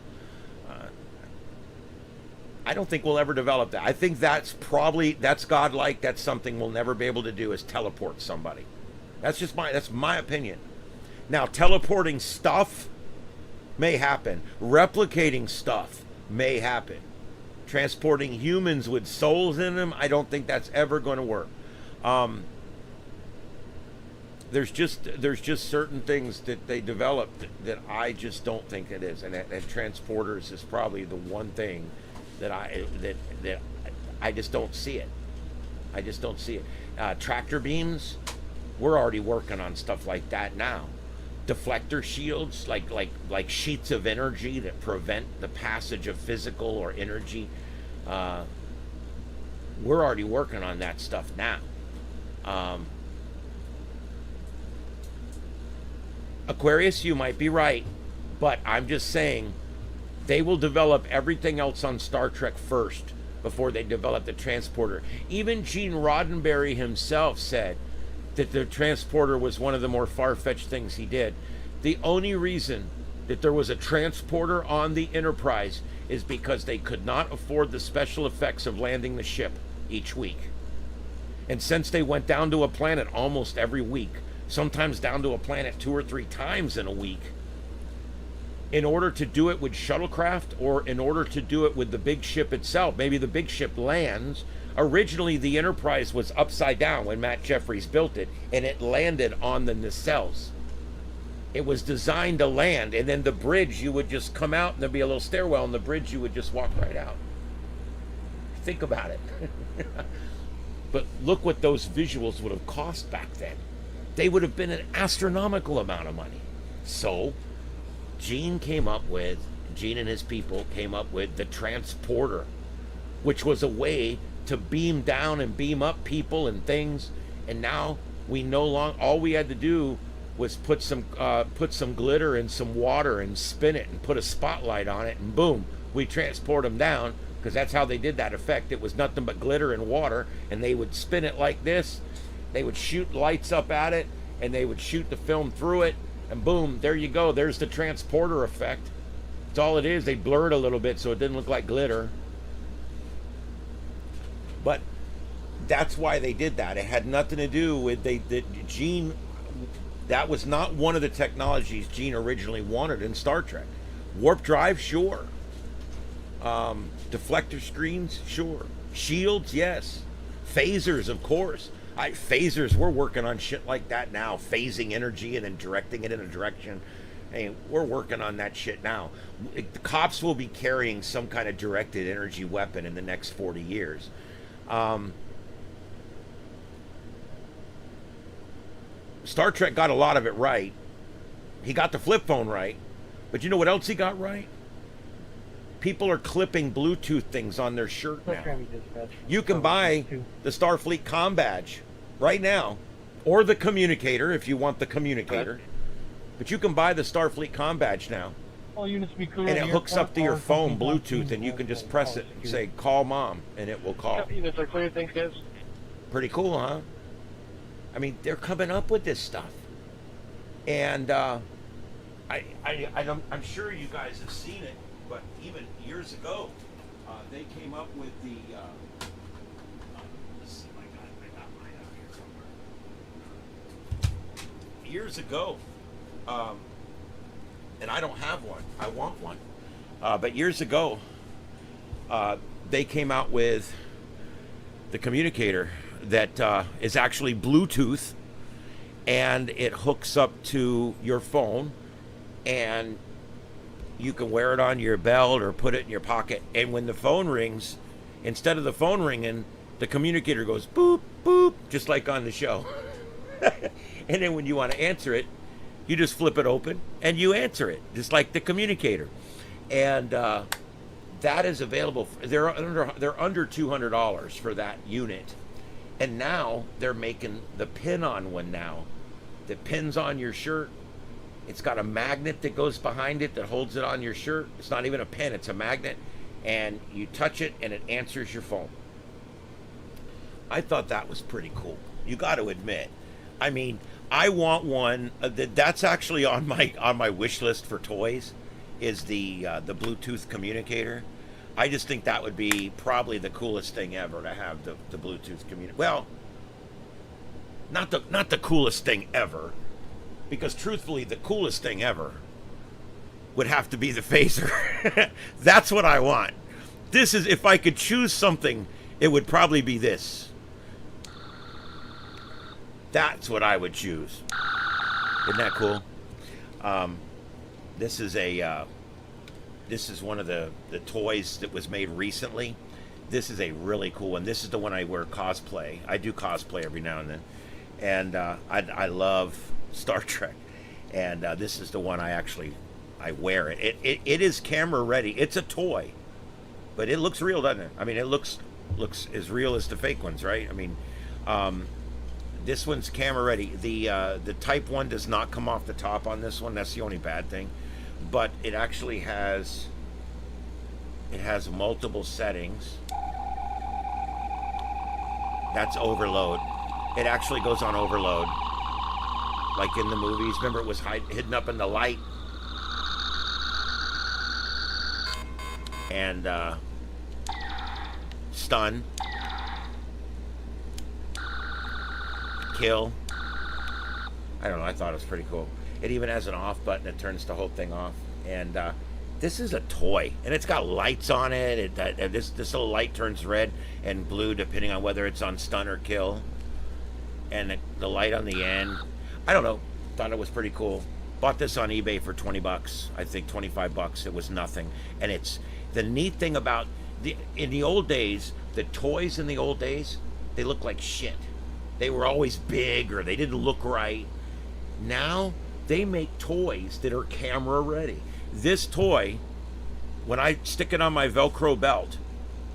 I don't think we'll ever develop that. I think that's godlike. That's something we'll never be able to do, is teleport somebody. That's my opinion. Now, teleporting stuff may happen. Replicating stuff may happen. Transporting humans with souls in them, I don't think that's ever going to work. There's just certain things that they developed that I just don't think it is, and transporters is probably the one thing that I just don't see it. I just don't see it. Tractor beams, we're already working on stuff like that now. Deflector shields, like sheets of energy that prevent the passage of physical or energy. We're already working on that stuff now. Aquarius, you might be right, but I'm just saying they will develop everything else on Star Trek first before they develop the transporter. Even Gene Roddenberry himself said that the transporter was one of the more far-fetched things he did. The only reason that there was a transporter on the Enterprise is because they could not afford the special effects of landing the ship each week. And since they went down to a planet almost every week, sometimes down to a planet 2 or 3 times in a week, in order to do it with shuttlecraft or in order to do it with the big ship itself, maybe the big ship lands. Originally, the Enterprise was upside down when Matt Jeffries built it, and it landed on the nacelles. It was designed to land, and then the bridge, you would just come out, and there'd be a little stairwell, and the bridge, you would just walk right out. Think about it. But look what those visuals would have cost back then. They would have been an astronomical amount of money. So Gene and his people came up with the transporter, which was a way to beam down and beam up people and things. And now we no longer, all we had to do was put some glitter in some water and spin it and put a spotlight on it, and boom, we transport them down, because that's how they did that effect. It was nothing but glitter and water, and they would spin it like this. They would shoot lights up at it, and they would shoot the film through it, and boom, there you go. There's the transporter effect. That's all it is. They blurred a little bit so it didn't look like glitter. But that's why they did that. It had nothing to do with Gene. That was not one of the technologies Gene originally wanted in Star Trek. Warp drive, sure. Deflector screens, sure. Shields, yes. Phasers, of course. Phasers, we're working on shit like that now. Phasing energy and then directing it in a direction. Hey, we're working on that shit now. The cops will be carrying some kind of directed energy weapon in the next 40 years. Star Trek got a lot of it right. He got the flip phone right. But you know what else he got right? People are clipping Bluetooth things on their shirt now. You can buy the Starfleet comm badge right now, or the communicator if you want the communicator. But you can buy the Starfleet comm badge now. All units be clear. And it hooks up to your phone Bluetooth, and you can just press it and say, call mom, and it will call. Units are clear, thanks guys. Pretty cool, huh? I mean, they're coming up with this stuff. And I'm sure you guys have seen it, but even years ago, they came up with the, let's see, I got mine out here somewhere. Years ago, and I don't have one, I want one. But years ago, they came out with the communicator that is actually Bluetooth, and it hooks up to your phone, and you can wear it on your belt or put it in your pocket, and when the phone rings, instead of the phone ringing, the communicator goes boop boop, just like on the show. And then when you want to answer it, you just flip it open and you answer it, just like the communicator. And that is available. They're under $200 for that unit. And now they're making the pin-on one now that pins on your shirt. It's got a magnet that goes behind it that holds it on your shirt. It's not even a pin, it's a magnet. And you touch it and it answers your phone. I thought that was pretty cool. You got to admit. I mean, I want one. That's actually on my wish list for toys, is the Bluetooth communicator. I just think that would be probably the coolest thing ever, to have the Bluetooth communicator. Well, not the coolest thing ever, because truthfully, the coolest thing ever would have to be the phaser. That's what I want. This is, if I could choose something, it would probably be this. That's what I would choose. Isn't that cool? This is one of the toys that was made recently, This is a really cool one. This is the one I wear cosplay. I do cosplay every now and then. And I love Star Trek. And this is the one I wear it. It is camera ready. It's a toy. But it looks real, doesn't it? I mean, it looks as real as the fake ones, right? I mean, this one's camera ready. The Type 1 does not come off the top on this one. That's the only bad thing. But it actually has multiple settings. That's overload. It actually goes on overload. Like in the movies. Remember, it was hidden up in the light. And stun. Kill. I don't know, I thought it was pretty cool. It even has an off button that turns the whole thing off. And this is a toy, and it's got lights on it. This little light turns red and blue depending on whether it's on stun or kill. And the light on the end, I don't know, thought it was pretty cool. Bought this on eBay for 20 bucks, I think 25 bucks. It was nothing. And it's the neat thing about in the old days, the toys in the old days, they look like shit. They were always big or they didn't look right. Now they make toys that are camera ready. This toy, when I stick it on my Velcro belt,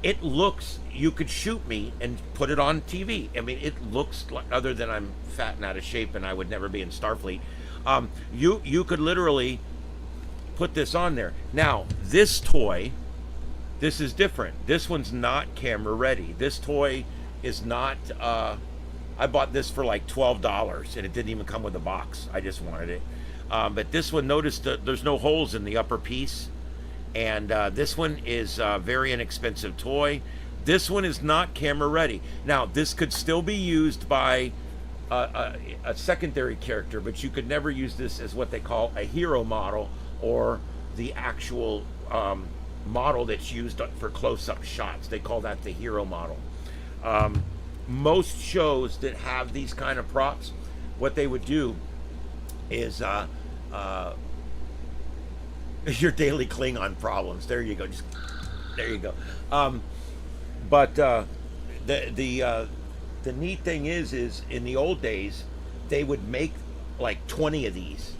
it looks, you could shoot me and put it on TV. I mean, it looks like, other than I'm fat and out of shape and I would never be in Starfleet, you could literally put this on there. Now, this toy, this is different. This one's not camera ready. This toy is not, I bought this for like $12 and it didn't even come with a box. I just wanted it. But this one, notice that there's no holes in the upper piece. And this one is a very inexpensive toy. This one is not camera ready. Now, this could still be used by a secondary character, but you could never use this as what they call a hero model or the actual model that's used for close-up shots. They call that the hero model. Most shows that have these kind of props, what they would do is your daily Klingon problems. There you go. There you go. But the neat thing is in the old days, they would make like 20 of these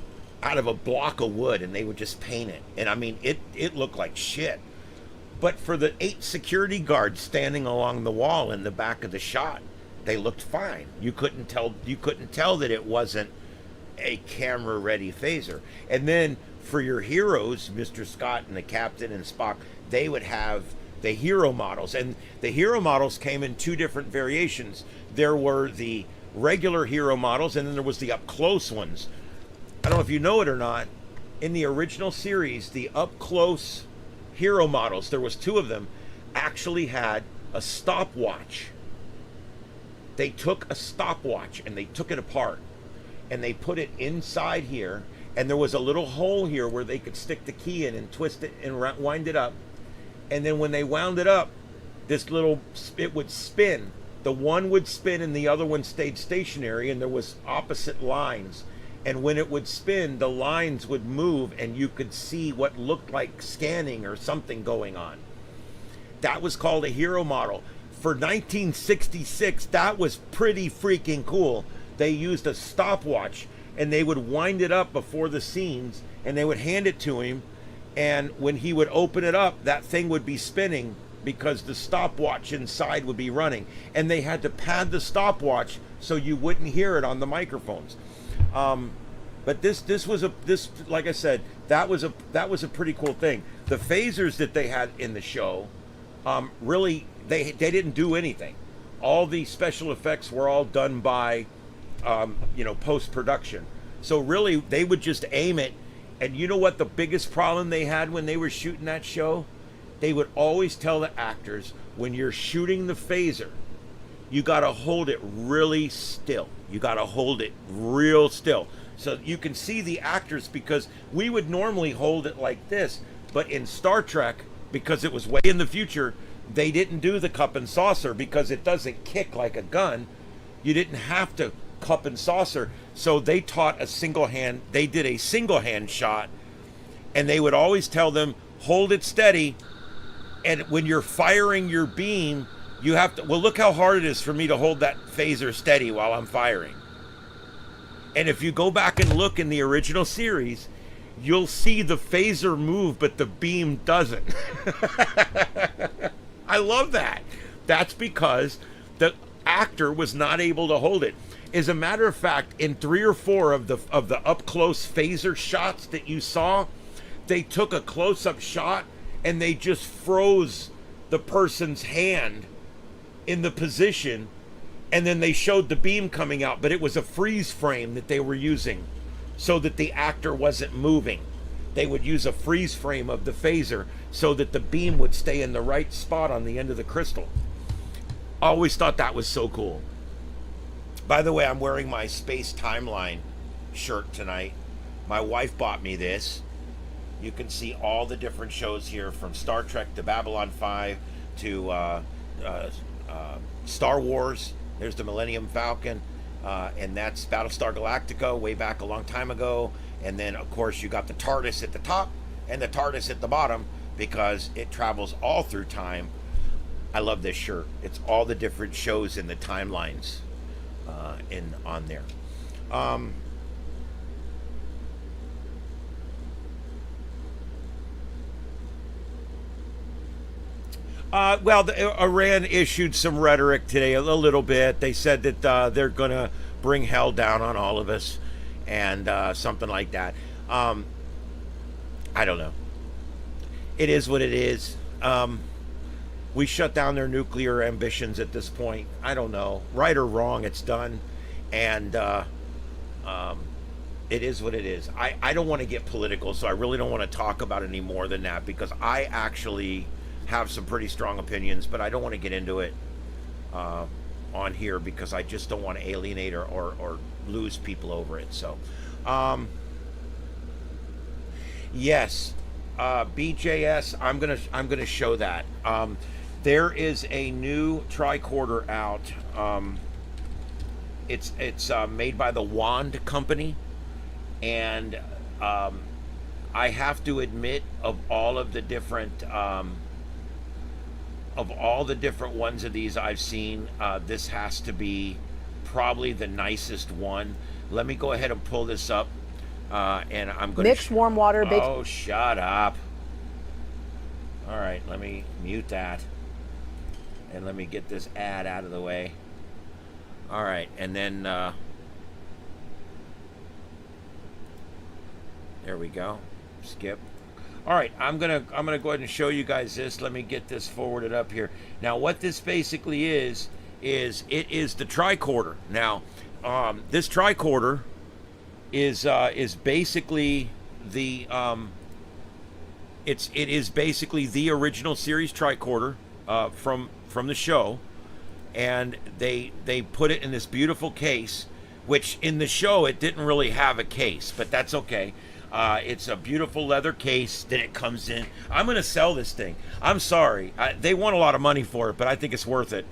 out of a block of wood, and they would just paint it. And I mean, it looked like shit. But for the 8 security guards standing along the wall in the back of the shot, they looked fine. You couldn't tell that it wasn't a camera ready phaser. And then for your heroes, Mr. Scott and the captain and Spock, they would have the hero models. And the hero models came in 2 different variations. There were the regular hero models, and then there was the up close ones. I don't know if you know it or not, in the original series, the up close hero models, there was 2 of them, actually had a stopwatch. They took a stopwatch and they took it apart and they put it inside here, and there was a little hole here where they could stick the key in and twist it and wind it up. And then when they wound it up, it would spin. The one would spin and the other one stayed stationary, and there was opposite lines. And when it would spin, the lines would move and you could see what looked like scanning or something going on. That was called a hero model. For 1966, that was pretty freaking cool. They used a stopwatch and they would wind it up before the scenes and they would hand it to him. And when he would open it up, that thing would be spinning because the stopwatch inside would be running. And they had to pad the stopwatch so you wouldn't hear it on the microphones. But this was like I said, that was a pretty cool thing. The phasers that they had in the show, really they didn't do anything. All the special effects were all done by post-production. So really they would just aim it. And you know what the biggest problem they had when they were shooting that show? They would always tell the actors, when you're shooting the phaser, you got to hold it really still. You got to hold it real still so you can see the actors, because we would normally hold it like this, but in Star Trek, because it was way in the future, they didn't do the cup and saucer because it doesn't kick like a gun. You didn't have to cup and saucer, so they did a single hand shot, and they would always tell them, hold it steady, And when you're firing your beam, you have to, well, look how hard it is for me to hold that phaser steady while I'm firing. And if you go back and look in the original series, you'll see the phaser move, but the beam doesn't. I love that. That's because the actor was not able to hold it. As a matter of fact, in 3 or 4 of the up close phaser shots that you saw, they took a close up shot and they just froze the person's hand in the position, and then they showed the beam coming out, but it was a freeze frame that they were using so that the actor wasn't moving. They would use a freeze frame of the phaser so that the beam would stay in the right spot on the end of the crystal. Always thought that was so cool. By the way, I'm wearing my Space Timeline shirt tonight. My wife bought me this. You can see all the different shows here, from Star Trek to Babylon 5 to Star Wars. There's the Millennium Falcon, and that's Battlestar Galactica way back a long time ago. And then, of course, you got the TARDIS at the top and the TARDIS at the bottom because it travels all through time. I love this shirt. It's all the different shows in the timelines on there. Well, Iran issued some rhetoric today, a little bit. They said that they're going to bring hell down on all of us, and something like that. I don't know. It is what it is. We shut down their nuclear ambitions at this point. I don't know. Right or wrong, it's done. And it is what it is. I don't want to get political, so I really don't want to talk about it any more than that, because I actually have some pretty strong opinions, but I don't want to get into it on here because I just don't want to alienate or lose people over it. So, yes, BJS, I'm gonna show that. There is a new tricorder out. It's made by the Wand Company, and I have to admit, of all the different ones of these I've seen, this has to be probably the nicest one. Let me go ahead and pull this up, and I'm going to mix warm water. Oh, shut up! All right, let me mute that, and let me get this ad out of the way. All right, and then there we go. Skip. All right, I'm gonna go ahead and show you guys this. Let me get this forwarded up here. Now, what this basically is it is the tricorder. Now, this tricorder is basically the it is basically the original series tricorder from the show, and they put it in this beautiful case, which in the show it didn't really have a case, but that's okay. It's a beautiful leather case that it comes in. I'm going to sell this thing. I'm sorry. They want a lot of money for it, but I think it's worth it.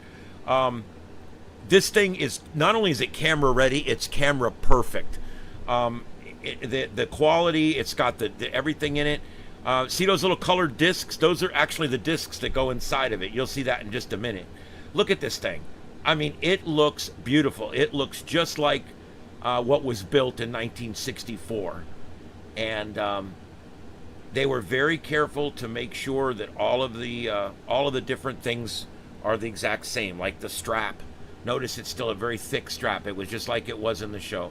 This thing is, not only is it camera ready, it's camera perfect. The quality, it's got the everything in it. See those little colored discs? Those are actually the discs that go inside of it. You'll see that in just a minute. Look at this thing. I mean, it looks beautiful. It looks just like what was built in 1964. And they were very careful to make sure that all of the different things are the exact same, like the strap. Notice it's still a very thick strap. It was just like it was in the show.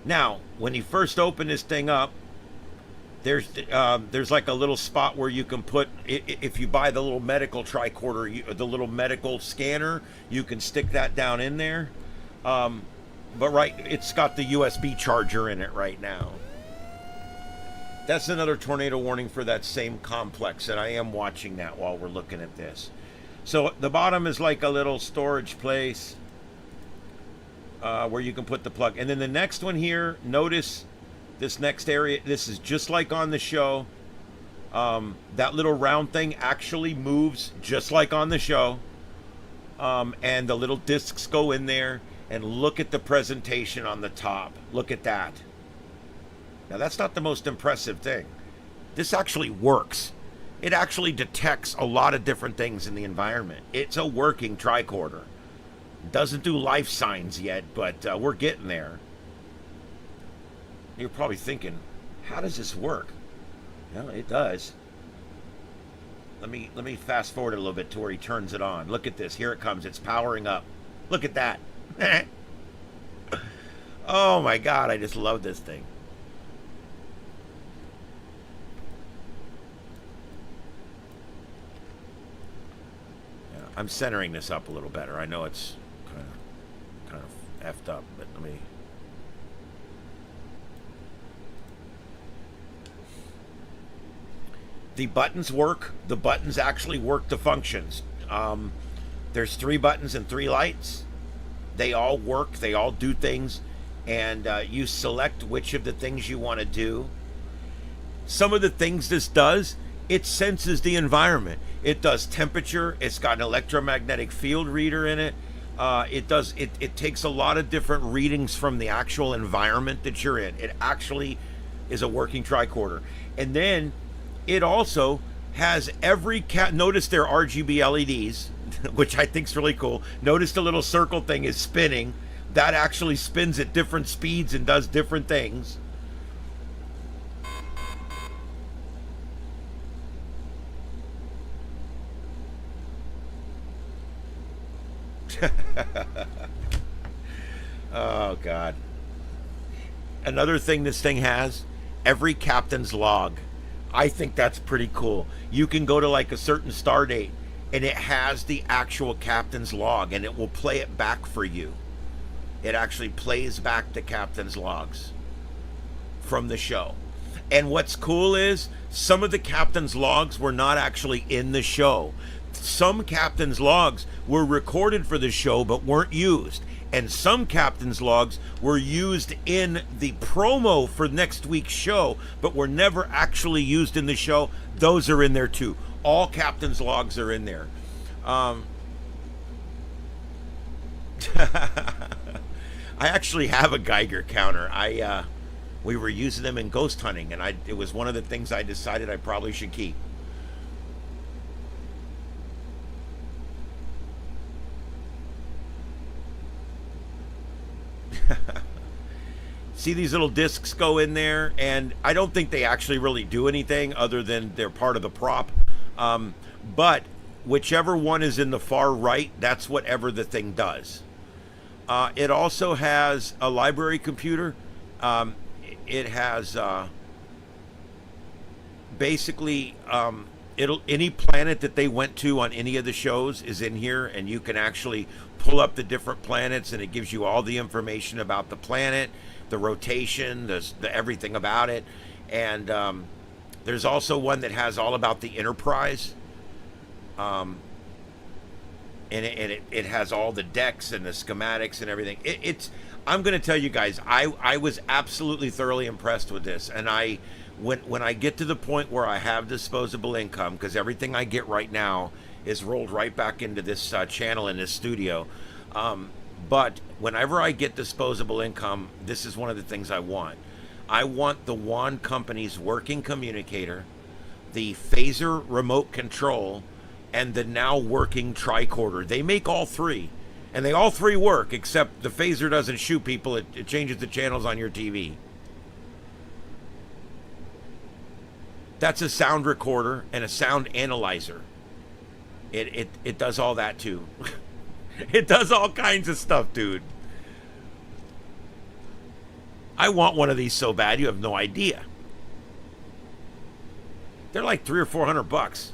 Now, when you first open this thing up, there's like a little spot where you can put, if you buy the little medical tricorder, the little medical scanner, you can stick that down in there. But right, it's got the USB charger in it right now. That's another tornado warning for that same complex, and I am watching that while we're looking at this. So the bottom is like a little storage place where you can put the plug. And then the next one here, notice this next area, this is just like on the show. That little round thing actually moves just like on the show. And the little discs go in there. And look at the presentation on the top. Look at that. Now, that's not the most impressive thing. This actually works. It actually detects a lot of different things in the environment. It's a working tricorder. Doesn't do life signs yet, but we're getting there. You're probably thinking, how does this work? Well, it does. Let me fast forward a little bit to where he turns it on. Look at this. Here it comes. It's powering up. Look at that. Oh my God, I just love this thing. Yeah, I'm centering this up a little better. I know it's kind of effed up, but let me. The buttons work. The buttons actually work the functions. There's 3 buttons and 3 lights. They all work. They all do things. And you select which of the things you want to do. Some of the things this does, it senses the environment. It does temperature. It's got an electromagnetic field reader in it. It takes a lot of different readings from the actual environment that you're in. It actually is a working tricorder. And then it also has every notice their RGB LEDs, which I think is really cool. Notice the little circle thing is spinning. That actually spins at different speeds and does different things. Oh God. Another thing this thing has, every captain's log. I think that's pretty cool. You can go to like a certain star date and it has the actual captain's log and it will play it back for you. It actually plays back the captain's logs from the show. And what's cool is some of the captain's logs were not actually in the show. Some captain's logs were recorded for the show but weren't used. And some captain's logs were used in the promo for next week's show, but were never actually used in the show. Those are in there too. All captain's logs are in there. I actually have a Geiger counter. We were using them in ghost hunting, and it was one of the things I decided I probably should keep. See these little discs go in there, and I don't think they actually really do anything other than they're part of the prop. But whichever one is in the far right, that's whatever the thing does. It also has a library computer. It has basically any planet that they went to on any of the shows is in here, and you can actually pull up the different planets, and it gives you all the information about the planet, the rotation, the everything about it. And there's also one that has all about the Enterprise. And it has all the decks and the schematics and everything. I'm going to tell you guys, I was absolutely thoroughly impressed with this. And when I get to the point where I have disposable income, because everything I get right now is rolled right back into this channel in this studio. But whenever I get disposable income, this is one of the things I want. I want the WAN Company's working communicator, the phaser remote control, and the now working tricorder. They make all 3, and they all 3 work, except the phaser doesn't shoot people. It changes the channels on your TV. That's a sound recorder and a sound analyzer. It does all that too. It does all kinds of stuff, dude. I want one of these so bad you have no idea. They're like $300 or $400.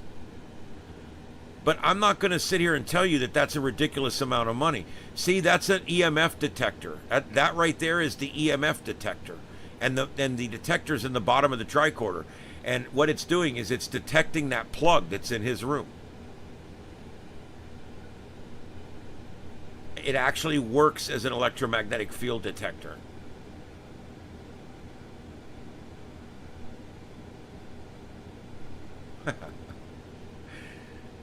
But I'm not going to sit here and tell you that that's a ridiculous amount of money. See, that's an EMF detector. That right there is the EMF detector. And the detector's in the bottom of the tricorder. And what it's doing is it's detecting that plug that's in his room. It actually works as an electromagnetic field detector.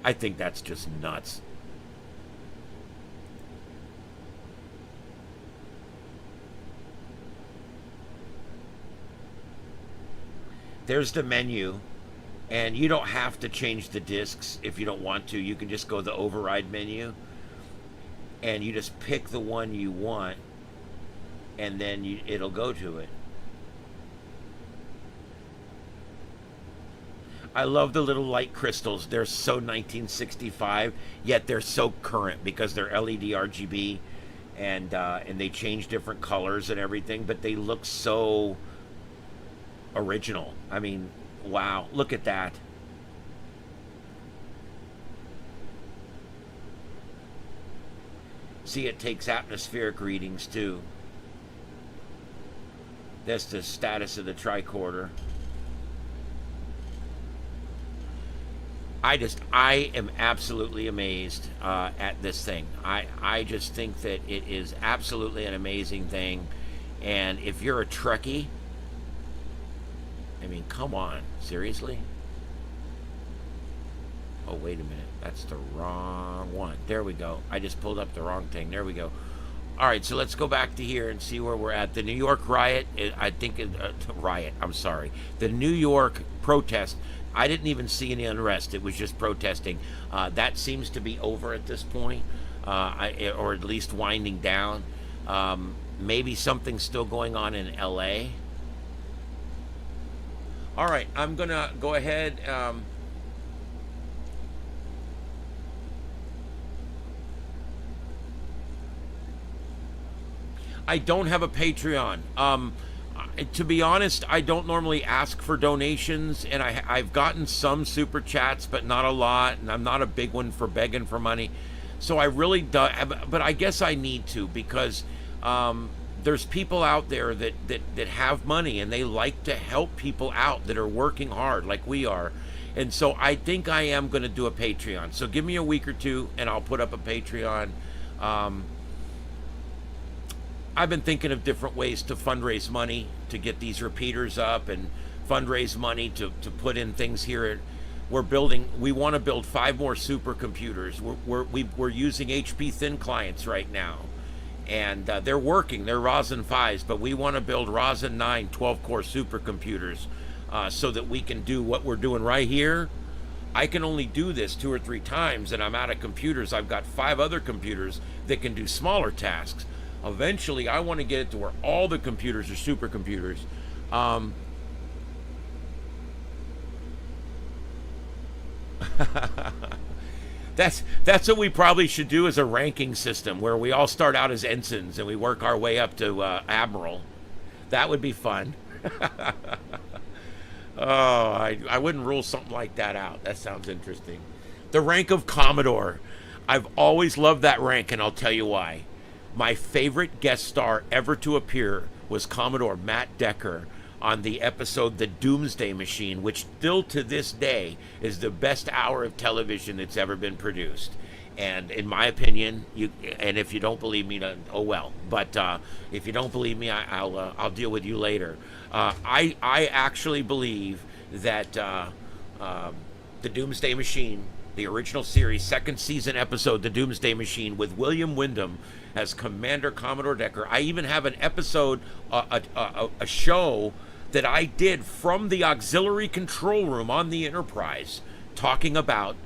I think that's just nuts. There's the menu. And you don't have to change the discs if you don't want to. You can just go to the override menu and you just pick the one you want, and then it'll go to it. I love the little light crystals. They're so 1965, yet they're so current because they're LED RGB, and they change different colors and everything, but they look so original. I mean, wow, look at that. See, it takes atmospheric readings too. That's the status of the tricorder. I am absolutely amazed at this thing. I just think that it is absolutely an amazing thing. And if you're a Trekkie, I mean, come on, seriously? Oh, wait a minute. That's the wrong one. There we go. I just pulled up the wrong thing. There we go. All right, so let's go back to here and see where we're at. The New York riot, I think, I'm sorry. The New York protest, I didn't even see any unrest. It was just protesting. That seems to be over at this point, or at least winding down. Maybe something's still going on in LA. All right, I'm going to go ahead. I don't have a Patreon. To be honest, I don't normally ask for donations, and I've gotten some super chats, but not a lot, and I'm not a big one for begging for money. So I really do, but I guess I need to, because there's people out there that have money, and they like to help people out that are working hard like we are. And so I think I am going to do a Patreon. So give me a week or two, and I'll put up a Patreon. I've been thinking of different ways to fundraise money to get these repeaters up, and fundraise money to put in things here. We want to build 5 more supercomputers. We're using HP thin clients right now, and they're working. They're Ryzen 5s, but we want to build Ryzen 9 12-core supercomputers so that we can do what we're doing right here. I can only do this 2 or 3 times, and I'm out of computers. I've got 5 other computers that can do smaller tasks. Eventually, I want to get it to where all the computers are supercomputers. That's what we probably should do, as a ranking system where we all start out as ensigns and we work our way up to admiral. That would be fun. Oh, I wouldn't rule something like that out. That sounds interesting. The rank of Commodore. I've always loved that rank, and I'll tell you why. My favorite guest star ever to appear was Commodore Matt Decker on the episode The Doomsday Machine, which still to this day is the best hour of television that's ever been produced. And in my opinion, and if you don't believe me, oh well. But if you don't believe me, I'll deal with you later. I actually believe that The Doomsday Machine, the original series, 2nd season episode, The Doomsday Machine, with William Wyndham as Commander Commodore Decker. I even have an episode, a show that I did from the auxiliary control room on the Enterprise, talking about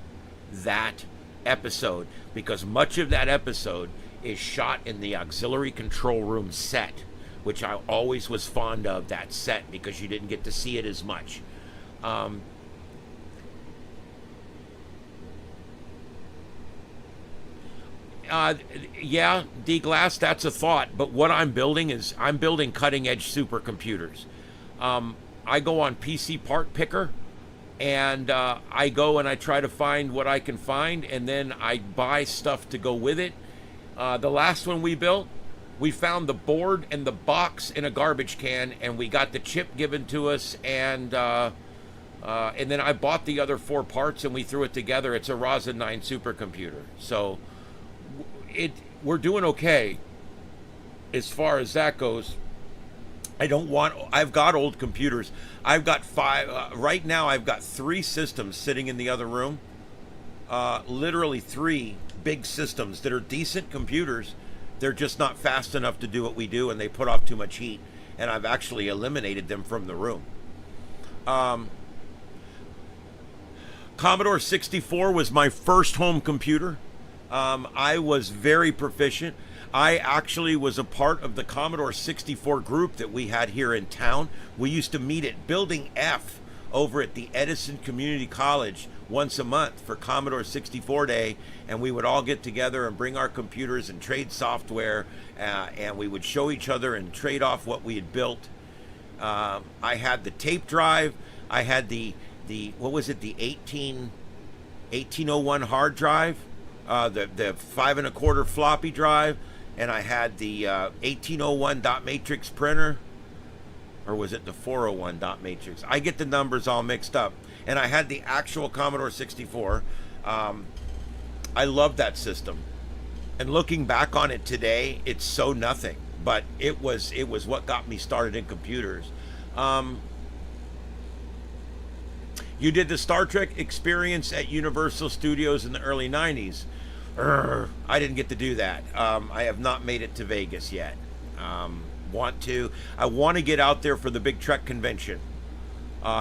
that episode, because much of that episode is shot in the auxiliary control room set, which I always was fond of, that set, because you didn't get to see it as much. Yeah, D-Glass, that's a thought. But what I'm building is, I'm building cutting-edge supercomputers. I go on PC Part Picker, and I go and I try to find what I can find, and then I buy stuff to go with it. The last one we built, we found the board and the box in a garbage can, and we got the chip given to us, and then I bought the other 4 parts, and we threw it together. It's a Ryzen 9 supercomputer. So we're doing okay as far as that goes. I've got old computers. I've got 5 right now. I've got 3 systems sitting in the other room, literally 3 big systems that are decent computers. They're just not fast enough to do what we do, and they put off too much heat, and I've actually eliminated them from the room. Commodore 64 was my first home computer. I was very proficient. I actually was a part of the Commodore 64 group that we had here in town. We used to meet at Building F over at the Edison Community College once a month for Commodore 64 Day, and we would all get together and bring our computers and trade software, and we would show each other and trade off what we had built. I had the tape drive. I had the what was it, the 1801 hard drive, the 5 1/4 floppy drive, and I had the 1801 dot matrix printer, or was it the 401 dot matrix? I get the numbers all mixed up. And I had the actual Commodore 64. I love that system. And looking back on it today, it's so nothing. But it was what got me started in computers. You did the Star Trek experience at Universal Studios in the early 90s. I didn't get to do that. I have not made it to Vegas yet. Want to. I want to get out there for the big Trek convention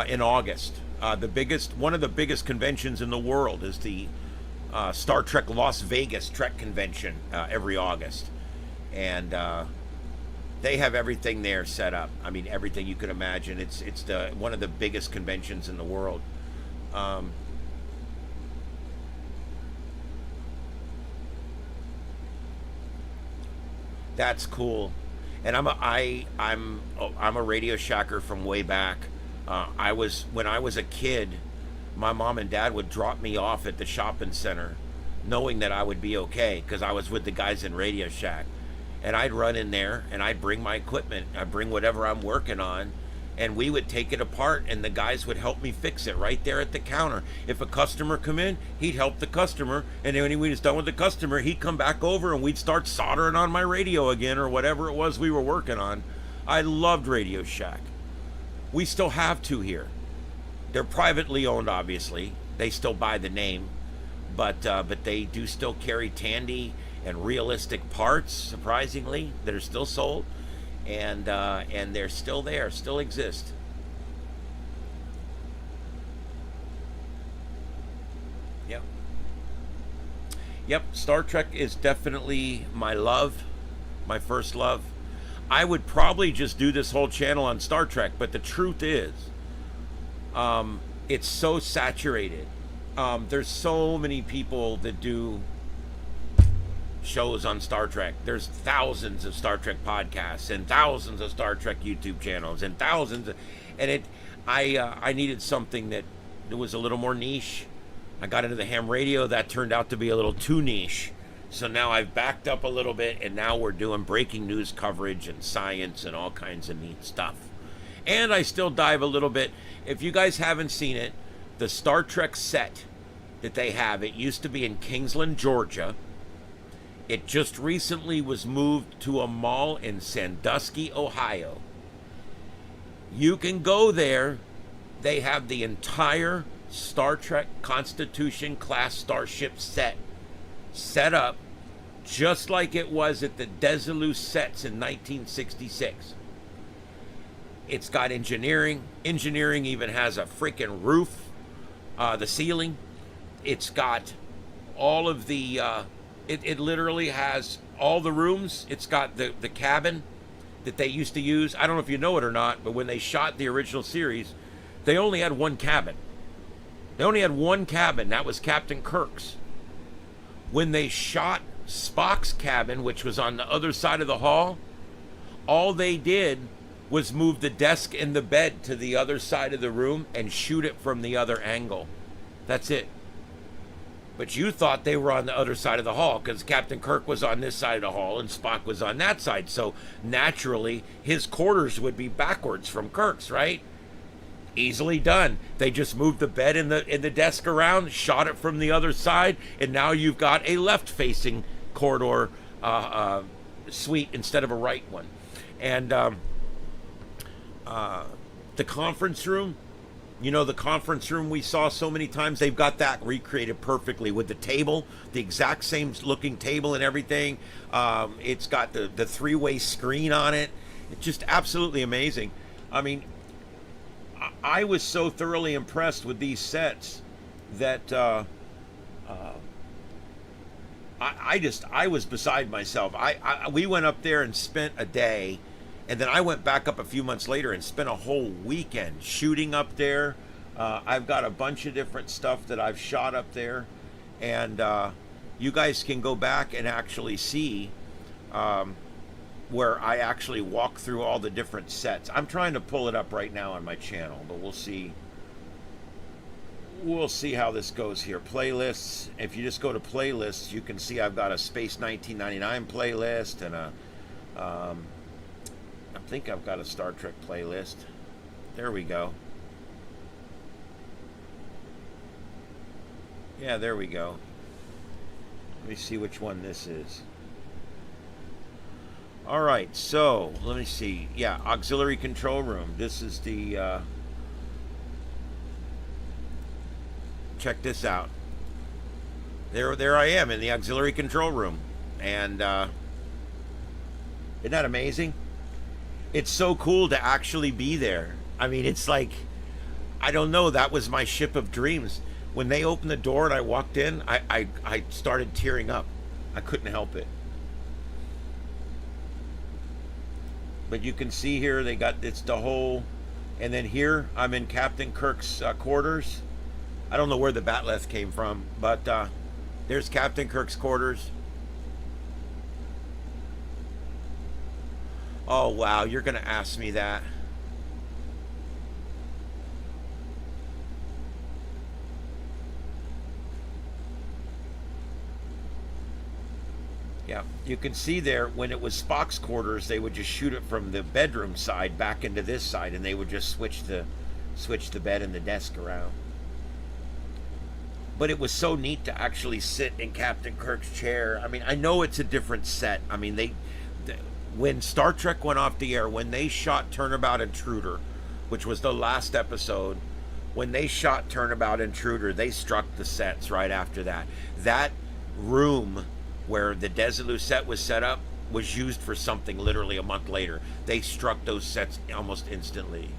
in August. One of the biggest conventions in the world is the Star Trek Las Vegas Trek Convention every August. And they have everything there set up. I mean, everything you could imagine. It's one of the biggest conventions in the world. That's cool. And I'm a Radio Shacker from way back. When I was a kid, my mom and dad would drop me off at the shopping center, knowing that I would be okay because I was with the guys in Radio Shack. And I'd run in there and I'd bring my equipment. I'd bring whatever I'm working on, and we would take it apart, and the guys would help me fix it right there at the counter. If a customer come in, he'd help the customer, and then when he was done with the customer, he'd come back over and we'd start soldering on my radio again or whatever it was we were working on. I loved Radio Shack. We still have two here. They're privately owned, obviously. They still buy the name, but they do still carry Tandy and realistic parts, surprisingly, that are still sold, and they're still there, still exist. Yep. Star Trek is definitely my love, my first love. I would probably just do this whole channel on Star Trek, but the truth is, it's so saturated. There's so many people that do shows on Star Trek. There's thousands of Star Trek podcasts and thousands of Star Trek YouTube channels and I needed something that was a little more niche. I got into the ham radio. That turned out to be a little too niche. So now I've backed up a little bit, and now we're doing breaking news coverage and science and all kinds of neat stuff. And I still dive a little bit. If you guys haven't seen it, the Star Trek set that they have, it used to be in Kingsland, Georgia. It just recently was moved to a mall in Sandusky, Ohio. You can go there. They have the entire Star Trek Constitution class Starship set up just like it was at the Desilu sets in 1966. It's got engineering. Engineering even has a freaking roof, the ceiling. It's got all of the... It literally has all the rooms. It's got the cabin that they used to use. I don't know if you know it or not, but when they shot the original series, they only had one cabin. They only had one cabin. That was Captain Kirk's. When they shot Spock's cabin, which was on the other side of the hall, all they did was move the desk and the bed to the other side of the room and shoot it from the other angle. That's it. But you thought they were on the other side of the hall because Captain Kirk was on this side of the hall and Spock was on that side. So naturally, his quarters would be backwards from Kirk's, right? Easily done. They just moved the bed and the desk around, shot it from the other side, and now you've got a left-facing corridor suite instead of a right one. And the conference room, you know, the conference room we saw so many times, they've got that recreated perfectly with the table, the exact same looking table and everything. It's got the three-way screen on it. It's just absolutely amazing. I mean, I was so thoroughly impressed with these sets that I was beside myself. We went up there and spent a day, and then I went back up a few months later and spent a whole weekend shooting up there. I've got a bunch of different stuff that I've shot up there, and you guys can go back and actually see where I actually walk through all the different sets. I'm trying to pull it up right now on my channel, but we'll see. We'll see how this goes here. Playlists. If you just go to playlists, you can see I've got a Space 1999 playlist and I think I've got a Star Trek playlist. There we go. Yeah, there we go. Let me see which one this is. All right, so let me see. Yeah, auxiliary control room. This is the check this out. There I am in the auxiliary control room, and isn't that amazing? It's so cool to actually be there. I mean, it's like, I don't know, that was my ship of dreams. When they opened the door and I walked in, I started tearing up. I couldn't help it. But you can see here, they got, it's the whole, and then here I'm in Captain Kirk's quarters. I don't know where the batleth came from, but there's Captain Kirk's quarters. Oh, wow, you're going to ask me that. Yeah, you can see there, when it was Spock's quarters, they would just shoot it from the bedroom side back into this side, and they would just switch the bed and the desk around. But it was so neat to actually sit in Captain Kirk's chair. I mean, I know it's a different set. I mean, when Star Trek went off the air, when they shot Turnabout Intruder, which was the last episode, when they shot Turnabout Intruder, they struck the sets right after that. That room where the Desilu set was set up was used for something literally a month later. They struck those sets almost instantly.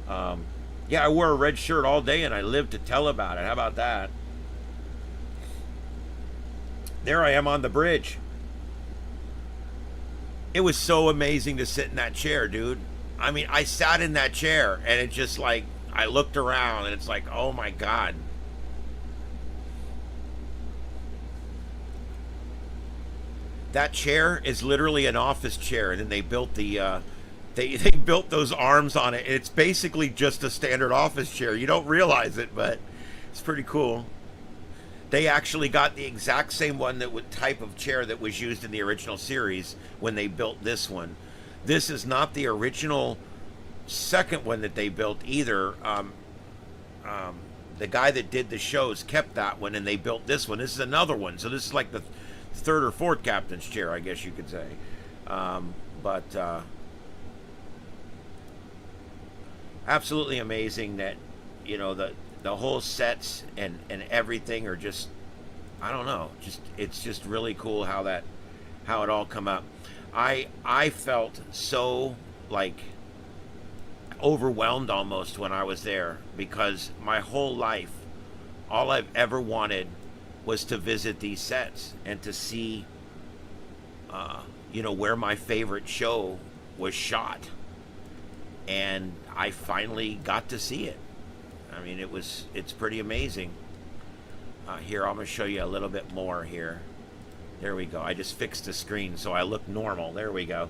Yeah, I wore a red shirt all day and I lived to tell about it. How about that? There I am on the bridge. It was so amazing to sit in that chair, dude. I mean, I sat in that chair and it just like, I looked around and it's like, oh my God. That chair is literally an office chair, and then they built the they built those arms on it. It's basically just a standard office chair. You don't realize it, but it's pretty cool. They actually got the exact same one type of chair that was used in the original series when they built this one. This is not the original second one that they built either. The guy that did the shows kept that one, and they built this one. This is another one. So this is like the third or fourth captain's chair, I guess you could say. Absolutely amazing that, you know, the whole sets and everything are just, I don't know, it's just really cool how it all come up. I felt so like overwhelmed almost when I was there, because my whole life all I've ever wanted was to visit these sets and to see you know, where my favorite show was shot, and I finally got to see it. I mean, it's pretty amazing. Here, I'm going to show you a little bit more here. There we go. I just fixed the screen so I look normal. There we go.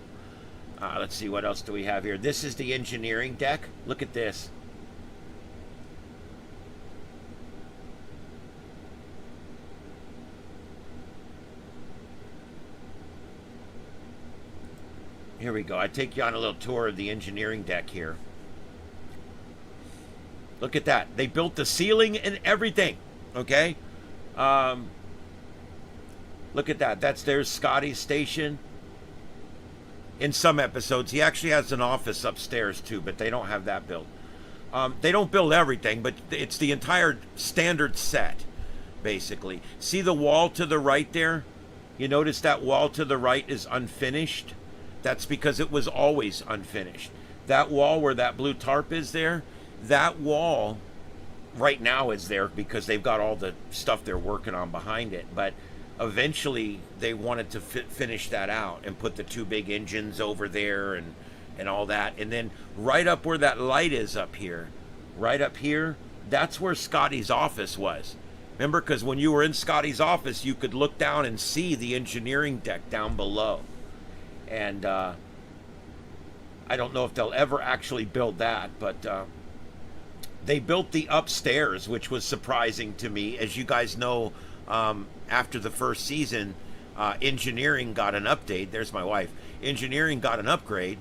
Let's see, what else do we have here? This is the engineering deck. Look at this. Here we go. I take you on a little tour of the engineering deck here. Look at that. They built the ceiling and everything. Okay? Look at that. There's Scotty's station. In some episodes, he actually has an office upstairs too, but they don't have that built. They don't build everything, but it's the entire standard set, basically. See the wall to the right there? You notice that wall to the right is unfinished? That's because it was always unfinished. That wall where that blue tarp is there, that wall right now is there because they've got all the stuff they're working on behind it. But eventually they wanted to finish that out and put the two big engines over there and all that. And then right up where that light is up here, right up here, that's where Scotty's office was. Remember, because when you were in Scotty's office, you could look down and see the engineering deck down below. And I don't know if they'll ever actually build that, but they built the upstairs, which was surprising to me. As you guys know, after the first season, engineering got an update. There's my wife. Engineering got an upgrade,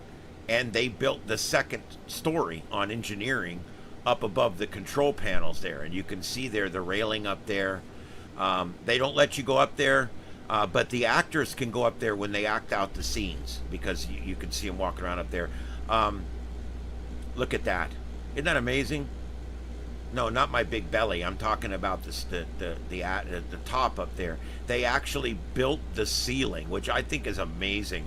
and they built the second story on engineering up above the control panels there. And you can see there the railing up there. They don't let you go up there, but the actors can go up there when they act out the scenes, because you can see them walking around up there. Look at that. Isn't that amazing? No, not my big belly. I'm talking about the top up there. They actually built the ceiling, which I think is amazing,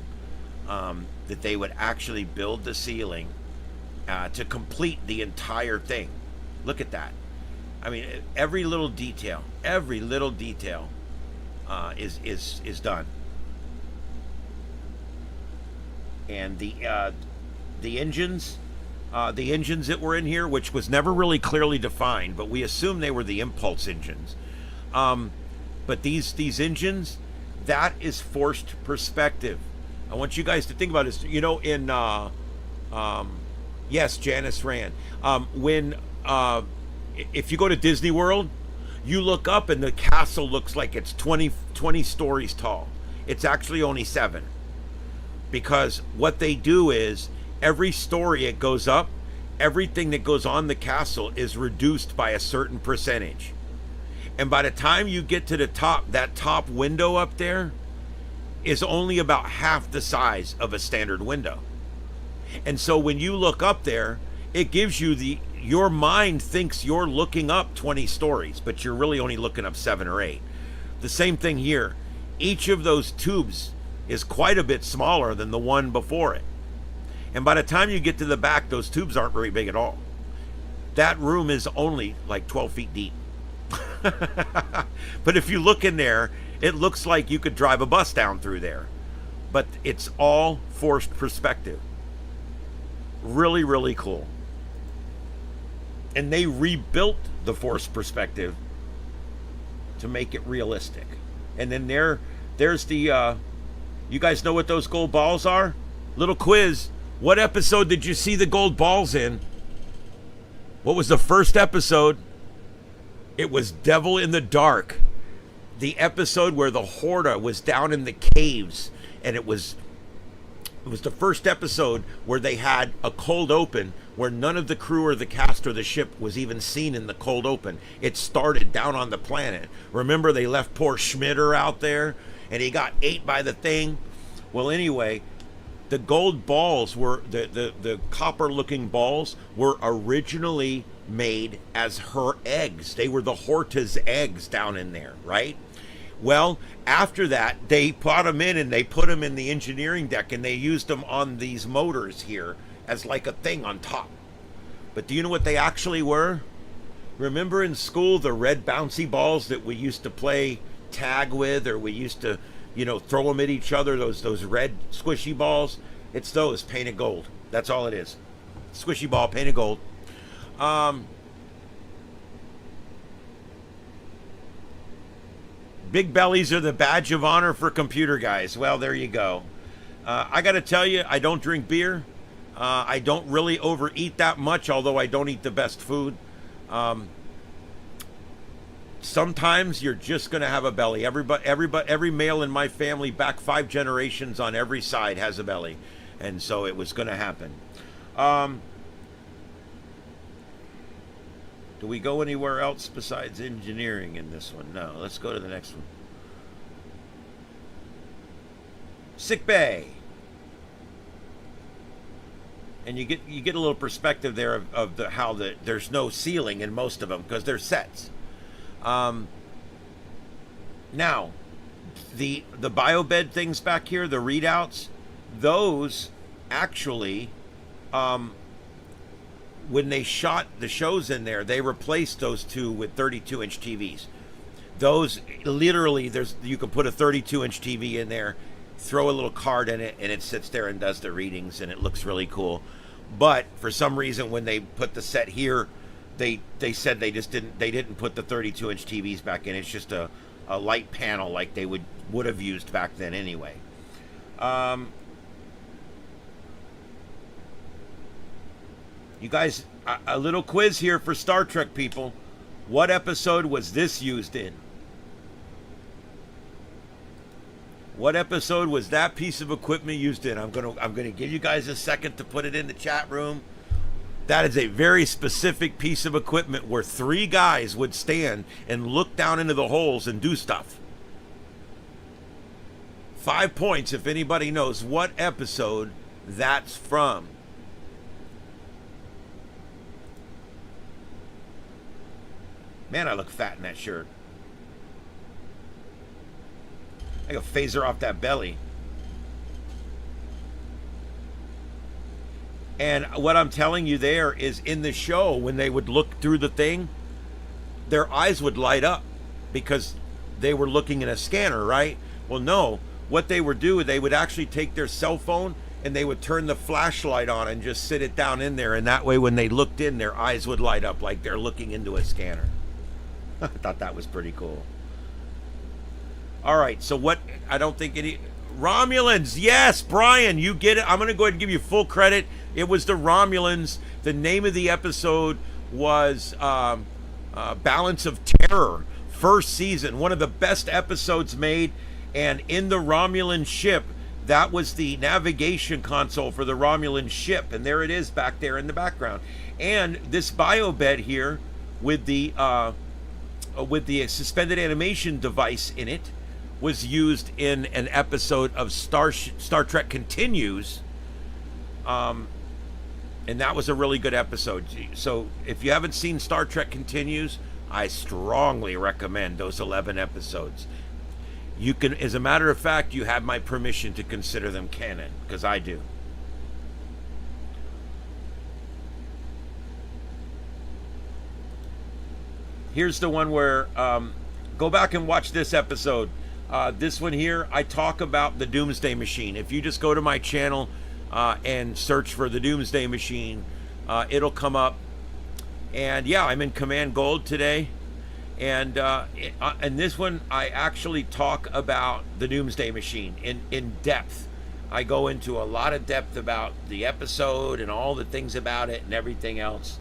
that they would actually build the ceiling to complete the entire thing. Look at that. I mean, every little detail is done. And the engines that were in here, which was never really clearly defined, but we assume they were the impulse engines. But these engines, that is forced perspective. I want you guys to think about this. You know, in yes, Janice Rand. If you go to Disney World, you look up and the castle looks like it's 20 stories tall. It's actually only 7. Because what they do is, every story it goes up, everything that goes on the castle is reduced by a certain percentage. And by the time you get to the top, that top window up there is only about half the size of a standard window. And so when you look up there, it gives you your mind thinks you're looking up 20 stories, but you're really only looking up 7 or 8. The same thing here. Each of those tubes is quite a bit smaller than the one before it. And by the time you get to the back, those tubes aren't very big at all. That room is only like 12 feet deep. But if you look in there, it looks like you could drive a bus down through there. But it's all forced perspective. Really, really cool. And they rebuilt the forced perspective to make it realistic. And then there's the, you guys know what those gold balls are? Little quiz. What episode did you see the gold balls in? What was the first episode? It was Devil in the Dark. The episode where the Horda was down in the caves, and it was the first episode where they had a cold open where none of the crew or the cast or the ship was even seen in the cold open. It started down on the planet. Remember, they left poor Schmitter out there and he got ate by the thing? Well, anyway, the gold balls were, the copper looking balls were originally made as her eggs. They were the Horta's eggs down in there, right? Well, after that, they brought them in and they put them in the engineering deck and they used them on these motors here as like a thing on top. But do you know what they actually were? Remember in school the red bouncy balls that we used to play tag with, or we used to, you know, throw them at each other, those red squishy balls? It's those painted gold. That's all it is. Squishy ball painted gold. Big bellies are the badge of honor for computer guys. Well, there you go. I got to tell you, I don't drink beer. I don't really overeat that much, although I don't eat the best food. Sometimes you're just going to have a belly. Every male in my family, back 5 generations on every side, has a belly. And so it was going to happen. Do we go anywhere else besides engineering in this one? No, let's go to the next one. Sick bay. And you get a little perspective there of how there's no ceiling in most of them because they're sets. Now, the biobed things back here, the readouts, those actually when they shot the shows in there, they replaced those two with 32-inch TVs. Those literally, you can put a 32-inch TV in there, throw a little card in it, and it sits there and does the readings, and it looks really cool. But for some reason, when they put the set here, they said they didn't put the 32-inch TVs back in. It's just a light panel like they would have used back then anyway. You guys, a little quiz here for Star Trek people. What episode was this used in? What episode was that piece of equipment used in? I'm gonna give you guys a second to put it in the chat room. That is a very specific piece of equipment where 3 guys would stand and look down into the holes and do stuff. 5 points if anybody knows what episode that's from. Man, I look fat in that shirt. I got phaser off that belly. And what I'm telling you there is, in the show, when they would look through the thing, their eyes would light up because they were looking in a scanner, right? Well, no. What they would do, they would actually take their cell phone and they would turn the flashlight on and just sit it down in there. And that way, when they looked in, their eyes would light up like they're looking into a scanner. I thought that was pretty cool. All right, so what? I don't think any Romulans. Yes, Brian, you get it. I'm going to go ahead and give you full credit. It was the Romulans. The name of the episode was Balance of Terror. First season, one of the best episodes made. And in the Romulan ship, that was the navigation console for the Romulan ship, and there it is back there in the background. And this bio bed here with the suspended animation device in it was used in an episode of Star Trek Continues, and that was a really good episode. So if you haven't seen Star Trek Continues, I strongly recommend those 11 episodes. You can, as a matter of fact, you have my permission to consider them canon, because I do. Here's the one where, go back and watch this episode. This one here, I talk about the Doomsday Machine. If you just go to my channel and search for the Doomsday Machine, it'll come up. And yeah, I'm in Command Gold today. And in this one, I actually talk about the Doomsday Machine in depth. I go into a lot of depth about the episode and all the things about it and everything else.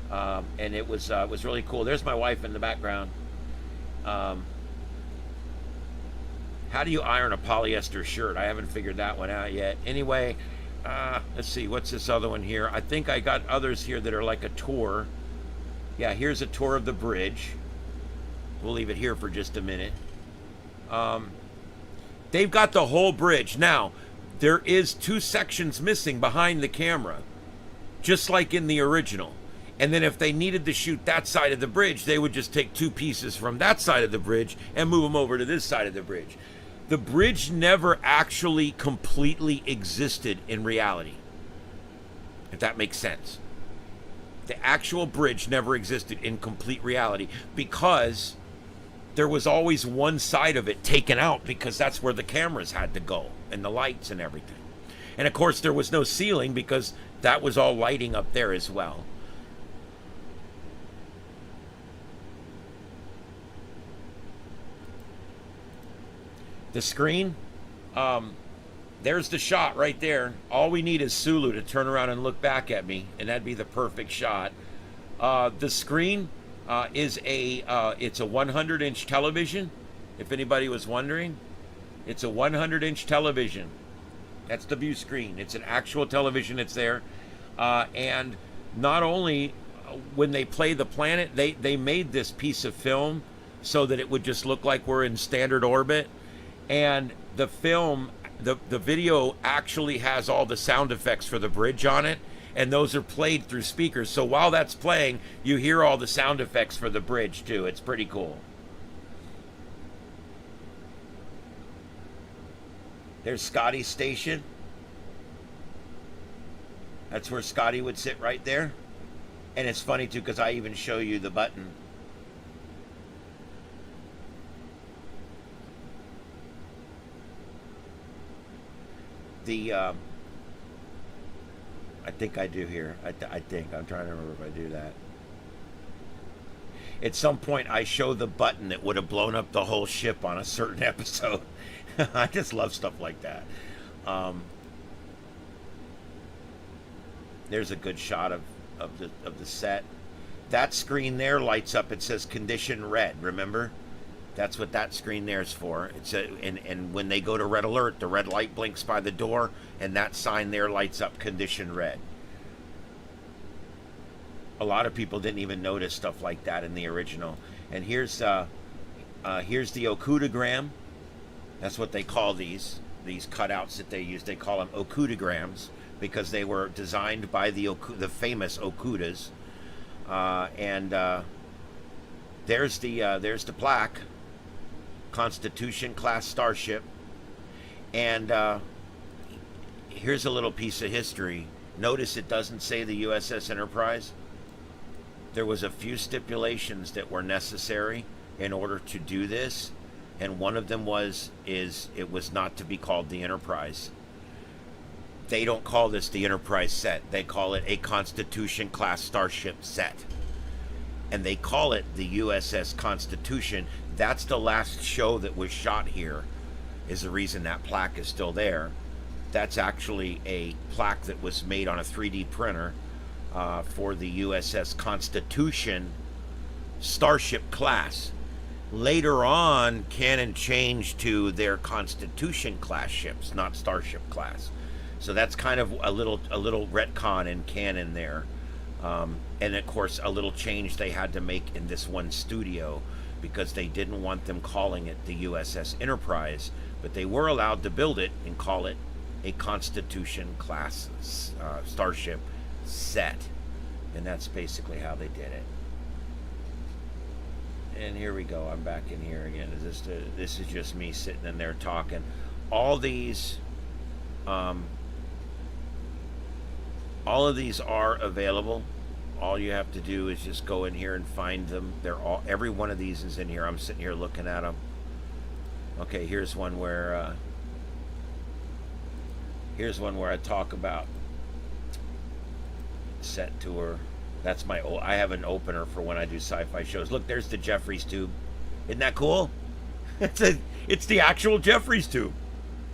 And it was really cool. There's my wife in the background. How do you iron a polyester shirt? I haven't figured that one out yet. Anyway, let's see. What's this other one here? I think I got others here that are like a tour. Yeah, here's a tour of the bridge. We'll leave it here for just a minute. They've got the whole bridge. Now, there is 2 sections missing behind the camera, just like in the original. And then if they needed to shoot that side of the bridge, they would just take 2 pieces from that side of the bridge and move them over to this side of the bridge. The bridge never actually completely existed in reality, if that makes sense. The actual bridge never existed in complete reality because there was always one side of it taken out because that's where the cameras had to go and the lights and everything. And of course there was no ceiling because that was all lighting up there as well. The screen, there's the shot right there. All we need is Sulu to turn around and look back at me, and that'd be the perfect shot. The screen is it's a 100-inch television, if anybody was wondering. It's a 100-inch television. That's the view screen. It's an actual television. It's there. And not only when they play the planet, they made this piece of film so that it would just look like we're in standard orbit. And the film, the video actually has all the sound effects for the bridge on it, and those are played through speakers. So while that's playing, you hear all the sound effects for the bridge too. It's pretty cool. There's Scotty's station. That's where Scotty would sit right there. And it's funny too because I even show you the button. I think I do here. I think I'm trying to remember if I do that. At some point, I show the button that would have blown up the whole ship on a certain episode. I just love stuff like that. There's a good shot of the set. That screen there lights up. It says condition red. Remember, that's what that screen there is for. And when they go to red alert, the red light blinks by the door, and that sign there lights up condition red. A lot of people didn't even notice stuff like that in the original. And here's the okudagram. That's what they call these cutouts that they use. They call them okudagrams because they were designed by the famous Okudas. There's the plaque, Constitution class starship. And here's a little piece of history. Notice it doesn't say the USS Enterprise. There was a few stipulations that were necessary in order to do this, and one of them is it was not to be called the Enterprise. They don't call this the Enterprise set. They call it a Constitution class starship set. And they call it the USS Constitution. That's the last show that was shot here, is the reason that plaque is still there. That's actually a plaque that was made on a 3D printer for the USS Constitution starship class. Later on, Canon changed to their Constitution class ships, not starship class. So that's kind of a little retcon in canon there. And of course, a little change they had to make in this one studio because they didn't want them calling it the USS Enterprise, but they were allowed to build it and call it a Constitution class starship set. And that's basically how they did it. And here we go. I'm back in here again. This is just me sitting in there talking. All of these are available. All you have to do is just go in here and find them. Every one of these is in here. I'm sitting here looking at them. Okay, here's one where I talk about set tour. That's I have an opener for when I do sci-fi shows. Look, there's the Jeffries tube. Isn't that cool? It's the actual Jeffries tube.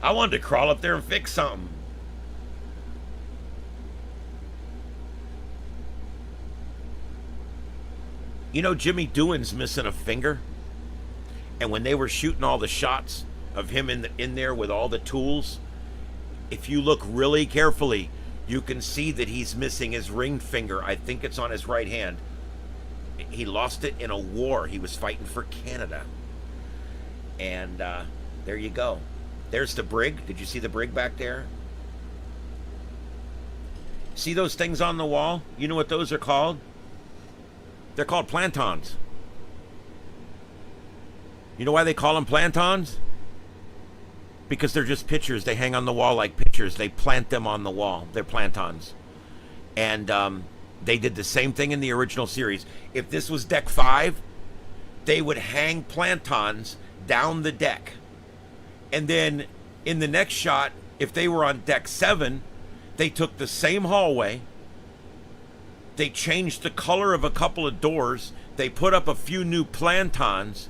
I wanted to crawl up there and fix something. You know, Jimmy Doohan's missing a finger. And when they were shooting all the shots of him in there with all the tools, if you look really carefully, you can see that he's missing his ring finger. I think it's on his right hand. He lost it in a war. He was fighting for Canada. And there you go. There's the brig. Did you see the brig back there? See those things on the wall? You know what those are called? They're called plantons. You know why they call them plantons? Because they're just pictures. They hang on the wall like pictures. They plant them on the wall. They're plantons. And they did the same thing in the original series. If this was deck 5, they would hang plantons down the deck. And then in the next shot, if they were on deck 7, they took the same hallway. They changed the color of a couple of doors. They put up a few new plantons.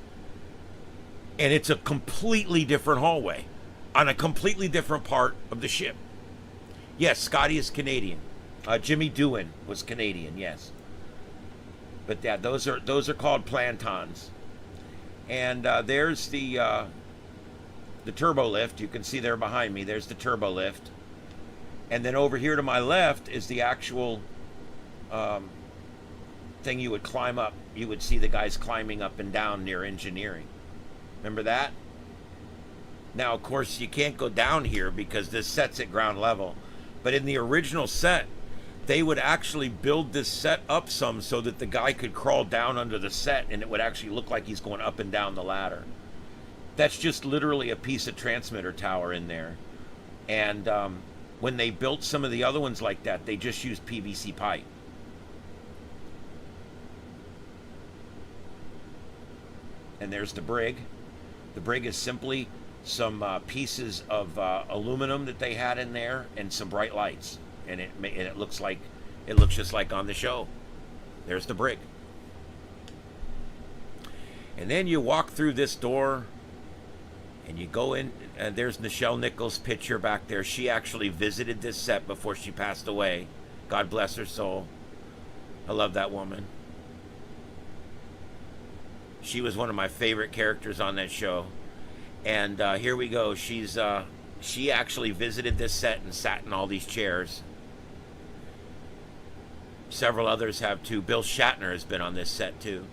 And it's a completely different hallway on a completely different part of the ship. Yes, Scotty is Canadian. Jimmy Doohan was Canadian, yes. But yeah, those are called plantons. And there's the turbo lift. You can see there behind me. There's the turbo lift. And then over here to my left is the actual thing you would climb up. You would see the guys climbing up and down near engineering. Remember that? Now, of course, you can't go down here because this set's at ground level. But in the original set, they would actually build this set up some so that the guy could crawl down under the set and it would actually look like he's going up and down the ladder. That's just literally a piece of transmitter tower in there. And when they built some of the other ones like that, they just used PVC pipe. And there's the brig. The brig is simply some pieces of aluminum that they had in there and some bright lights, and it looks just like on the show. There's the brig. And then you walk through this door and you go in, and there's Nichelle Nichols' picture back there. She actually visited this set before she passed away. God bless her soul. I love that woman. She was one of my favorite characters on that show. And here we go. She actually visited this set and sat in all these chairs. Several others have too. Bill Shatner has been on this set too.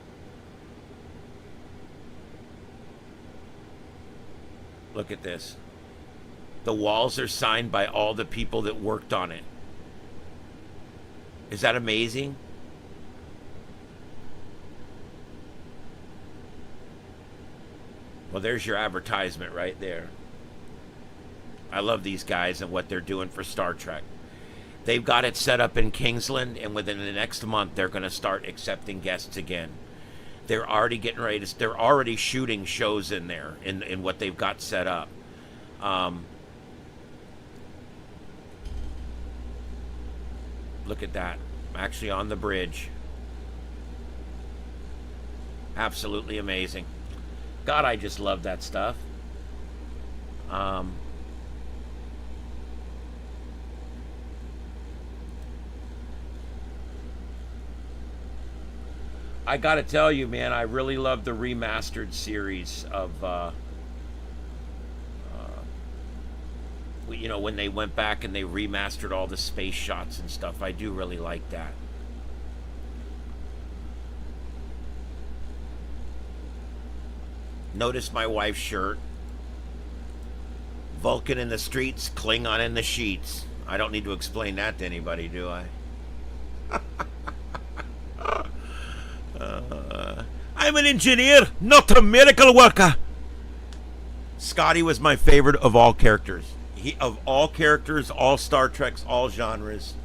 Look at this. The walls are signed by all the people that worked on it. Is that amazing? Well, there's your advertisement right there. I love these guys and what they're doing for Star Trek. They've got it set up in Kingsland, and within the next month, they're going to start accepting guests again. They're already getting ready to. They're already shooting shows in there in what they've got set up. Look at that. Actually on the bridge. Absolutely amazing. God, I just love that stuff. I gotta tell you, man, I really love the remastered series of, you know, when they went back and they remastered all the space shots and stuff. I do really like that. Notice my wife's shirt. Vulcan in the streets, Klingon in the sheets. I don't need to explain that to anybody, do I? I'm an engineer, not a miracle worker. Scotty was my favorite of all characters. Of all characters, all Star Treks, all genres,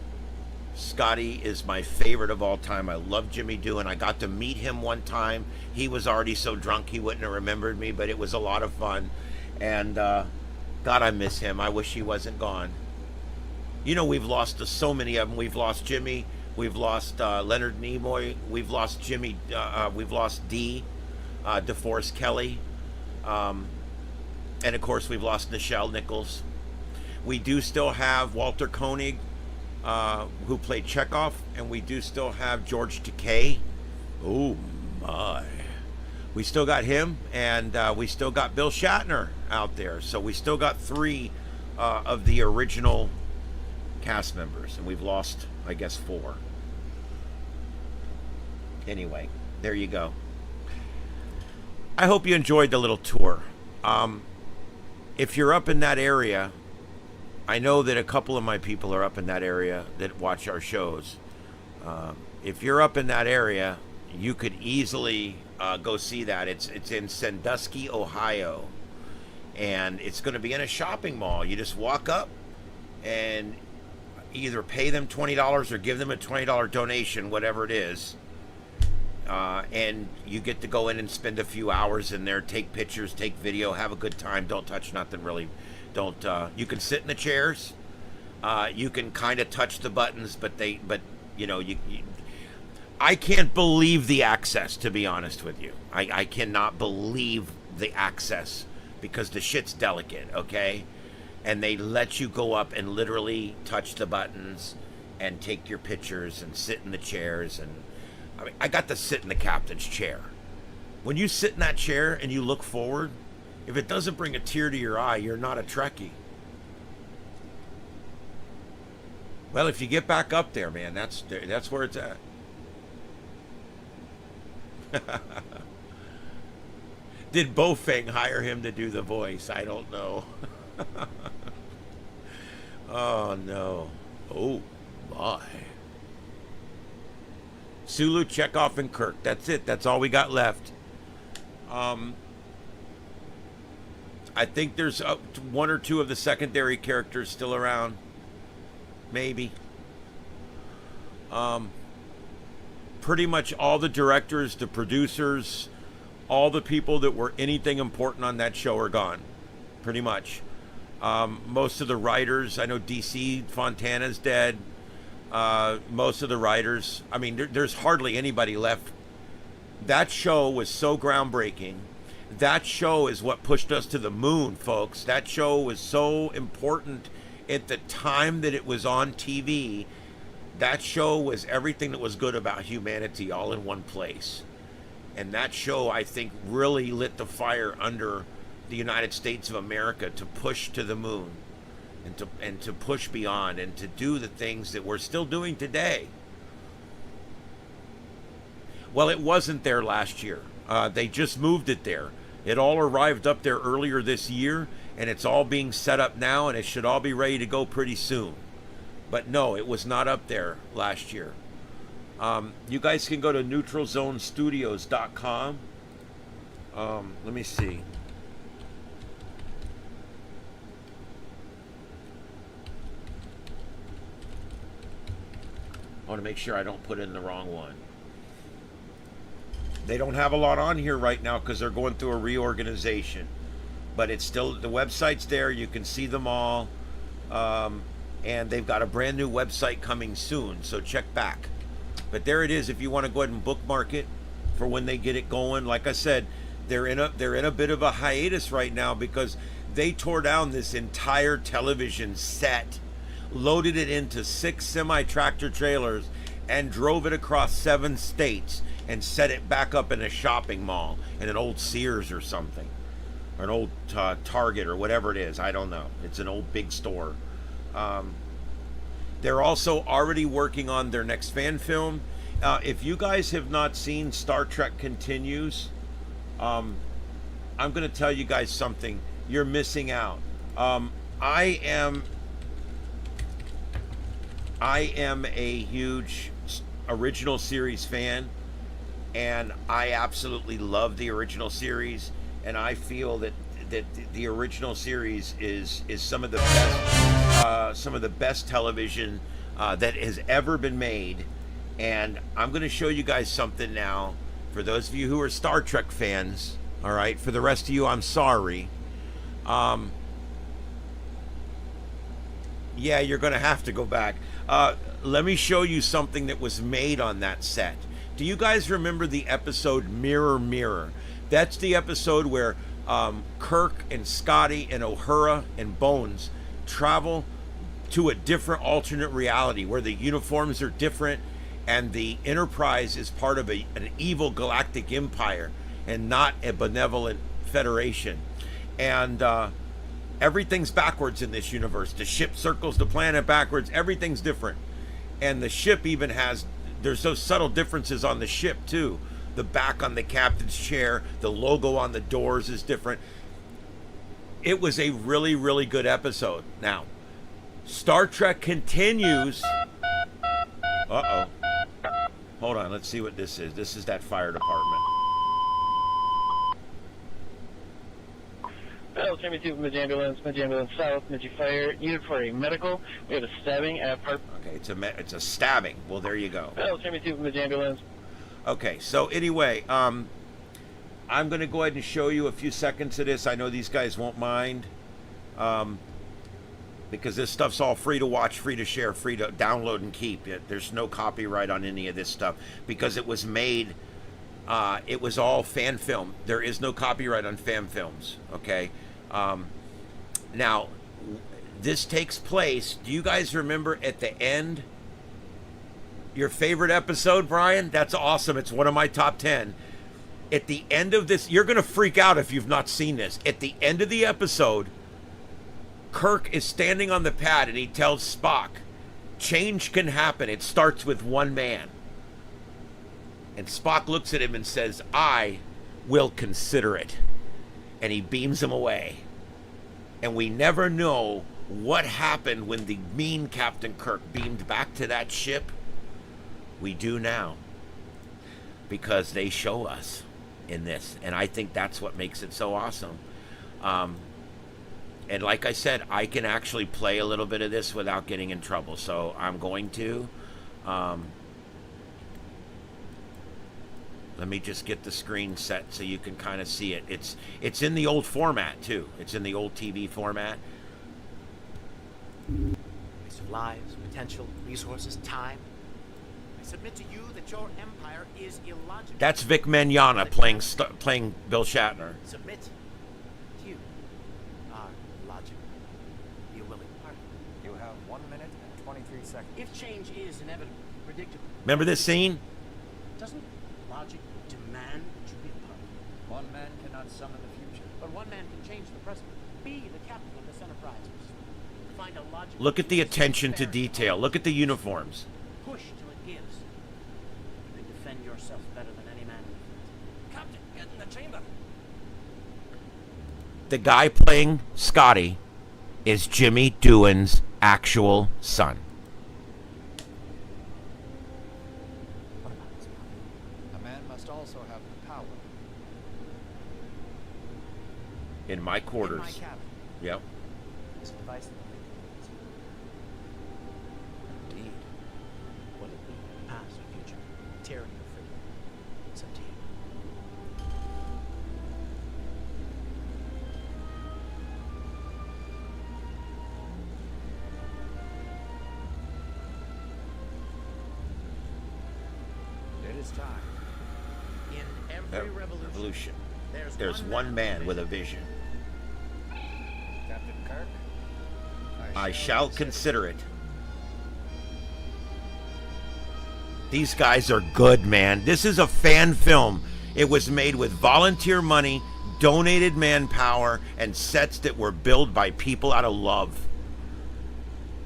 Scotty is my favorite of all time. I love Jimmy Doohan. I got to meet him one time. He was already so drunk he wouldn't have remembered me, but it was a lot of fun. And God, I miss him. I wish he wasn't gone. You know, we've lost to so many of them. We've lost Jimmy. We've lost Leonard Nimoy. We've lost Jimmy. We've lost DeForest Kelly. And of course, we've lost Nichelle Nichols. We do still have Walter Koenig, who played Chekhov, and we do still have George Takei. Oh my. We still got him, and we still got Bill Shatner out there. So we still got 3 of the original cast members, and we've lost, I guess, 4. Anyway, there you go. I hope you enjoyed the little tour. If you're up in that area, I know that a couple of my people are up in that area that watch our shows. If you're up in that area, you could easily go see that. It's in Sandusky, Ohio, and it's going to be in a shopping mall. You just walk up and either pay them $20 or give them a $20 donation, whatever it is, and you get to go in and spend a few hours in there, take pictures, take video, have a good time. Don't touch nothing, really. Don't. You can sit in the chairs. You can kind of touch the buttons, but you know, I can't believe the access, to be honest with you. I cannot believe the access, because the shit's delicate, okay? And they let you go up and literally touch the buttons and take your pictures and sit in the chairs. And I mean, I got to sit in the captain's chair. When you sit in that chair and you look forward, if it doesn't bring a tear to your eye, you're not a Trekkie. Well, if you get back up there, man, that's where it's at. Did Bofeng hire him to do the voice? I don't know. Oh, no. Oh, my. Sulu, Chekhov, and Kirk. That's it. That's all we got left. I think there's 1 or 2 of the secondary characters still around. Maybe. Pretty much all the directors, the producers, All the people that were anything important on that show are gone, pretty much. Most of the writers, I know DC Fontana's dead. Most of the writers, I mean, there's hardly anybody left. That show was so groundbreaking. That show is what pushed us to the moon, folks. That show was so important at the time that it was on TV. That show was everything that was good about humanity all in one place. And that show, I think, really lit the fire under the United States of America to push to the moon and to push beyond and to do the things that we're still doing today. Well, it wasn't there last year. They just moved it there. It all arrived up there earlier this year, and it's all being set up now, and it should all be ready to go pretty soon. But no, it was not up there last year. You guys can go to neutralzonestudios.com. Let me see. I want to make sure I don't put in the wrong one. They don't have a lot on here right now because they're going through a reorganization. But it's still, the website's there. You can see them all. And they've got a brand new website coming soon. So check back. But there it is if you want to go ahead and bookmark it for when they get it going. Like I said, they're in a bit of a hiatus right now because they tore down this entire television set, loaded it into 6 semi-tractor trailers, and drove it across 7 states and set it back up in a shopping mall, in an old Sears or something, or an old Target or whatever it is. I don't know. It's an old big store. They're also already working on their next fan film. If you guys have not seen Star Trek Continues, I'm going to tell you guys something. You're missing out. I am a huge original series fan, and I absolutely love the original series, and I feel that the original series is some of the best television that has ever been made. And I'm going to show you guys something now for those of you who are Star Trek fans. All right, for the rest of you, I'm sorry. Yeah, you're going to have to go back. Let me show you something that was made on that set. Do you guys remember the episode Mirror Mirror? That's the episode where Kirk and Scotty and Uhura and Bones travel to a different alternate reality where the uniforms are different and the Enterprise is part of an evil galactic empire and not a benevolent federation. And everything's backwards in this universe. The ship circles the planet backwards. Everything's different. And the ship even there's those subtle differences on the ship too. The back on the captain's chair, the logo on the doors is different. It was a really, really good episode. Now, Star Trek Continues. Uh-oh. Hold on, let's see what this is. This is that fire department. Well, 72 Midge Ambulance South, Midge Fire, needed for a medical. We have a stabbing at Park. Okay, it's a stabbing. Well, there you go. Well, 72 Midge Ambulance. Okay, so anyway, I'm going to go ahead and show you a few seconds of this. I know these guys won't mind, because this stuff's all free to watch, free to share, free to download and keep. There's no copyright on any of this stuff because it was made, it was all fan film. There is no copyright on fan films, okay? Now, this takes place, do you guys remember at the end, your favorite episode, Brian? That's awesome. It's one of my top 10. At the end of this, you're going to freak out if you've not seen this. At the end of the episode, Kirk is standing on the pad and he tells Spock, change can happen. It starts with one man. And Spock looks at him and says, I will consider it. And he beams him away. And we never know what happened when the mean Captain Kirk beamed back to that ship. We do now, because they show us in this, and I think that's what makes it so awesome. And like I said, I can actually play a little bit of this without getting in trouble, so I'm going to. Let me just get the screen set so you can kind of see it. It's in the old format too. It's in the old TV format. Waste of lives, potential, resources, time. I submit to you that your empire is illogical. That's Vic Mignogna playing Bill Shatner. Submit to you are logical. Be a willing partner. You have 1 minute and 23 seconds. If change is inevitable, predictable, Remember this scene? doesn't logic demand that you be a part? One man cannot summon the future. But one man can change the present. Be the captain of this enterprise. Find a logical Look at the attention to detail. Look at the uniforms. push till it gives. You can defend yourself better than any man in the field. Captain, get in the chamber. The guy playing Scotty is Jimmy Doohan's actual son. What about this power? A man must also have the power. In my quarters. In my cabin. Yep. This device that will make it. Indeed. What it be? Past or future? Tyranny or freedom? It's up to you. It is time. In every revolution, There's one man with a vision. Captain Kirk, I shall consider it. These guys are good, man. This is a fan film. It was made with volunteer money, donated manpower, and sets that were built by people out of love.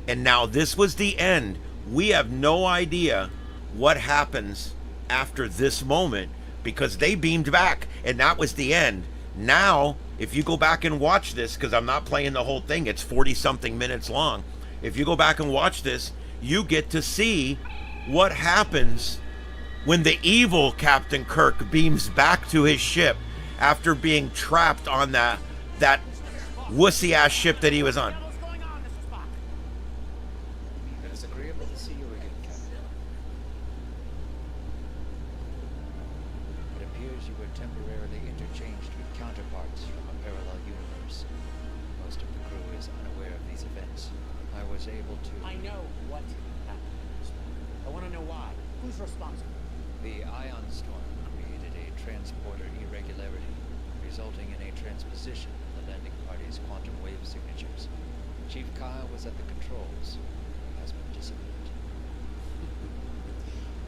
And now this was the end. We have no idea what happens after this moment because they beamed back and that was the end. Now, if you go back and watch this, because I'm not playing the whole thing, it's 40-something minutes long. If you go back and watch this, you get to see what happens when the evil Captain Kirk beams back to his ship after being trapped on that wussy-ass ship that he was on. What's going on, Mr. Spock? it is agreeable to see you again, Captain. It appears you were temporarily interchanged with counterparts from a parallel universe. Most of the crew is unaware of these events. I was able to... I know what happened. Mr. Spock. I want to know why. Who's responsible? The ion storm created a transporter irregularity, resulting in a transposition of the landing party's quantum wave signatures. Chief Kyle was at the controls. He has been disciplined.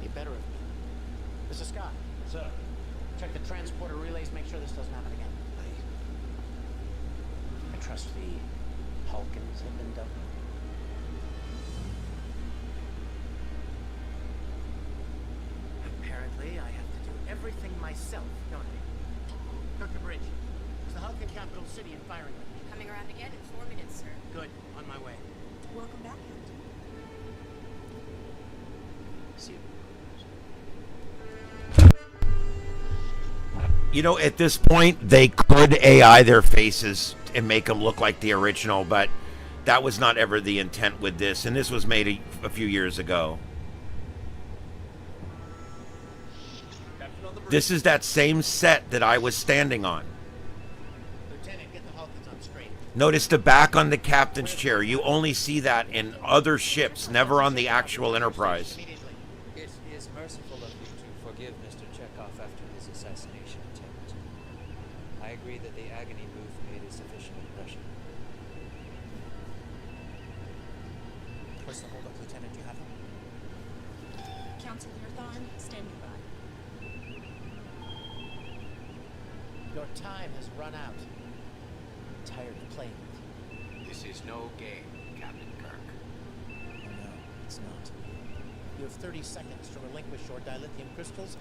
He better have been. Mr. Scott. Sir. Check the transporter relays, make sure this doesn't happen again. I trust the Hulkins have been done. Apparently, I have to do everything myself, don't I? Dr. Bridge, is the Hulkin capital city in firing range? Coming around again in 4 minutes, sir. Good, on my way. Welcome back, Captain. See you. You know, at this point, they could AI their faces and make them look like the original, but that was not ever the intent with this, and this was made a few years ago. This is that same set that I was standing on. Lieutenant, get the Hulkins on Strait. Notice the back on the captain's chair. You only see that in other ships, never on the actual Enterprise. Immediately. It is merciful of you to forgive Mr. Chekhov after his assassination attempt. I agree that the agony booth made a sufficient impression. Where's the holdup, Lieutenant? Do you have them? Council Thorn, standing by. Your time has run out. I'm tired of playing it. This is no game, Captain Kirk. Oh no, it's not. You have 30 seconds to relinquish your dilithium crystals.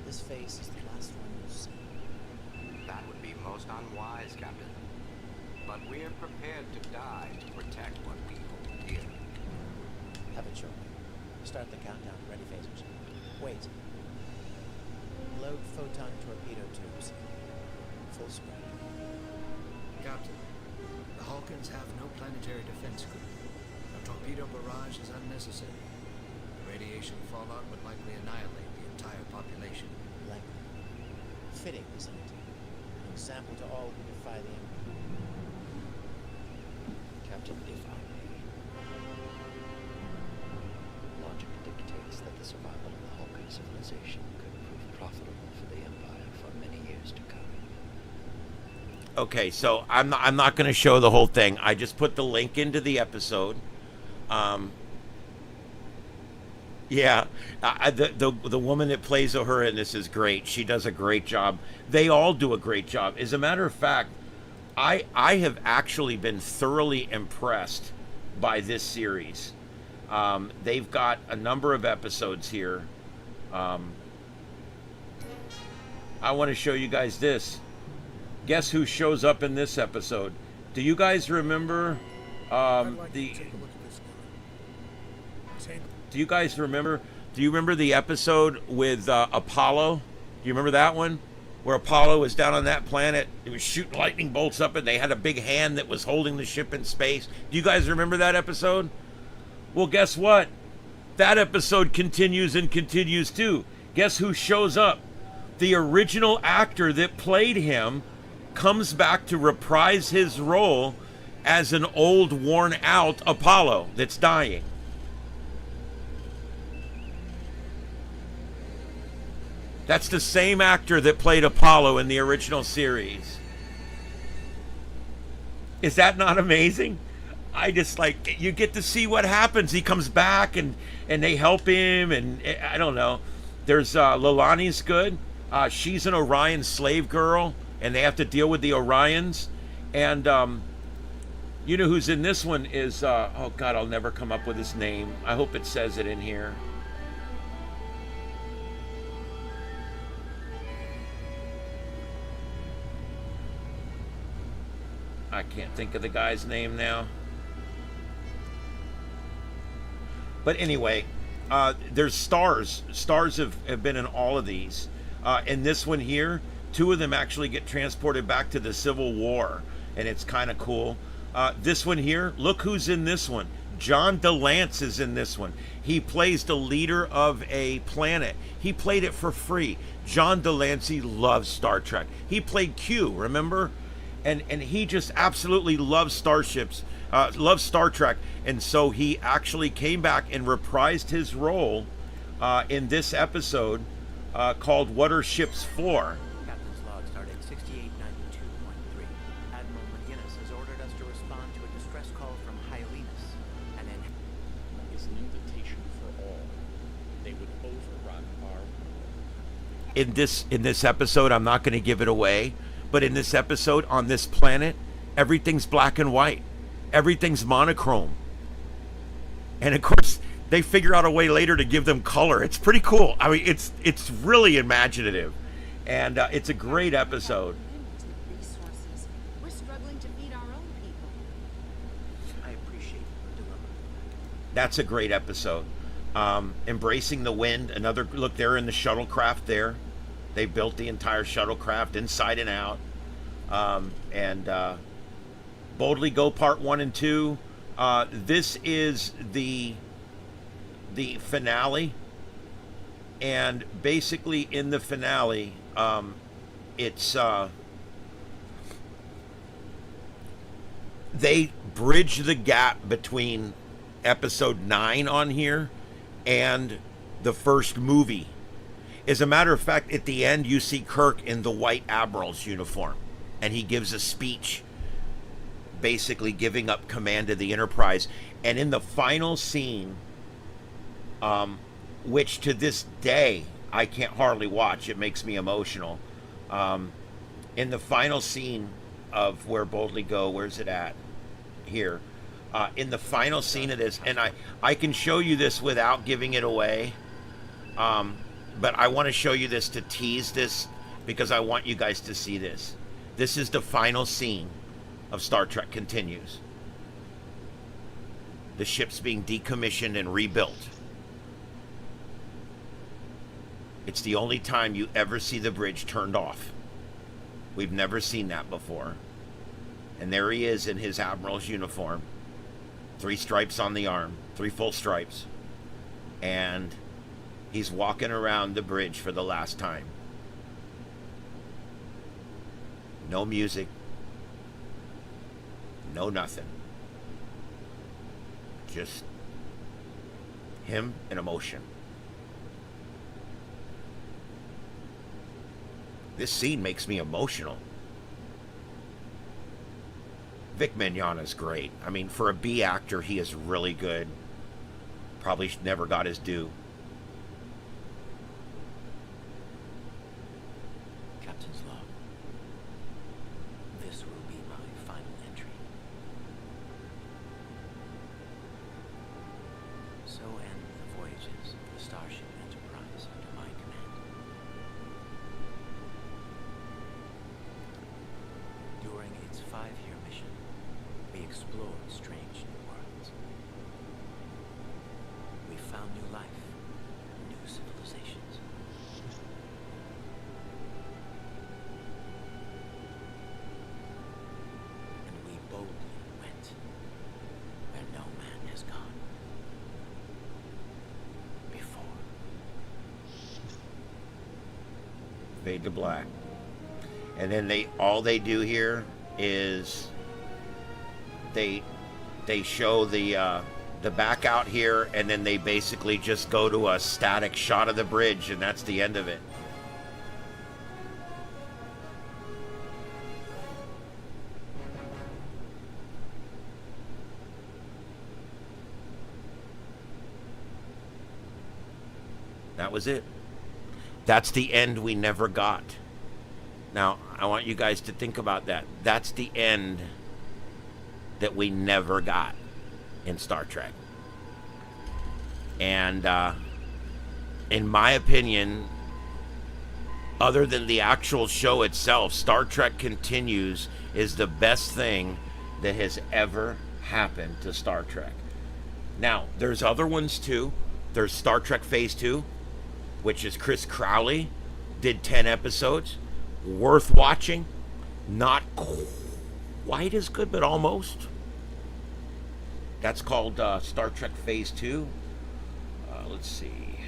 This phase is the last one you'll see. That would be most unwise, Captain. But we're prepared to die to protect what we hold dear. Have it your way. Start the countdown. Ready phasers. Wait. Load photon torpedo tubes. Full spread. Captain, the Hulkins have no planetary defense group. A torpedo barrage is unnecessary. The radiation fallout would likely annihilate the entire population. Likely. fitting, isn't it? An example to all who defy the Empire. Captain, if I may. Logic dictates that the survival of the Hulkan civilization could prove profitable for the Empire for many years to come. Okay, so I'm not going to show the whole thing. I just put the link into the episode. Yeah, the woman that plays Uhura in this is great. She does a great job. They all do a great job. As a matter of fact, I have actually been thoroughly impressed by this series. They've got a number of episodes here. I want to show you guys this. Guess who shows up in this episode? Do you guys remember Do you guys remember? Do you remember the episode with Apollo? Do you remember that one? Where Apollo was down on that planet. It was shooting lightning bolts up and they had a big hand that was holding the ship in space. Do you guys remember that episode? Well, guess what? That episode continues and continues too. Guess who shows up? The original actor that played him comes back to reprise his role as an old, worn-out Apollo that's dying. That's the same actor that played Apollo in the original series. Is that not amazing? I just like, you get to see what happens. He comes back and they help him, and I don't know. There's Lilani's good. She's an Orion slave girl, and they have to deal with the Orions. And you know who's in this one is, oh God, I'll never come up with his name. I hope it says it in here. I can't think of the guy's name now. But anyway, there's stars. Stars have been in all of these. In this one here, 2 of them actually get transported back to the Civil War, and it's kind of cool. This one here, look who's in this one. John DeLance is in this one. He plays the leader of a planet. He played it for free. John DeLance loves Star Trek. He played Q, remember? And he just absolutely loves starships, loves Star Trek, and so he actually came back and reprised his role in this episode called "What Are Ships For?" Captain's log started 6892.3. Admiral McGinnis has ordered us to respond to a distress call from Hyolenus, and then is an invitation for all. They would overrun our world. In this episode, I'm not going to give it away. But in this episode, on this planet, everything's black and white. Everything's monochrome. And of course, they figure out a way later to give them color. It's pretty cool. I mean, it's really imaginative. And it's a great episode. Resources. We're struggling to feed our own people. I appreciate your dilemma. That's a great episode. Embracing the Wind. Another look there in the shuttlecraft there. They built the entire shuttlecraft inside and out. Boldly Go Part 1 and 2. This is the finale. And basically in the finale, it's... they bridge the gap between episode 9 on here and the first movie. As a matter of fact, at the end, you see Kirk in the White Admiral's uniform, and he gives a speech basically giving up command of the Enterprise. And in the final scene, which to this day, I can't hardly watch, it makes me emotional. In the final scene of Where Boldly Go, where's it at? Here. In the final scene of this, and I can show you this without giving it away. But I want to show you this to tease this because I want you guys to see this. This is the final scene of Star Trek Continues. The ship's being decommissioned and rebuilt. It's the only time you ever see the bridge turned off. We've never seen that before. And there he is in his Admiral's uniform. 3 stripes on the arm. 3 full stripes. And he's walking around the bridge for the last time. No music. No nothing. Just him and emotion. This scene makes me emotional. Vic Mignogna's great. I mean, for a B actor, he is really good. Probably never got his due. Captain's log. This will be my final entry. So end the voyages of the Starship Enterprise under my command. During its 5-year mission, we explored strange new worlds. We found new life, new civilizations. And we boldly went where no man has gone before. Fade to black. And then all they do here is they show the back out here, and then they basically just go to a static shot of the bridge, and that's the end of it. That was it. That's the end we never got. Now, I want you guys to think about that. That's the end that we never got in Star Trek. And in my opinion, other than the actual show itself, Star Trek Continues is the best thing that has ever happened to Star Trek. Now, there's other ones too. There's Star Trek Phase 2, which is Chris Crowley, did 10 episodes. Worth watching. Not quite as good, but almost. That's called Star Trek Phase 2. Let's see.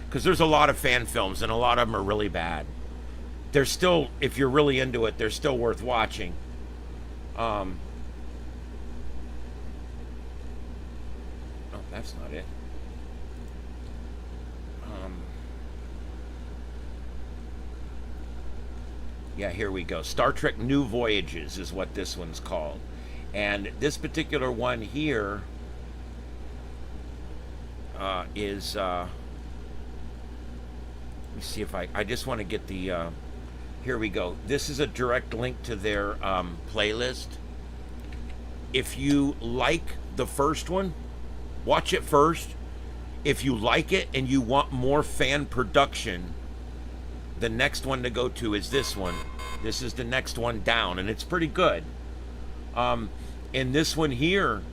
Because there's a lot of fan films, and a lot of them are really bad. They're still, if you're really into it, they're still worth watching. Oh, that's not it. Yeah, here we go. Star Trek New Voyages is what this one's called. And this particular one here is... let me see if I just want to get the... here we go. This is a direct link to their playlist. If you like the first one, watch it first. If you like it and you want more fan production, the next one to go to is this one. This is the next one down, and it's pretty good. In this one here,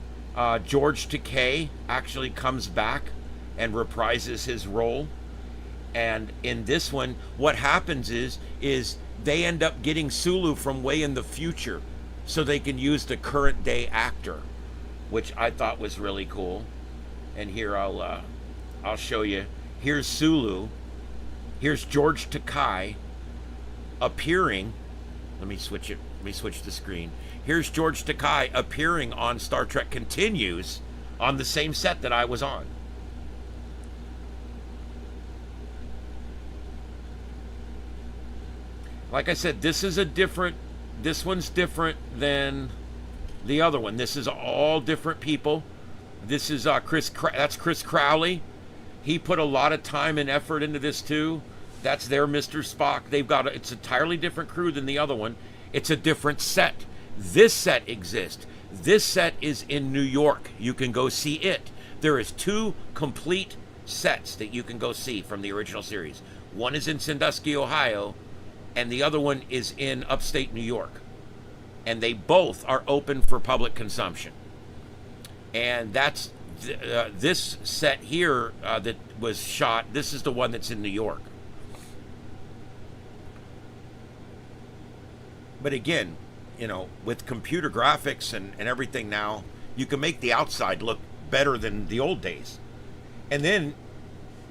George Takei actually comes back and reprises his role. And in this one, what happens is they end up getting Sulu from way in the future, so they can use the current day actor, which I thought was really cool. And here I'll show you. Here's Sulu. Here's George Takei appearing. Let me switch it. Let me switch the screen. Here's George Takei appearing on Star Trek Continues on the same set that I was on. Like I said, this one's different than the other one. This is all different people. This is that's Chris Crowley. He put a lot of time and effort into this too. That's their Mr. Spock. It's an entirely different crew than the other one. It's a different set. This set exists. This set is in New York. You can go see it. There is 2 complete sets that you can go see from the original series. One is in Sandusky, Ohio, and the other one is in upstate New York. And they both are open for public consumption. And that's this set here that was shot. This is the one that's in New York. But again, you know, with computer graphics and everything now, you can make the outside look better than the old days. And then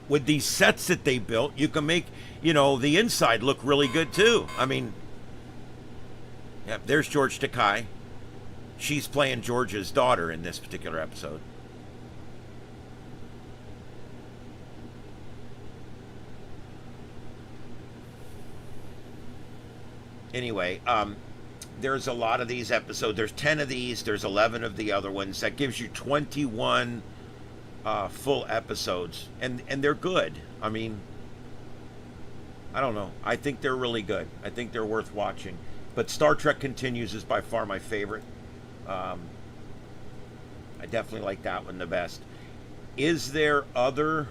with these sets that they built, you can make, the inside look really good too. I mean, yeah, there's George Takei. She's playing George's daughter in this particular episode. Anyway, there's a lot of these episodes. There's 10 of these. There's 11 of the other ones. That gives you 21 full episodes, and they're good. I mean, I don't know. I think they're really good. I think they're worth watching. But Star Trek Continues is by far my favorite. I definitely like that one the best. Is there other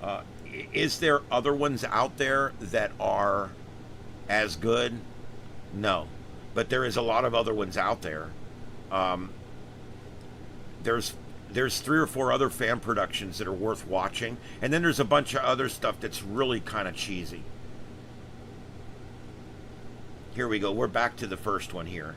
ones out there that are as good? No, but there is a lot of other ones out there. There's 3 or 4 other fan productions that are worth watching, and then there's a bunch of other stuff that's really kind of cheesy. Here we go. We're back to the first one here.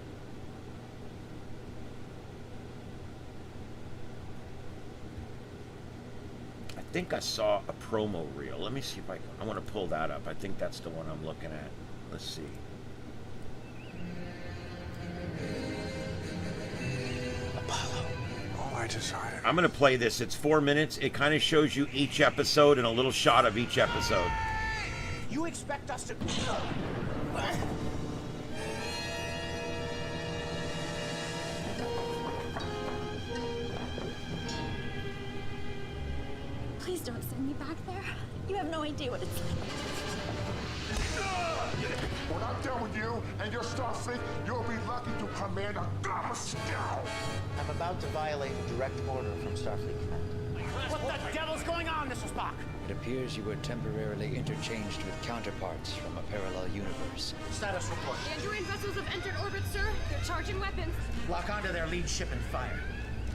I think I saw a promo reel. Let me see if I want to pull that up. I think that's the one I'm looking at. Let's see. Apollo, all I desire. I'm going to play this. It's 4 minutes. It kind of shows you each episode and a little shot of each episode. You expect us to... Please don't send me back there. You have no idea what it's like. When I'm done with you and your Starfleet, you'll be lucky to command a Gamma Scout. I'm about to violate a direct order from Starfleet Command. What the devil's going on, Mr. Spock? It appears you were temporarily interchanged with counterparts from a parallel universe. Status report. The Andorian vessels have entered orbit, sir. They're charging weapons. Lock onto their lead ship and fire.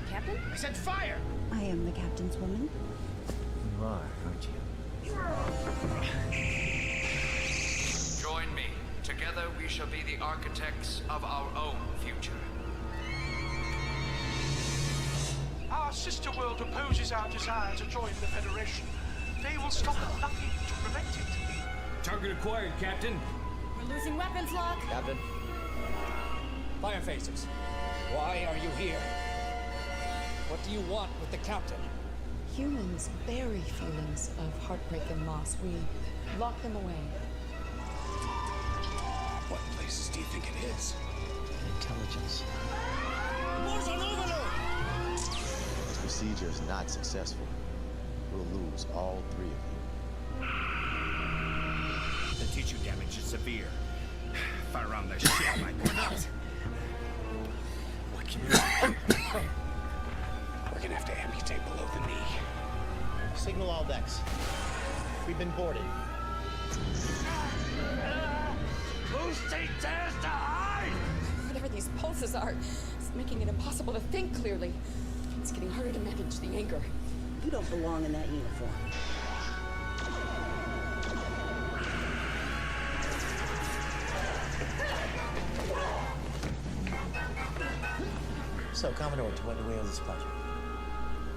Captain? I said fire! I am the captain's woman. You are, aren't you? Join me. Together we shall be the architects of our own future. Our sister world opposes our desire to join the Federation. They will stop at nothing to prevent it. Target acquired, Captain. We're losing weapons, Locke. Captain. Fire phasers. Why are you here? What do you want with the Captain? Humans bury feelings of heartbreak and loss. We lock them away. What places do you think it is? Intelligence. Wars on overload! This procedure is not successful. We'll lose all 3 of you. The tissue damage is severe. Fire on the ship like we're not. What can you do? We're gonna have to amputate below the knee. Signal all decks. We've been boarded. Whose state dares to hide? Whatever these pulses are, it's making it impossible to think clearly. It's getting harder to manage the anger. You don't belong in that uniform. So, Commodore, to what do we owe this project?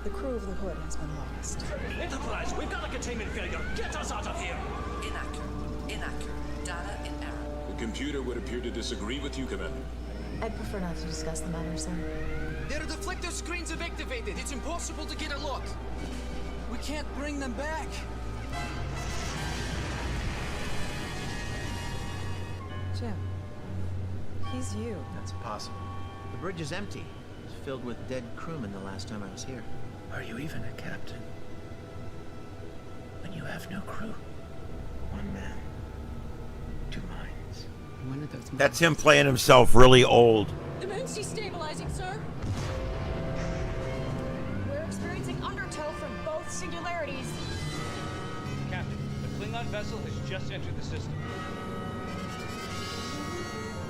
The crew of the Hood has been lost. Enterprise, we've got a containment failure. Get us out of here. Inaccurate. Data in error. The computer would appear to disagree with you, Commander. I'd prefer not to discuss the matter, sir. Their deflector screens have activated. It's impossible to get a look. We can't bring them back. Jim, he's you. That's impossible. The bridge is empty. It's filled with dead crewmen the last time I was here. Are you even a captain? When you have no crew? One man. 2 minds. One of those. That's him playing himself really old. The moon's destabilizing, sir. We're experiencing undertow from both singularities. Captain, the Klingon vessel has just entered the system.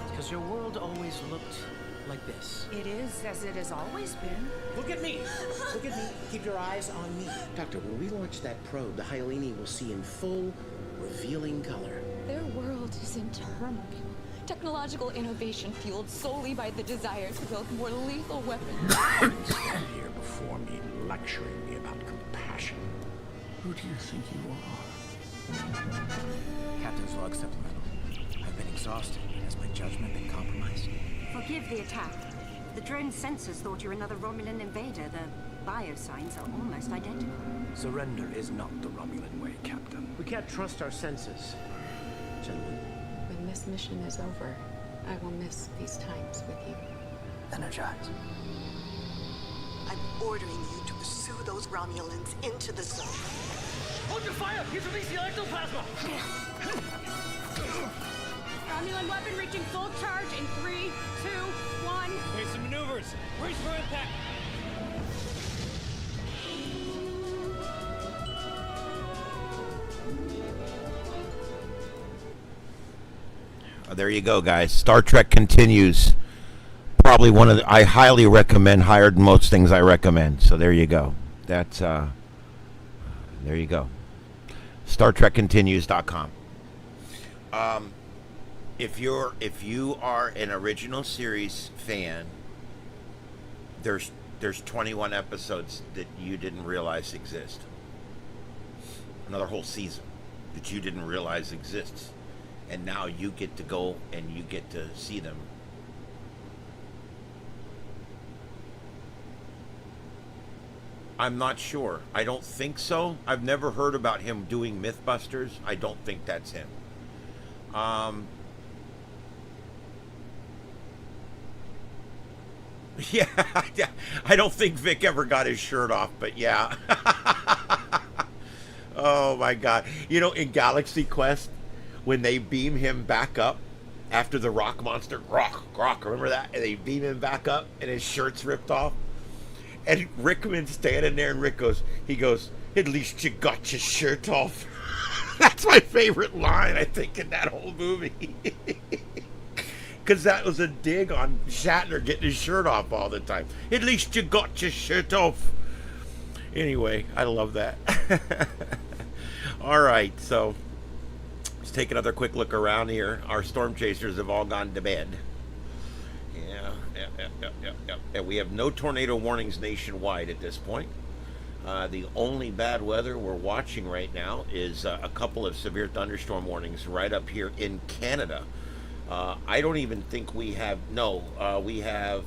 Because your world always looked like this. It is as it has always been. Look at me! Look at me. Keep your eyes on me. Doctor, when we launch that probe, the Hyalini will see in full, revealing color. Their world is in turmoil. Technological innovation fueled solely by the desire to build more lethal weapons. Stand here before me, lecturing me about compassion. Who do you think you are? Captain's log supplemental. I've been exhausted. Has my judgment been compromised? Forgive the attack. The drone sensors thought you're another Romulan invader. The biosigns are almost identical. Surrender is not the Romulan way, Captain. We can't trust our senses. Gentlemen. When this mission is over, I will miss these times with you. Energize. I'm ordering you to pursue those Romulans into the zone. Hold your fire! He's releasing ectoplasma! Romulan weapon reaching full charge in 3, 2, 1. Wasting maneuvers! Brace for impact! There you go, guys. Star Trek continues. Probably one of the, I highly recommend, higher than most things I recommend. So there you go. That's there you go. StarTrekContinues.com. If you are an original series fan, there's 21 episodes that you didn't realize exist. Another whole season that you didn't realize exists. And now you get to go and you get to see them. I'm not sure. I don't think so. I've never heard about him doing Mythbusters. I don't think that's him. Yeah, I don't think Vic ever got his shirt off, but yeah. Oh my God. You know, in Galaxy Quest, when they beam him back up after the rock monster, Grok, remember that? And they beam him back up and his shirt's ripped off. And Rickman's standing there and Rick goes, at least you got your shirt off. That's my favorite line, I think, in that whole movie. Because that was a dig on Shatner getting his shirt off all the time. At least you got your shirt off. Anyway, I love that. All right, so let's take another quick look around here. Our storm chasers have all gone to bed. Yeah. And we have no tornado warnings nationwide at this point. The only bad weather we're watching right now is a couple of severe thunderstorm warnings right up here in Canada. I don't even think we have, we have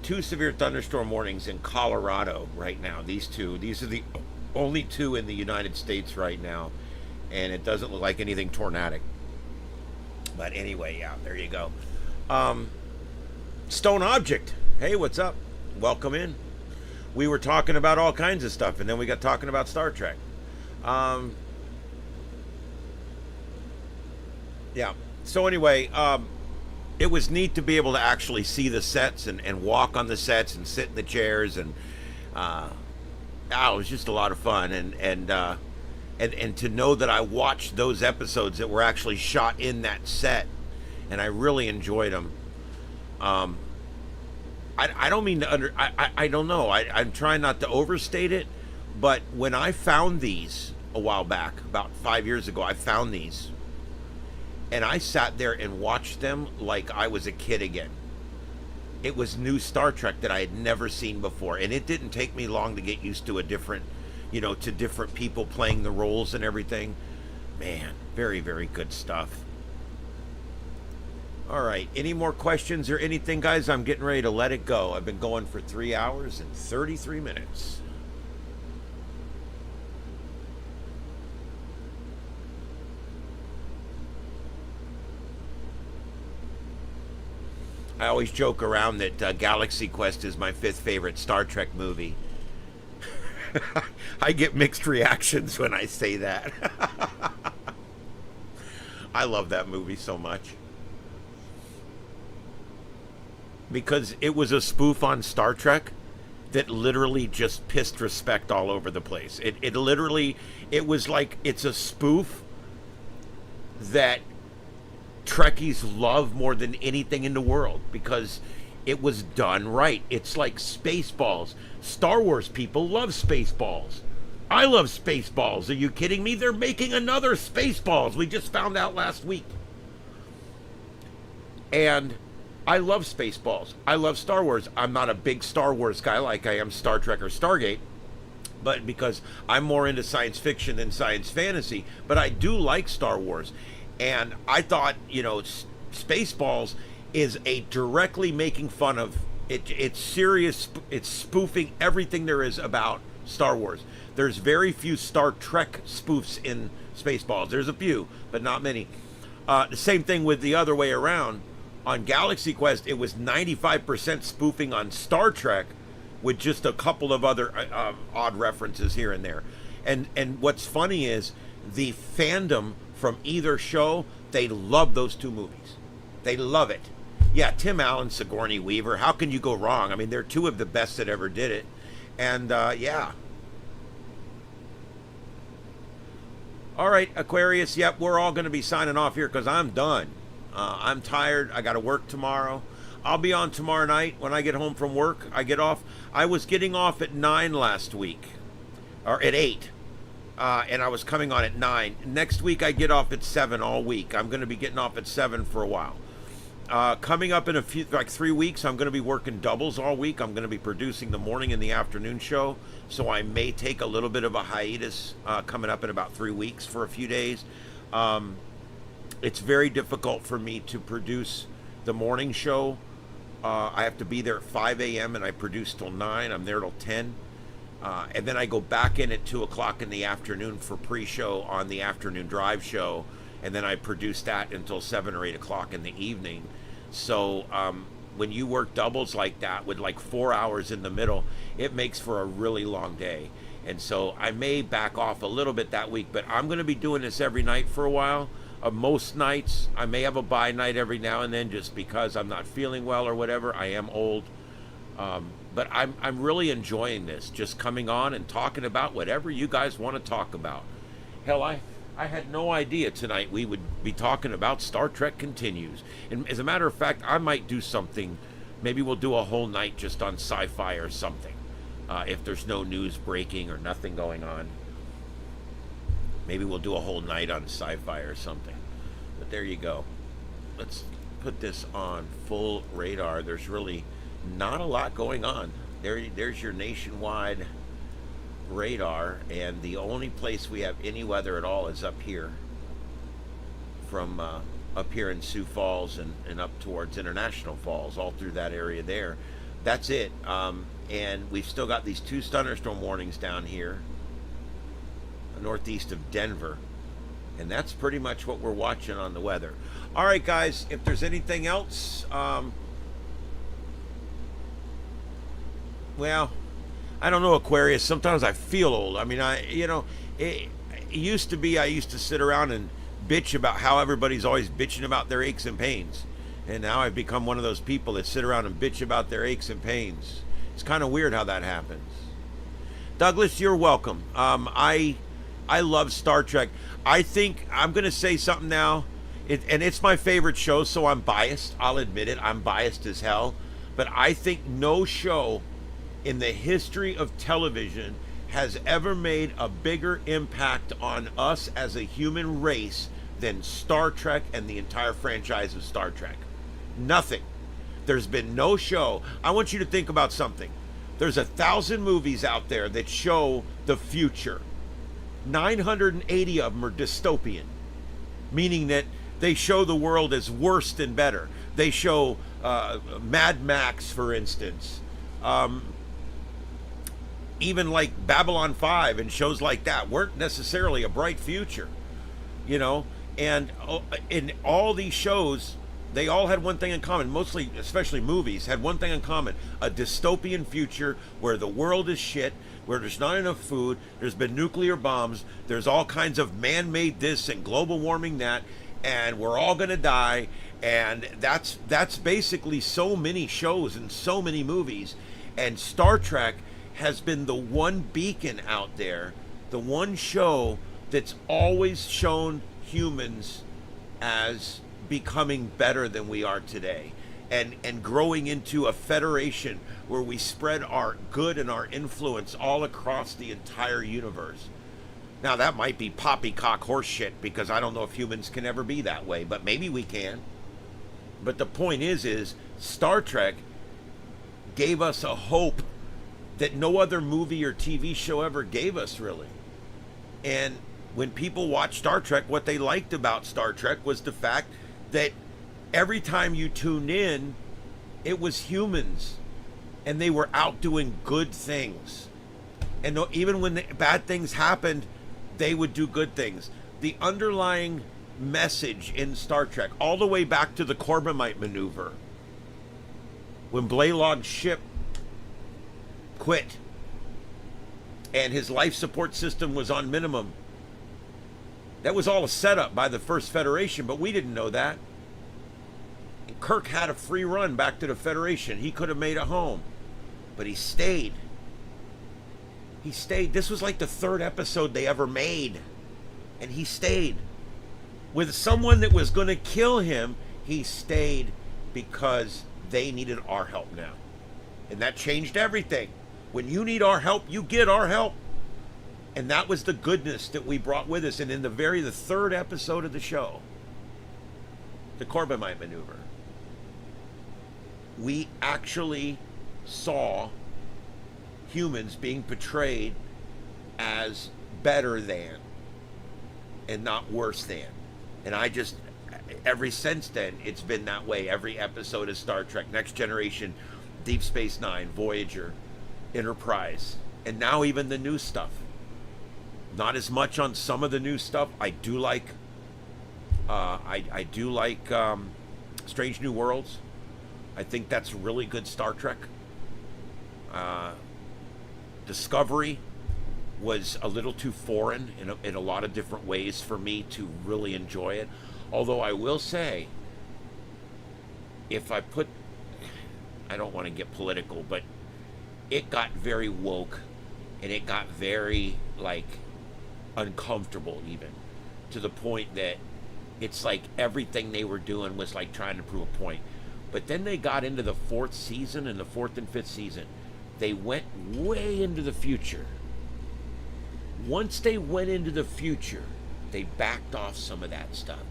2 severe thunderstorm warnings in Colorado right now. These are the only 2 in the United States right now, and it doesn't look like anything tornadic. But anyway, yeah, there you go. Stone Object, hey, what's up? Welcome in. We were talking about all kinds of stuff, and then we got talking about Star Trek. Yeah. So anyway, it was neat to be able to actually see the sets and walk on the sets and sit in the chairs, and it was just a lot of fun, and to know that I watched those episodes that were actually shot in that set, and I really enjoyed them. I don't mean to I don't know. I'm trying not to overstate it, but when I found these a while back, about 5 years ago, I found these. And I sat there and watched them like I was a kid again. It was new Star Trek that I had never seen before. And it didn't take me long to get used to a different, to different people playing the roles and everything. Man, very, very good stuff. All right, any more questions or anything, guys? I'm getting ready to let it go. I've been going for 3 hours and 33 minutes. I always joke around that Galaxy Quest is my 5th favorite Star Trek movie. I get mixed reactions when I say that. I love that movie so much. Because it was a spoof on Star Trek that literally just pissed respect all over the place. It literally, it was like, it's a spoof that Trekkies love more than anything in the world because it was done right. It's like Spaceballs. Star Wars people love Spaceballs. I love Spaceballs. Are you kidding me? They're making another Spaceballs. We just found out last week. And I love Spaceballs. I love Star Wars. I'm not a big Star Wars guy like I am Star Trek or Stargate. but because I'm more into science fiction than science fantasy, but I do like Star Wars. And I thought, you know, Spaceballs is a directly making fun of it. It's serious. It's spoofing everything there is about Star Wars. There's very few Star Trek spoofs in Spaceballs. There's a few, but not many. The same thing with the other way around. On Galaxy Quest, it was 95% spoofing on Star Trek, with just a couple of other odd references here and there. And what's funny is the fandom from either show, they love those two movies. They love it. Yeah, Tim Allen, Sigourney Weaver, how can you go wrong? I mean, they're two of the best that ever did it. And yeah. All right, Aquarius, yep, we're all going to be signing off here because I'm done. I'm tired. I got to work tomorrow. I'll be on tomorrow night when I get home from work. I get off. I was getting off at 9 last week, or at 8, and I was coming on at 9. Next week I get off at 7 all week. I'm going to be getting off at 7 for a while. Coming up in a few, like 3 weeks, I'm going to be working doubles all week. I'm going to be producing the morning and the afternoon show, so I may take a little bit of a hiatus coming up in about 3 weeks for a few days. It's very difficult for me to produce the morning show. I have to be there at 5 a.m. and I produce till 9. I'm there till 10. And then I go back in at 2 o'clock in the afternoon for pre-show on the afternoon drive show. And then I produce that until 7 or 8 o'clock in the evening. So when you work doubles like that with like 4 hours in the middle, it makes for a really long day. And so I may back off a little bit that week, but I'm going to be doing this every night for a while. Most nights, I may have a bye night every now and then just because I'm not feeling well or whatever. I am old. But I'm really enjoying this, just coming on and talking about whatever you guys want to talk about. Hell, I had no idea tonight we would be talking about Star Trek Continues. And as a matter of fact, I might do something. Maybe we'll do a whole night just on sci-fi or something. If there's no news breaking or nothing going on. Maybe we'll do a whole night on sci-fi or something. But there you go. Let's put this on full radar. There's really not a lot going on. There's your nationwide radar, and the only place we have any weather at all is up here. From up here in Sioux Falls and up towards International Falls, all through that area there. That's it. And we've still got these 2 thunderstorm warnings down here. Northeast of Denver, and that's pretty much what we're watching on the weather. All right, guys, if there's anything else, well, I don't know, Aquarius, sometimes I feel old. I mean, it used to be I used to sit around and bitch about how everybody's always bitching about their aches and pains, and now I've become one of those people that sit around and bitch about their aches and pains. It's kind of weird how that happens. Douglas, you're welcome. I love Star Trek. I think I'm going to say something now, and it's my favorite show, so I'm biased. I'll admit it. I'm biased as hell. But I think no show in the history of television has ever made a bigger impact on us as a human race than Star Trek and the entire franchise of Star Trek. Nothing. There's been no show. I want you to think about something. There's 1,000 movies out there that show the future. 980 of them are dystopian, meaning that they show the world as worse than better. They show Mad Max, for instance, even like Babylon 5 and shows like that weren't necessarily a bright future, you know. And in all these shows, they all had one thing in common, mostly, especially movies, had one thing in common: a dystopian future where the world is shit, where there's not enough food, there's been nuclear bombs, there's all kinds of man-made this and global warming that, and we're all gonna die. And that's basically so many shows and so many movies. And Star Trek has been the one beacon out there, the one show that's always shown humans as becoming better than we are today, and growing into a federation where we spread our good and our influence all across the entire universe. Now that might be poppycock horse shit, because I don't know if humans can ever be that way, but maybe we can. But the point is Star Trek gave us a hope that no other movie or TV show ever gave us, really. And when people watched Star Trek, what they liked about Star Trek was the fact that every time you tuned in, it was humans, and they were out doing good things. And even when the bad things happened, they would do good things. The underlying message in Star Trek, all the way back to the Corbomite maneuver, when Blaylock's ship quit and his life support system was on minimum, that was all a setup by the First Federation, but we didn't know that. And Kirk had a free run back to the Federation. He could have made a home, but he stayed. He stayed. This was like the 3rd episode they ever made, and he stayed. With someone that was going to kill him, he stayed because they needed our help now. And that changed everything. When you need our help, you get our help. And that was the goodness that we brought with us. And in the 3rd episode of the show, the Corbomite maneuver, we actually saw humans being portrayed as better than and not worse than. And I just, ever since then, it's been that way. Every episode of Star Trek, Next Generation, Deep Space Nine, Voyager, Enterprise, and now even the new stuff. Not as much on some of the new stuff. I do like, I do like Strange New Worlds. I think that's really good Star Trek. Discovery was a little too foreign in a lot of different ways for me to really enjoy it. Although I will say, if I put, I don't want to get political, but it got very woke, and it got very, like, uncomfortable even, to the point that it's like everything they were doing was like trying to prove a point. But then they got into the 4th season and the 4th and 5th season. They went way into the future. Once they went into the future, they backed off some of that stuff.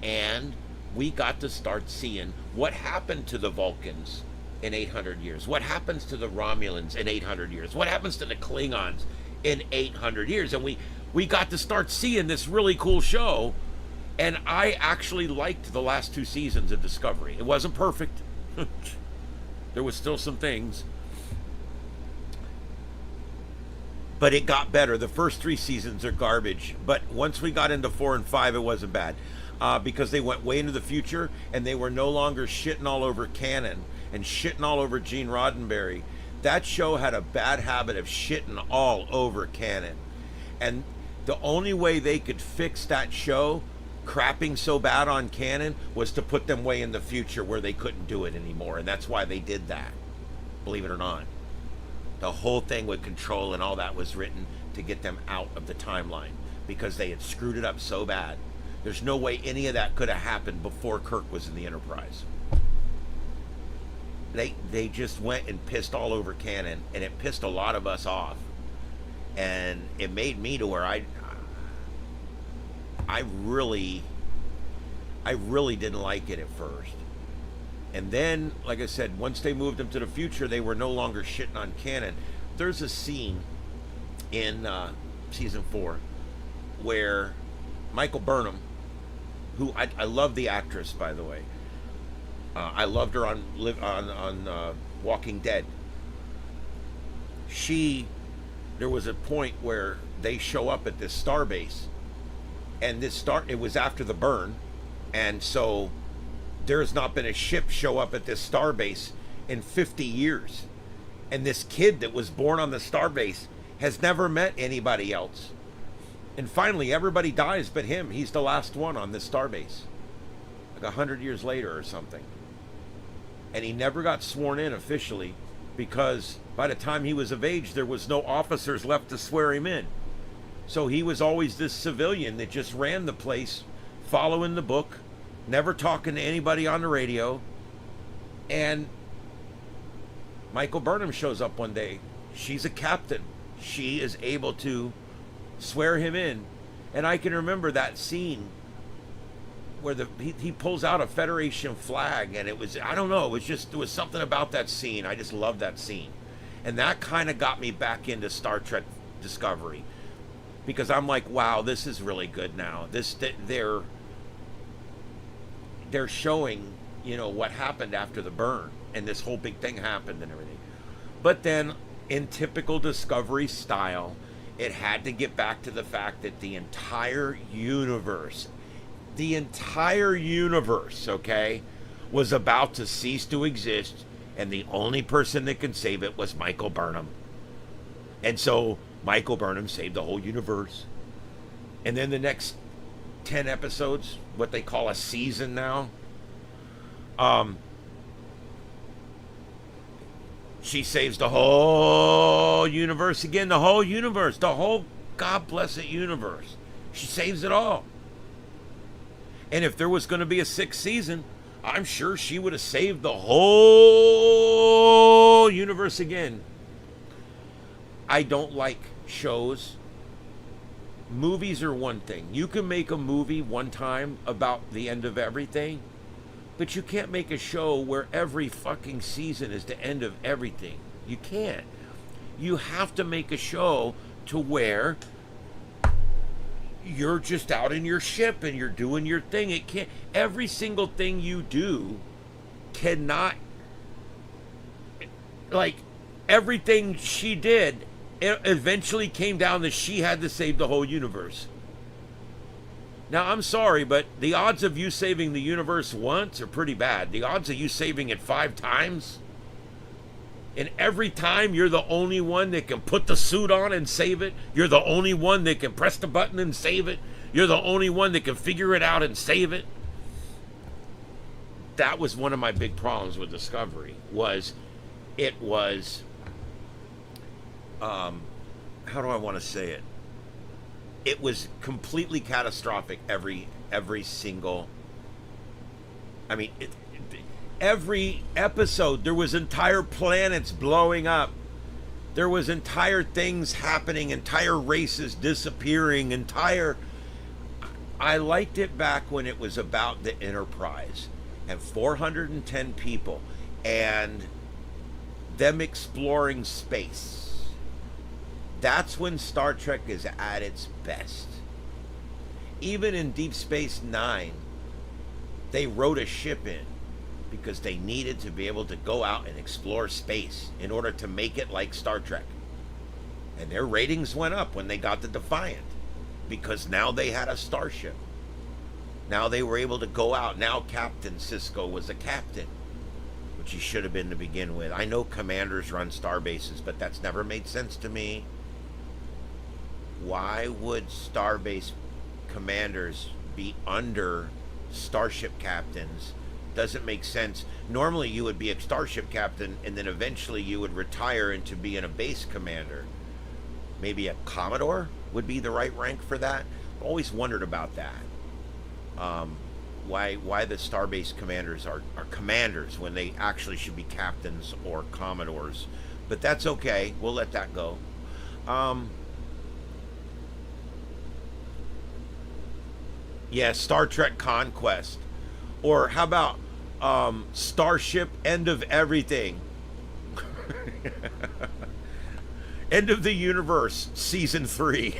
And we got to start seeing what happened to the Vulcans in 800 years. What happens to the Romulans in 800 years? What happens to the Klingons in 800 years? And we got to start seeing this really cool show. And I actually liked the last 2 seasons of Discovery. It wasn't perfect. There was still some things. But it got better. The first 3 seasons are garbage. But once we got into 4 and 5, it wasn't bad. Because they went way into the future, and they were no longer shitting all over canon and shitting all over Gene Roddenberry. That show had a bad habit of shitting all over canon. And the only way they could fix that show, crapping so bad on canon, was to put them way in the future where they couldn't do it anymore. And that's why they did that, believe it or not. The whole thing with Control and all that was written to get them out of the timeline, because they had screwed it up so bad. There's no way any of that could have happened before Kirk was in the Enterprise. They just went and pissed all over canon, and it pissed a lot of us off. And it made me to where I really didn't like it at first. And then, like I said, once they moved them to the future, they were no longer shitting on canon. There's a scene in season 4 where Michael Burnham, who I love the actress, by the way. I loved her on Walking Dead. There was a point where they show up at this starbase, and it was after the burn, and so there has not been a ship show up at this starbase in 50 years. And this kid that was born on the starbase has never met anybody else. And finally, everybody dies but him. He's the last one on this starbase, like 100 years later or something. And he never got sworn in officially, because by the time he was of age, there was no officers left to swear him in. So he was always this civilian that just ran the place, following the book, never talking to anybody on the radio. And Michael Burnham shows up one day. She's a captain. She is able to swear him in. And I can remember that scene where he pulls out a Federation flag, and it was, I don't know, there was something about that scene. I just loved that scene. And that kind of got me back into Star Trek Discovery, because I'm like, wow, this is really good now. They're showing, you know, what happened after the burn, and this whole big thing happened and everything. But then, in typical Discovery style, it had to get back to the fact that the entire universe, okay, was about to cease to exist, and the only person that could save it was Michael Burnham. And so Michael Burnham saved the whole universe. And then the next 10 episodes, what they call a season now, she saves the whole universe again, the whole universe, the whole God bless it universe. She saves it all. And if there was going to be a 6th season, I'm sure she would have saved the whole universe again. I don't like shows. Movies are one thing. You can make a movie one time about the end of everything, but you can't make a show where every fucking season is the end of everything. You can't. You have to make a show to where you're just out in your ship and you're doing your thing. It can't, every single thing you do cannot, like, everything she did, it eventually came down that she had to save the whole universe. Now, I'm sorry, but the odds of you saving the universe once are pretty bad. The odds of you saving it 5 times, and every time you're the only one that can put the suit on and save it. You're the only one that can press the button and save it. You're the only one that can figure it out and save it. That was one of my big problems with Discovery. It was how do I want to say it? It was completely catastrophic every single. I mean, every episode there was entire planets blowing up. There was entire things happening, entire races disappearing, I liked it back when it was about the Enterprise and 410 people and them exploring space. That's when Star Trek is at its best. Even in Deep Space Nine, they wrote a ship in because they needed to be able to go out and explore space in order to make it like Star Trek. And their ratings went up when they got the Defiant, because now they had a starship. Now they were able to go out. Now Captain Sisko was a captain, which he should have been to begin with. I know commanders run star bases, but that's never made sense to me. Why would starbase commanders be under starship captains? Doesn't make sense. Normally you would be a starship captain and then eventually you would retire into being a base commander. Maybe a commodore would be the right rank for that. I've always wondered about that. Why the starbase commanders are commanders when they actually should be captains or commodores. But that's okay. We'll let that go. Yeah, Star Trek Conquest. Or how about Starship End of Everything? End of the Universe, Season 3.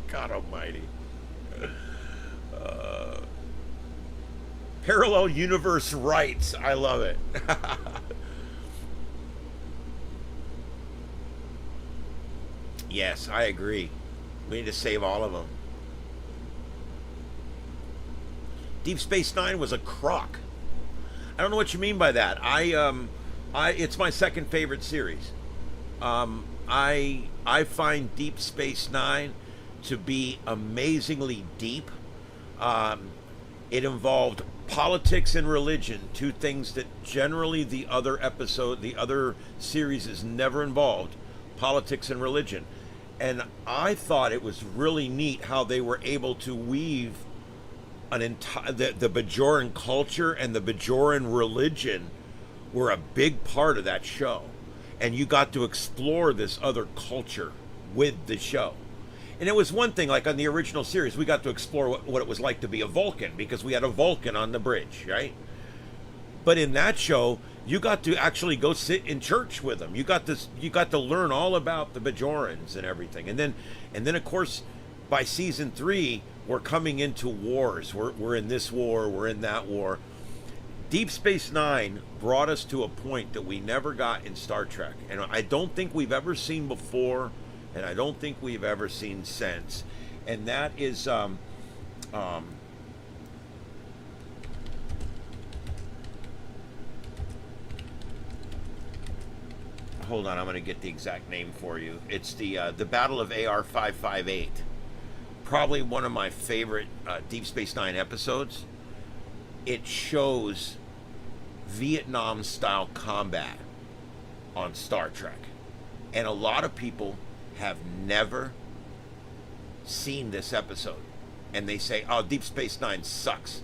God almighty. Parallel Universe Rights. I love it. Yes, I agree. We need to save all of them. Deep Space Nine was a crock. I don't know what you mean by that. It's my second favorite series. I find Deep Space Nine to be amazingly deep. It involved politics and religion, two things that generally the other series is never involved. Politics and religion. And I thought it was really neat how they were able to weave the Bajoran culture and the Bajoran religion were a big part of that show. And you got to explore this other culture with the show. And it was one thing, like on the original series, we got to explore what it was like to be a Vulcan, because we had a Vulcan on the bridge, right? But in that show, you got to actually go sit in church with them. You got to learn all about the Bajorans and everything. And then of course, by season 3, we're coming into wars. We're in this war, we're in that war. Deep Space Nine brought us to a point that we never got in Star Trek, and I don't think we've ever seen before, and I don't think we've ever seen since. And that is hold on, I'm going to get the exact name for you. It's the Battle of AR-558. Probably one of my favorite Deep Space Nine episodes. It shows Vietnam-style combat on Star Trek. And a lot of people have never seen this episode. And they say, oh, Deep Space Nine sucks.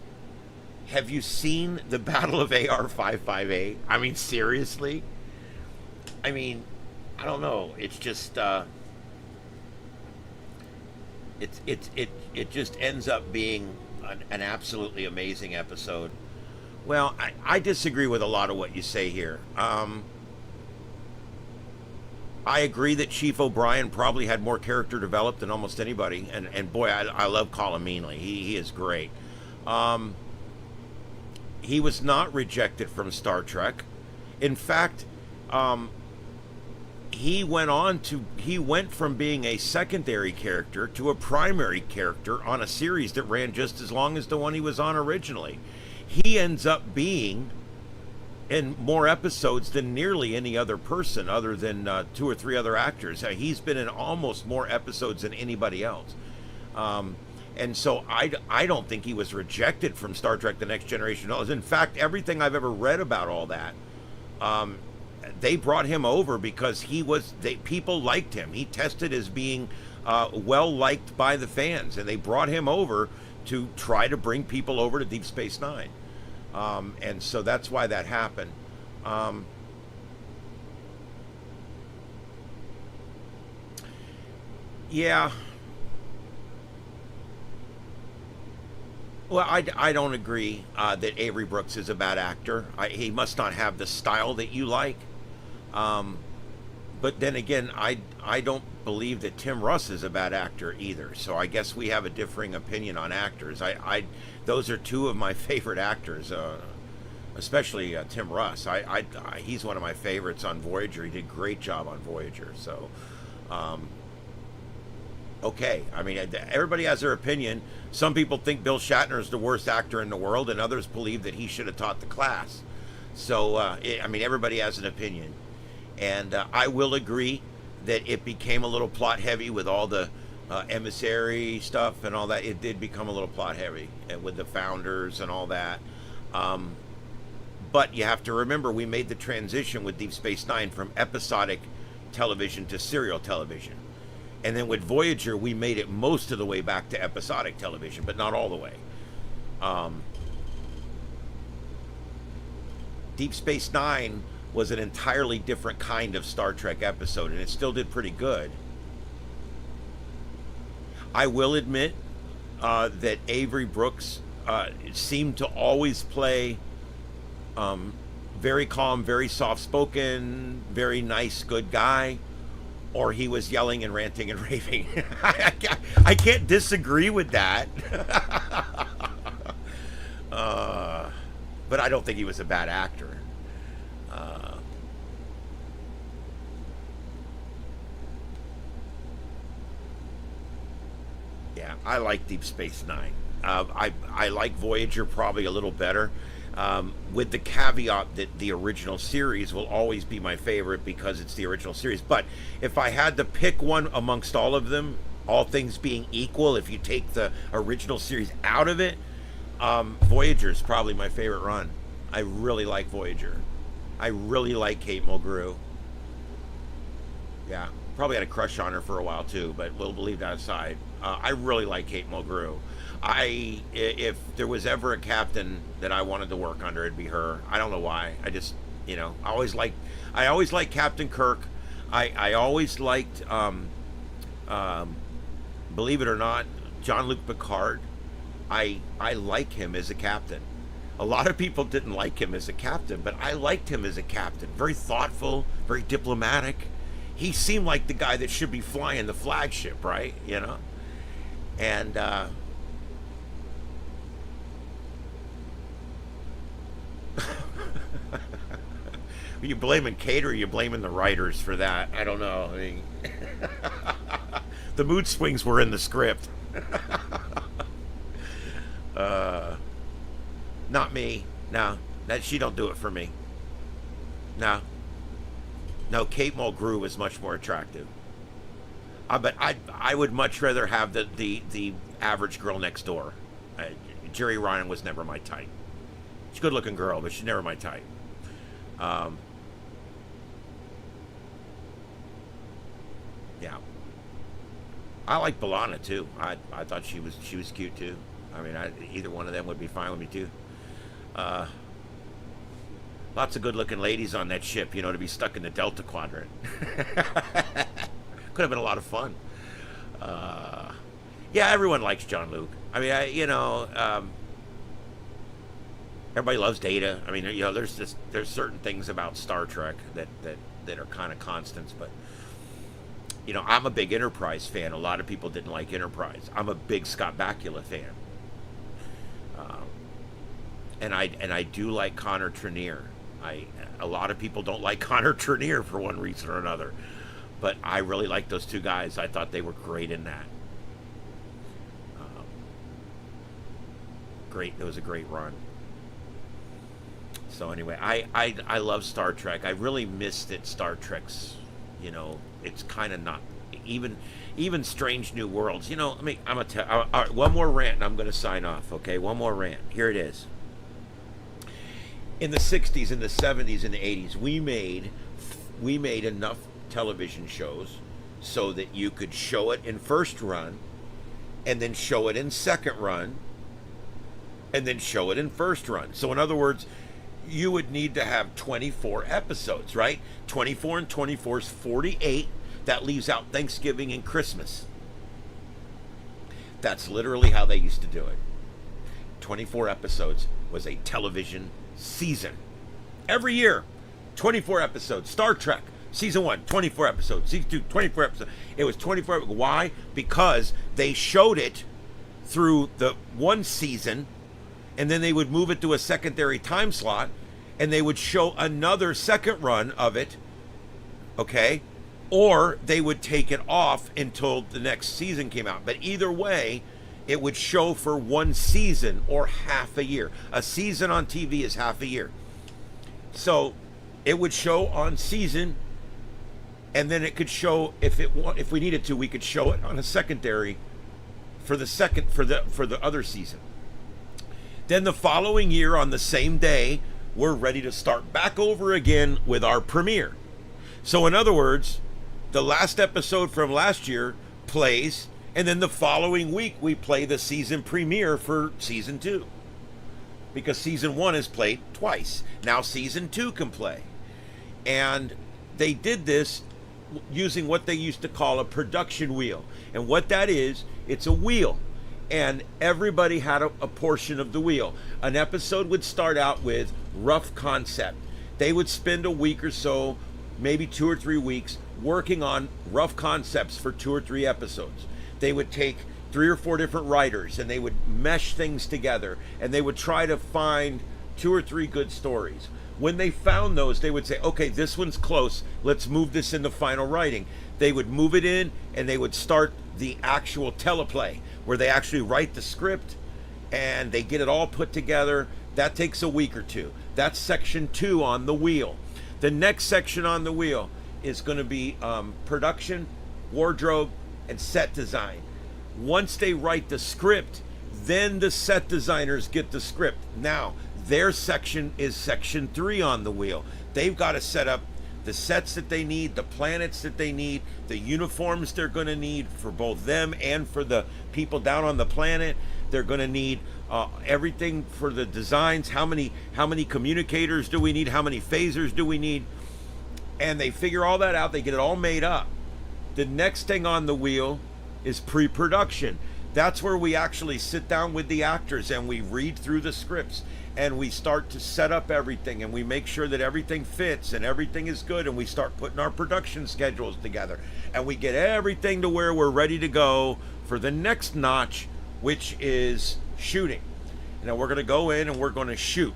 Have you seen the Battle of AR-558? I mean, seriously? I mean, I don't know. It's just, it just ends up being an absolutely amazing episode. Well, I disagree with a lot of what you say here. I agree that Chief O'Brien probably had more character developed than almost anybody, and boy, I love Colin Meaney. He is great. He was not rejected from Star Trek. In fact, he went from being a secondary character to a primary character on a series that ran just as long as the one he was on originally. He ends up being in more episodes than nearly any other person other than 2 or 3 other actors. He's been in almost more episodes than anybody else. And so I don't think he was rejected from Star Trek The Next Generation. In fact, everything I've ever read about all that, they brought him over because people liked him. He tested as being well liked by the fans, and they brought him over to try to bring people over to Deep Space Nine. And so that's why that happened. Yeah. Well, I don't agree that Avery Brooks is a bad actor. He must not have the style that you like. But then again, I don't believe that Tim Russ is a bad actor either. So I guess we have a differing opinion on actors. Those are 2 of my favorite actors, especially Tim Russ. He's one of my favorites on Voyager. He did a great job on Voyager. So, okay. I mean, everybody has their opinion. Some people think Bill Shatner is the worst actor in the world, and others believe that he should have taught the class. So, I mean, everybody has an opinion. And I will agree that it became a little plot heavy with all the emissary stuff and all that. It did become a little plot heavy with the founders and all that. But you have to remember, we made the transition with Deep Space Nine from episodic television to serial television. And then with Voyager, we made it most of the way back to episodic television, but not all the way. Deep Space Nine was an entirely different kind of Star Trek episode, and it still did pretty good. I will admit that Avery Brooks seemed to always play very calm, very soft-spoken, very nice, good guy, or he was yelling and ranting and raving. I can't disagree with that. But I don't think he was a bad actor. Yeah, I like Deep Space Nine. I like Voyager probably a little better, with the caveat that the original series will always be my favorite because it's the original series. But if I had to pick one amongst all of them, all things being equal, if you take the original series out of it, Voyager is probably my favorite run. I really like Voyager. I really like Kate Mulgrew. Yeah, probably had a crush on her for a while too, but we'll leave that aside. I really like Kate Mulgrew. If there was ever a captain that I wanted to work under, it'd be her. I don't know why. I just, I always liked Captain Kirk. I always liked, believe it or not, Jean-Luc Picard. I like him as a captain. A lot of people didn't like him as a captain, but I liked him as a captain. Very thoughtful, very diplomatic. He seemed like the guy that should be flying the flagship, right? You know? And, are you blaming Kate or are you blaming the writers for that? I don't know. I mean, the mood swings were in the script. Not me. No, she don't do it for me. No, Kate Mulgrew was much more attractive. But I would much rather have the average girl next door. Jerry Ryan was never my type. She's a good-looking girl, but she's never my type. Yeah. I like B'Elanna too. I thought she was cute too. I mean, either one of them would be fine with me too. Lots of good-looking ladies on that ship, you know, to be stuck in the Delta Quadrant. Could have been a lot of fun. Yeah, everyone likes John Luke. I mean, everybody loves Data. I mean, you know, there's certain things about Star Trek that are kind of constants, but you know, I'm a big Enterprise fan. A lot of people didn't like Enterprise. I'm a big Scott Bakula fan. And I do like Connor Trenier. A lot of people don't like Connor Trenier for one reason or another, but I really like those two guys. I thought they were great in that. Great. It was a great run. So anyway, I love Star Trek. I really miss that Star Trek's, you know, it's kind of not even Strange New Worlds. You know, I'm gonna tell. All right, one more rant, and I'm gonna sign off. Okay, one more rant. Here it is. In the 60s, in the 70s, and the 80s, we made enough television shows so that you could show it in first run, and then show it in second run, and then show it in first run. So in other words, you would need to have 24 episodes, right? 24 and 24 is 48. That leaves out Thanksgiving and Christmas. That's literally how they used to do it. 24 episodes was a television season. Every year, 24 episodes. Star Trek, season 1, 24 episodes. Season 2, 24 episodes. It was 24. Why? Because they showed it through the one season, and then they would move it to a secondary time slot, and they would show another second run of it, okay? Or they would take it off until the next season came out. But either way, it would show for one season or half a year. A season on TV is half a year. So it would show on season, and then it could show, if we needed to, we could show it on a secondary for the other season. Then the following year on the same day, we're ready to start back over again with our premiere. So in other words, the last episode from last year plays, and then the following week we play the season premiere for season 2. Because season 1 is played twice. Now season 2 can play. And they did this using what they used to call a production wheel. And what that is, it's a wheel. And everybody had a portion of the wheel. An episode would start out with rough concept. They would spend a week or so, maybe 2 or 3 weeks, working on rough concepts for 2 or 3 episodes. They would take 3 or 4 different writers, and they would mesh things together, and they would try to find 2 or 3 good stories. When they found those, they would say, okay, this one's close, let's move this into final writing. They would move it in, and they would start the actual teleplay, where they actually write the script, and they get it all put together. That takes a week or 2. That's section 2 on the wheel. The next section on the wheel is going to be production, wardrobe, and set design. Once they write the script, then the set designers get the script. Now, their section is section 3 on the wheel. They've got to set up the sets that they need, the planets that they need, the uniforms they're going to need for both them and for the people down on the planet. They're going to need everything for the designs. How many communicators do we need? How many phasers do we need? And they figure all that out. They get it all made up. The next thing on the wheel is pre-production. That's where we actually sit down with the actors and we read through the scripts and we start to set up everything and we make sure that everything fits and everything is good, and we start putting our production schedules together and we get everything to where we're ready to go for the next notch, which is shooting. Now we're going to go in and we're going to shoot.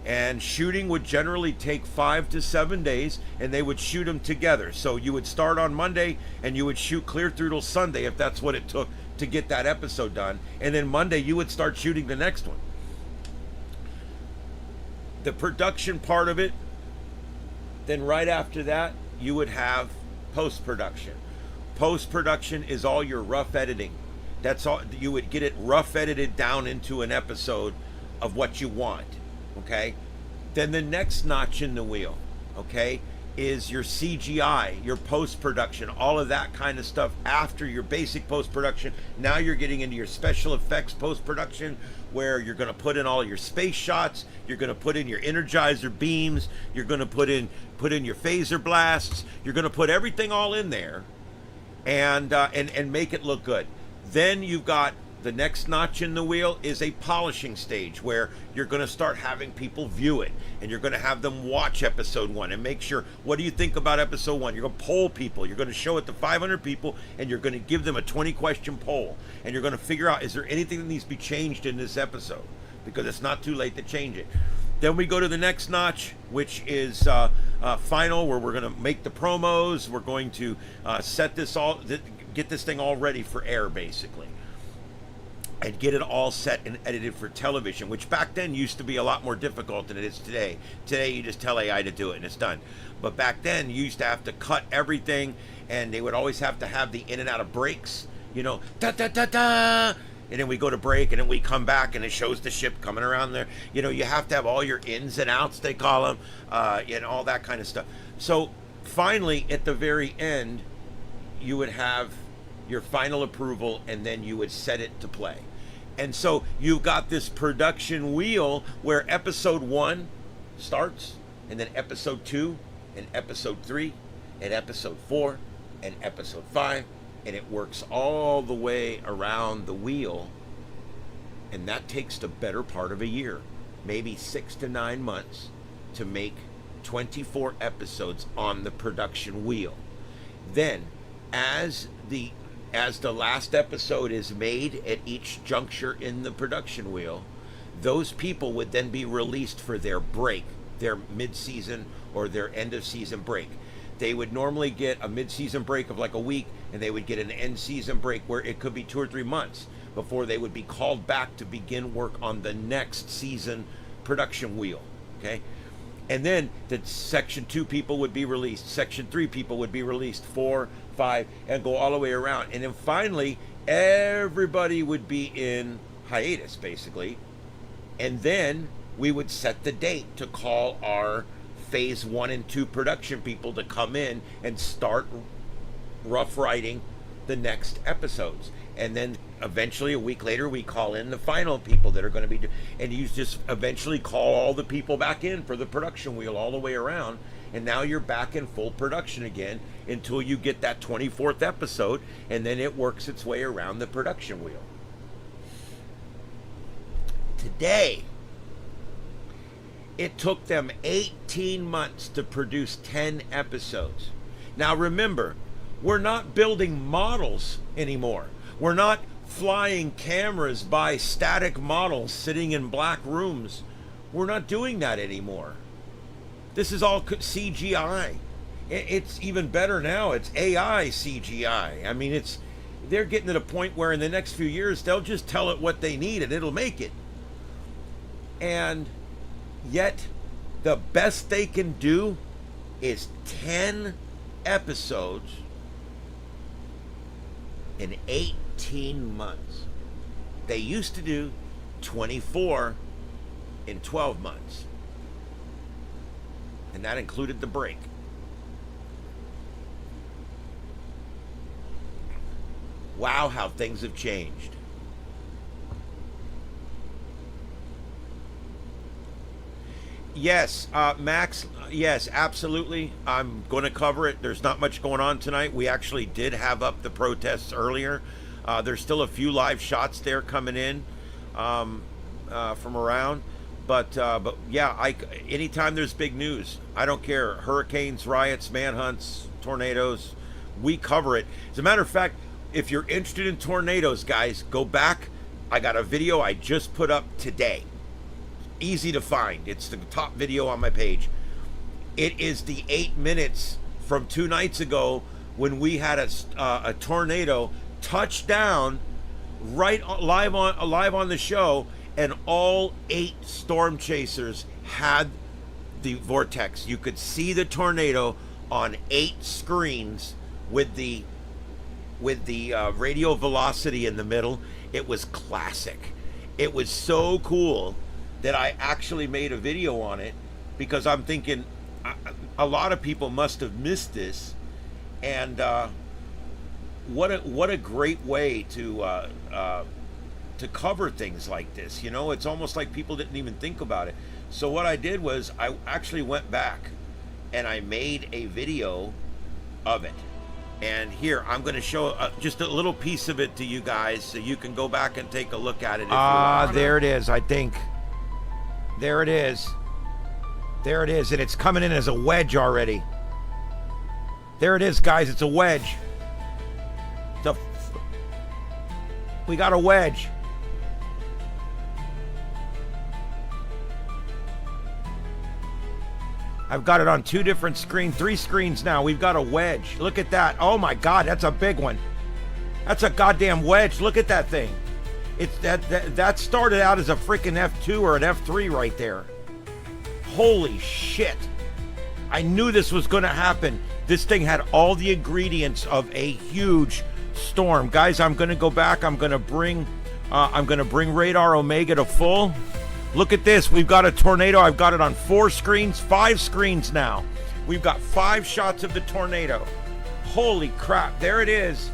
And shooting would generally take 5 to 7 days, and they would shoot them together. So you would start on Monday and you would shoot clear through till Sunday if that's what it took to get that episode done. And then Monday you would start shooting the next one. The production part of it, then right after that you would have post-production. Post-production is all your rough editing. That's all. You would get it rough edited down into an episode of what you want. Okay, then the next notch in the wheel, okay, is your CGI, your post-production, all of that kind of stuff after your basic post-production. Now you're getting into your special effects post-production, where you're going to put in all your space shots, you're going to put in your energizer beams, you're going to put in your phaser blasts, you're going to put everything all in there and make it look good. Then you've got the next notch in the wheel is a polishing stage, where you're going to start having people view it and you're going to have them watch episode 1 and make sure, what do you think about episode 1? You're going to poll people. You're going to show it to 500 people and you're going to give them a 20-question poll, and you're going to figure out, is there anything that needs to be changed in this episode, because it's not too late to change it. Then we go to the next notch, which is final, where we're going to make the promos. We're going to set this all, get this thing all ready for air, basically, and get it all set and edited for television, which back then used to be a lot more difficult than it is today. Today you just tell AI to do it and it's done. But back then you used to have to cut everything, and they would always have to have the in and out of breaks, you know, da da da da, and then we go to break and then we come back and it shows the ship coming around there. You know, you have to have all your ins and outs, they call them, and all that kind of stuff. So finally, at the very end, you would have your final approval, and then you would set it to play. And so you've got this production wheel where episode 1 starts, and then episode 2, and episode 3, and episode 4, and episode 5, and it works all the way around the wheel. And that takes the better part of a year, maybe 6 to 9 months, to make 24 episodes on the production wheel. Then, as the last episode is made at each juncture in the production wheel, those people would then be released for their break, their mid-season or their end-of-season break. They would normally get a mid-season break of like a week, and they would get an end-season break where it could be 2 or 3 months before they would be called back to begin work on the next season production wheel, okay? And then the section 2 people would be released, section 3 people would be released, 4, 5, and go all the way around. And then finally, everybody would be in hiatus, basically. And then we would set the date to call our phase 1 and 2 production people to come in and start rough writing the next episodes. And then eventually a week later, we call in the final people that are going to be, and you just eventually call all the people back in for the production wheel all the way around. And now you're back in full production again until you get that 24th episode, and then it works its way around the production wheel. Today, it took them 18 months to produce 10 episodes. Now remember, we're not building models anymore. We're not flying cameras by static models sitting in black rooms. We're not doing that anymore. This is all CGI. It's even better now. It's AI CGI. I mean, they're getting to the point where in the next few years, they'll just tell it what they need and it'll make it. And yet, the best they can do is 10 episodes in 18 months. They used to do 24 in 12 months. And that included the break. Wow, how things have changed. Yes, Max, yes, absolutely. I'm going to cover it. There's not much going on tonight. We actually did have up the protests earlier. There's still a few live shots there coming in from around. But yeah, anytime there's big news, I don't care. Hurricanes, riots, manhunts, tornadoes, we cover it. As a matter of fact, if you're interested in tornadoes, guys, go back. I got a video I just put up today. Easy to find. It's the top video on my page. It is the 8 minutes from 2 nights ago when we had a tornado touch down right live on the show, and all 8 storm chasers had the vortex. You could see the tornado on 8 screens with the radio velocity in the middle. It was classic. It was so cool that I actually made a video on it, because I'm thinking a lot of people must have missed this, and what a great way to cover things like this. You know, it's almost like people didn't even think about it. So what I did was I actually went back and I made a video of it. And here, I'm going to show just a little piece of it to you guys so you can go back and take a look at it if you want. There it is, I think. There it is. There it is, and it's coming in as a wedge already. There it is, guys, it's a wedge. We got a wedge. I've got it on 2 different screens, 3 screens now. We've got a wedge. Look at that. Oh my God, that's a big one. That's a goddamn wedge. Look at that thing. It's that started out as a freaking F2 or an F3 right there. Holy shit. I knew this was going to happen. This thing had all the ingredients of a huge storm. Guys, I'm going to go back. I'm going to bring radar Omega to full. Look at this. We've got a tornado. I've got it on 4 screens, 5 screens now. We've got 5 shots of the tornado. Holy crap. There it is.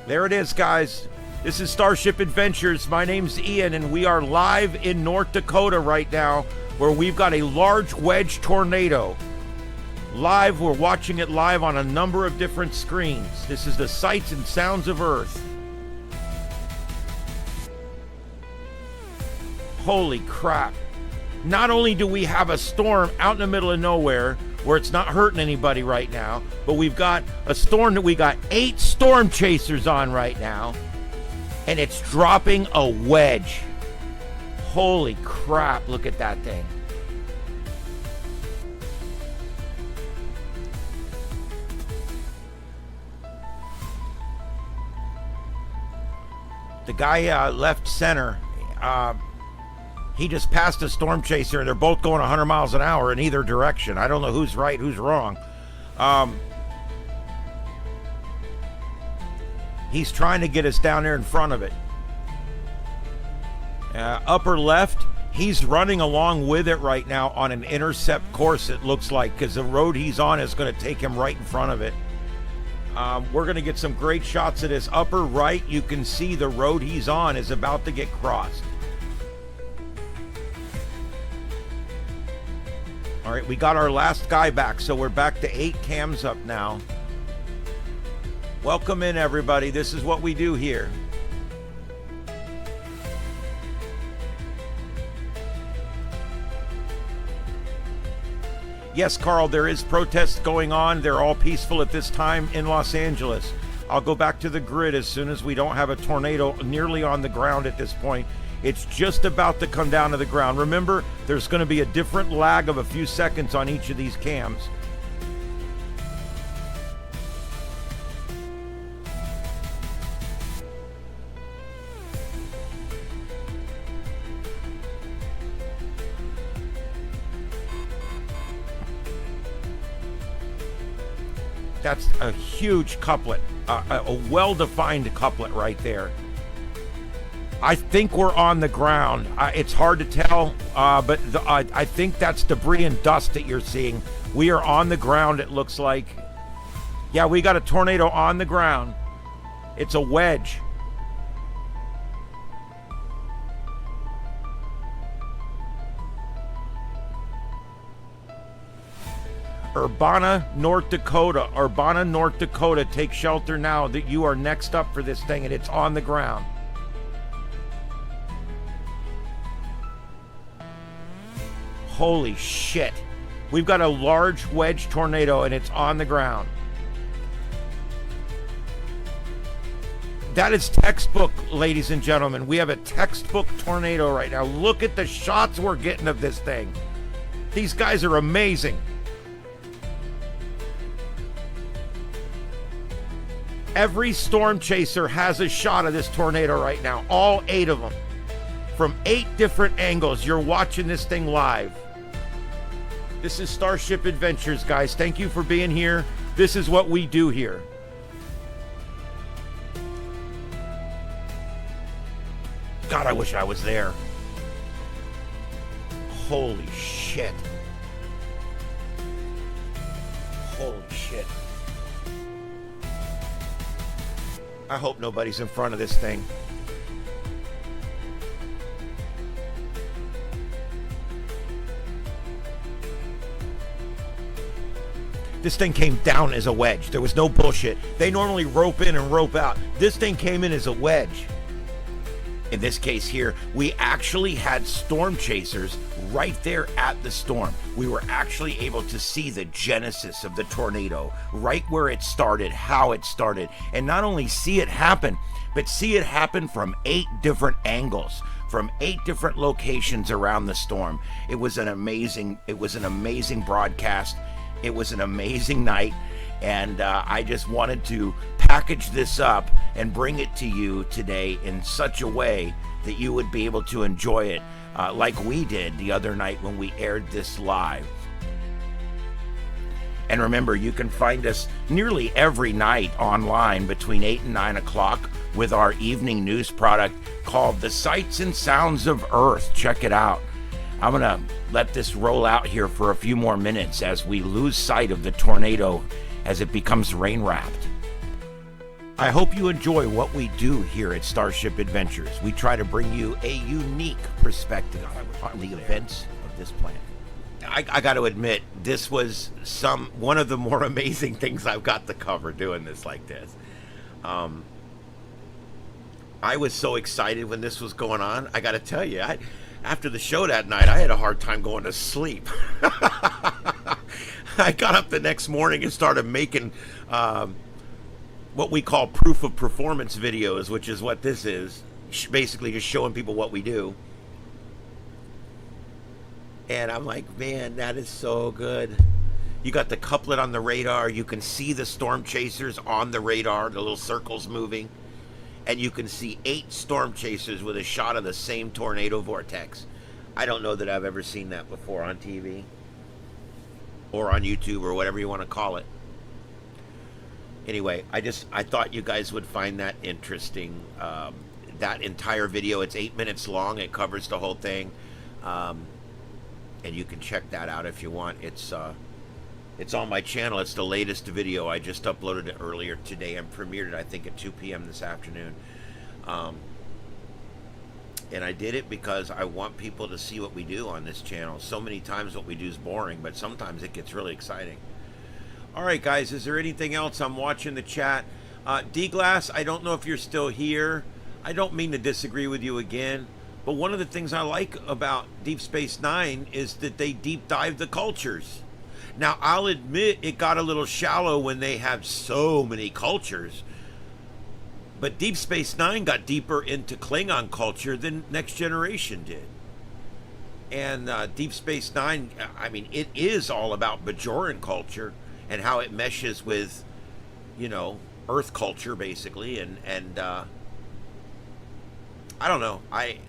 There it is, guys. This is Starship Adventures. My name's Ian, and we are live in North Dakota right now, where we've got a large wedge tornado. Live, we're watching it live on a number of different screens. This is the Sights and Sounds of Earth. Holy crap. Not only do we have a storm out in the middle of nowhere where it's not hurting anybody right now, but we've got a storm that we got 8 storm chasers on right now, and it's dropping a wedge. Holy crap, look at that thing. The guy left center. He just passed a storm chaser, and they're both going 100 miles an hour in either direction. I don't know who's right, who's wrong. He's trying to get us down there in front of it. Upper left, he's running along with it right now on an intercept course, it looks like, because the road he's on is going to take him right in front of it. We're going to get some great shots of this. Upper right, you can see the road he's on is about to get crossed. All right, we got our last guy back, so we're back to 8 cams up now. Welcome in, everybody. This is what we do here. Yes, Carl, there is protests going on. They're all peaceful at this time in Los Angeles. I'll go back to the grid as soon as we don't have a tornado nearly on the ground at this point. It's just about to come down to the ground. Remember, there's going to be a different lag of a few seconds on each of these cams. That's a huge couplet, a well-defined couplet right there. I think we're on the ground. It's hard to tell, but I think that's debris and dust that you're seeing. We are on the ground, it looks like. Yeah, we got a tornado on the ground. It's a wedge. Urbana, North Dakota. Urbana, North Dakota, take shelter now that you are next up for this thing and it's on the ground. Holy shit. We've got a large wedge tornado and it's on the ground. That is textbook, ladies and gentlemen. We have a textbook tornado right now. Look at the shots we're getting of this thing. These guys are amazing. Every storm chaser has a shot of this tornado right now. All 8 of them. From 8 different angles. You're watching this thing live. This is Starship Adventures, guys. Thank you for being here. This is what we do here. God, I wish I was there. Holy shit. Holy shit. I hope nobody's in front of this thing. This thing came down as a wedge. There was no bullshit. They normally rope in and rope out. This thing came in as a wedge. In this case here, we actually had storm chasers right there at the storm. We were actually able to see the genesis of the tornado, right where it started, how it started, and not only see it happen, but see it happen from 8 different angles, from 8 different locations around the storm. It was an amazing broadcast. It was an amazing night. And I just wanted to package this up and bring it to you today in such a way that you would be able to enjoy it like we did the other night when we aired this live. And remember, you can find us nearly every night online between 8 and 9 o'clock with our evening news product called The Sights and Sounds of Earth. Check it out. I'm going to let this roll out here for a few more minutes as we lose sight of the tornado as it becomes rain-wrapped. I hope you enjoy what we do here at Starship Adventures. We try to bring you a unique perspective on the events of this planet. I got to admit, this was one of the more amazing things I've got to cover doing this like this. I was so excited when this was going on. I got to tell you, after the show that night, I had a hard time going to sleep. I got up the next morning and started making what we call proof of performance videos, which is what this is. Basically just showing people what we do. And I'm like, man, that is so good. You got the couplet on the radar. You can see the storm chasers on the radar, the little circles moving. And you can see 8 storm chasers with a shot of the same tornado vortex. I don't know that I've ever seen that before on TV. Or on YouTube, or whatever you want to call it. Anyway, I thought you guys would find that interesting. That entire video, it's 8 minutes long. It covers the whole thing. And you can check that out if you want. It's on my channel. It's the latest video. I just uploaded it earlier today and premiered it, I think, at 2 p.m. this afternoon. And I did it because I want people to see what we do on this channel. So many times what we do is boring, but sometimes it gets really exciting. All right, guys, is there anything else? I'm watching the chat. D-Glass, I don't know if you're still here. I don't mean to disagree with you again, but one of the things I like about Deep Space Nine is that they deep dive the cultures. Now, I'll admit it got a little shallow when they have so many cultures, but Deep Space Nine got deeper into Klingon culture than Next Generation did. And Deep Space Nine, I mean, it is all about Bajoran culture and how it meshes with, you know, Earth culture, basically. And I don't know. I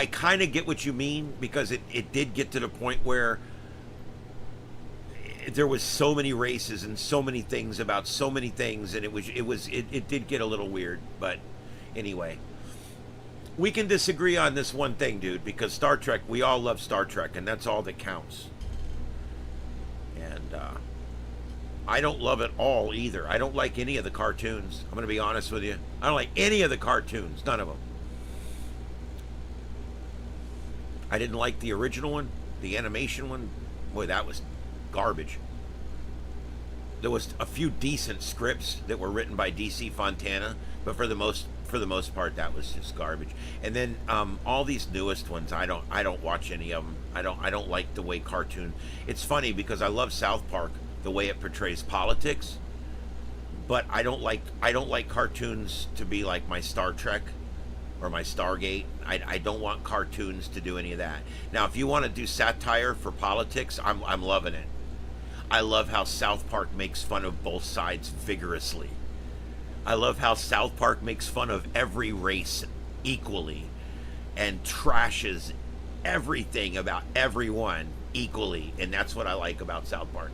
kind of get what you mean, because it did get to the point where there was so many races and so many things about so many things, and it did get a little weird. But anyway, we can disagree on this one thing, dude, because Star Trek, we all love Star Trek, and that's all that counts. And I don't love it all either. I don't like any of the cartoons. I'm going to be honest with you. I don't like any of the cartoons. None of them. I didn't like the original one, the animation one. Boy, that was garbage. there was a few decent scripts that were written by DC Fontana, but for the most part, that was just garbage. And then all these newest ones, I don't watch any of them. I don't like the way cartoon. It's funny because I love South Park, the way it portrays politics, but I don't like cartoons to be like my Star Trek or my Stargate. I don't want cartoons to do any of that. Now, if you want to do satire for politics, I'm loving it. I love how South Park makes fun of both sides vigorously. I love how South Park makes fun of every race equally and trashes everything about everyone equally, and that's what I like about South Park.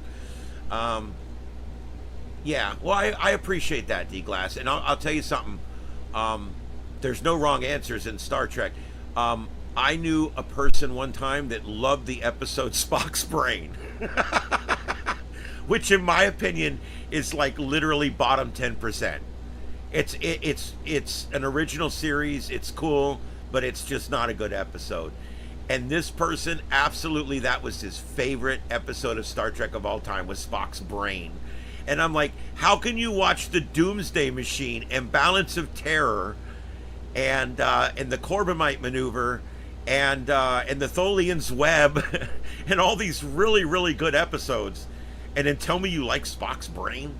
Yeah, well, I appreciate that, D-Glass, and I'll tell you something. There's no wrong answers in Star Trek. I knew a person one time that loved the episode Spock's Brain. Which in my opinion is like literally bottom 10%. It's an original series, it's cool, but it's just not a good episode. And this person, absolutely, that was his favorite episode of Star Trek of all time, was Spock's Brain. And I'm like, how can you watch the Doomsday Machine and Balance of Terror and the Corbomite Maneuver and the Tholian's Web and all these really, really good episodes, and then tell me you like Spock's Brain?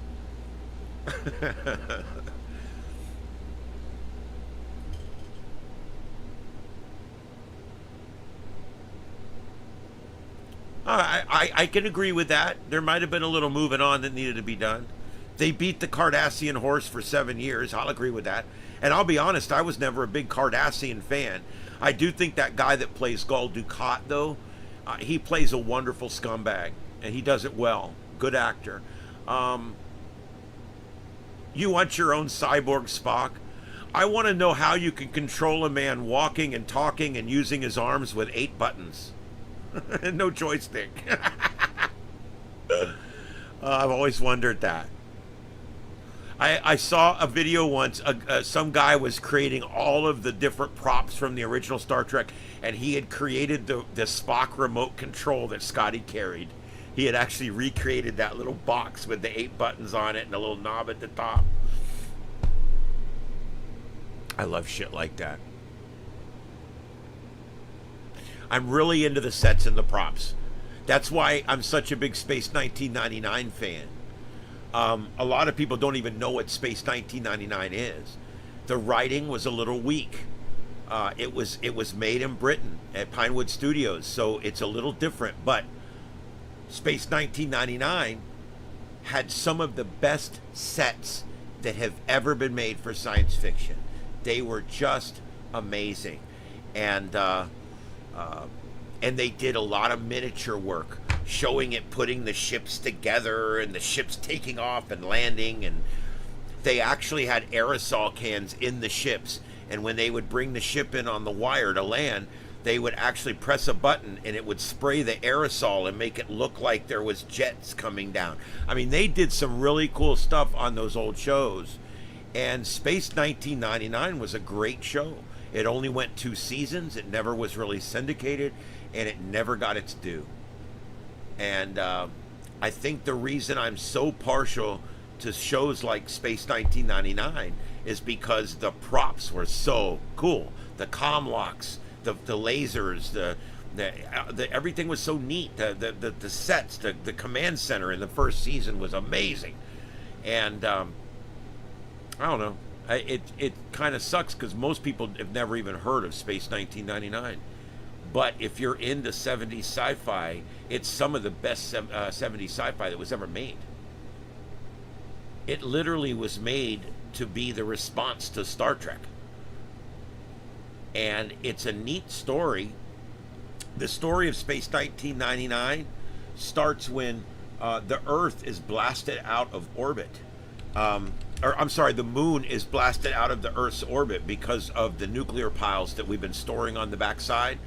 I can agree with that. There might have been a little moving on that needed to be done. They beat the Cardassian horse for 7 years. I'll agree with that. And I'll be honest, I was never a big Cardassian fan. I do think that guy that plays Gul Dukat, though, he plays a wonderful scumbag, and he does it well. Good actor. You want your own cyborg Spock? I want to know how you can control a man walking and talking and using his arms with 8 buttons. No joystick. I've always wondered that. I saw a video once, some guy was creating all of the different props from the original Star Trek, and he had created the Spock remote control that Scotty carried. He had actually recreated that little box with the 8 buttons on it and a little knob at the top. I love shit like that. I'm really into the sets and the props. That's why I'm such a big Space 1999 fan. A lot of people don't even know what Space 1999 is. The writing was a little weak. It was made in Britain at Pinewood Studios, so it's a little different. But Space 1999 had some of the best sets that have ever been made for science fiction. They were just amazing, and they did a lot of miniature work, showing it putting the ships together and the ships taking off and landing, and they actually had aerosol cans in the ships, and when they would bring the ship in on the wire to land, they would actually press a button and it would spray the aerosol and make it look like there was jets coming down. I mean, they did some really cool stuff on those old shows, and Space 1999 was a great show. It only went 2 seasons, it never was really syndicated, and it never got its due. And I think the reason I'm so partial to shows like Space 1999 is because the props were so cool. The comm locks, the lasers, the everything was so neat. The sets, the command center in the first season was amazing. And I don't know. It kind of sucks because most people have never even heard of Space 1999. But if you're into 70s sci-fi, it's some of the best 70s sci-fi that was ever made. It literally was made to be the response to Star Trek. And it's a neat story. The story of Space 1999 starts when the Earth is blasted out of orbit. The moon is blasted out of the Earth's orbit because of the nuclear piles that we've been storing on the backside.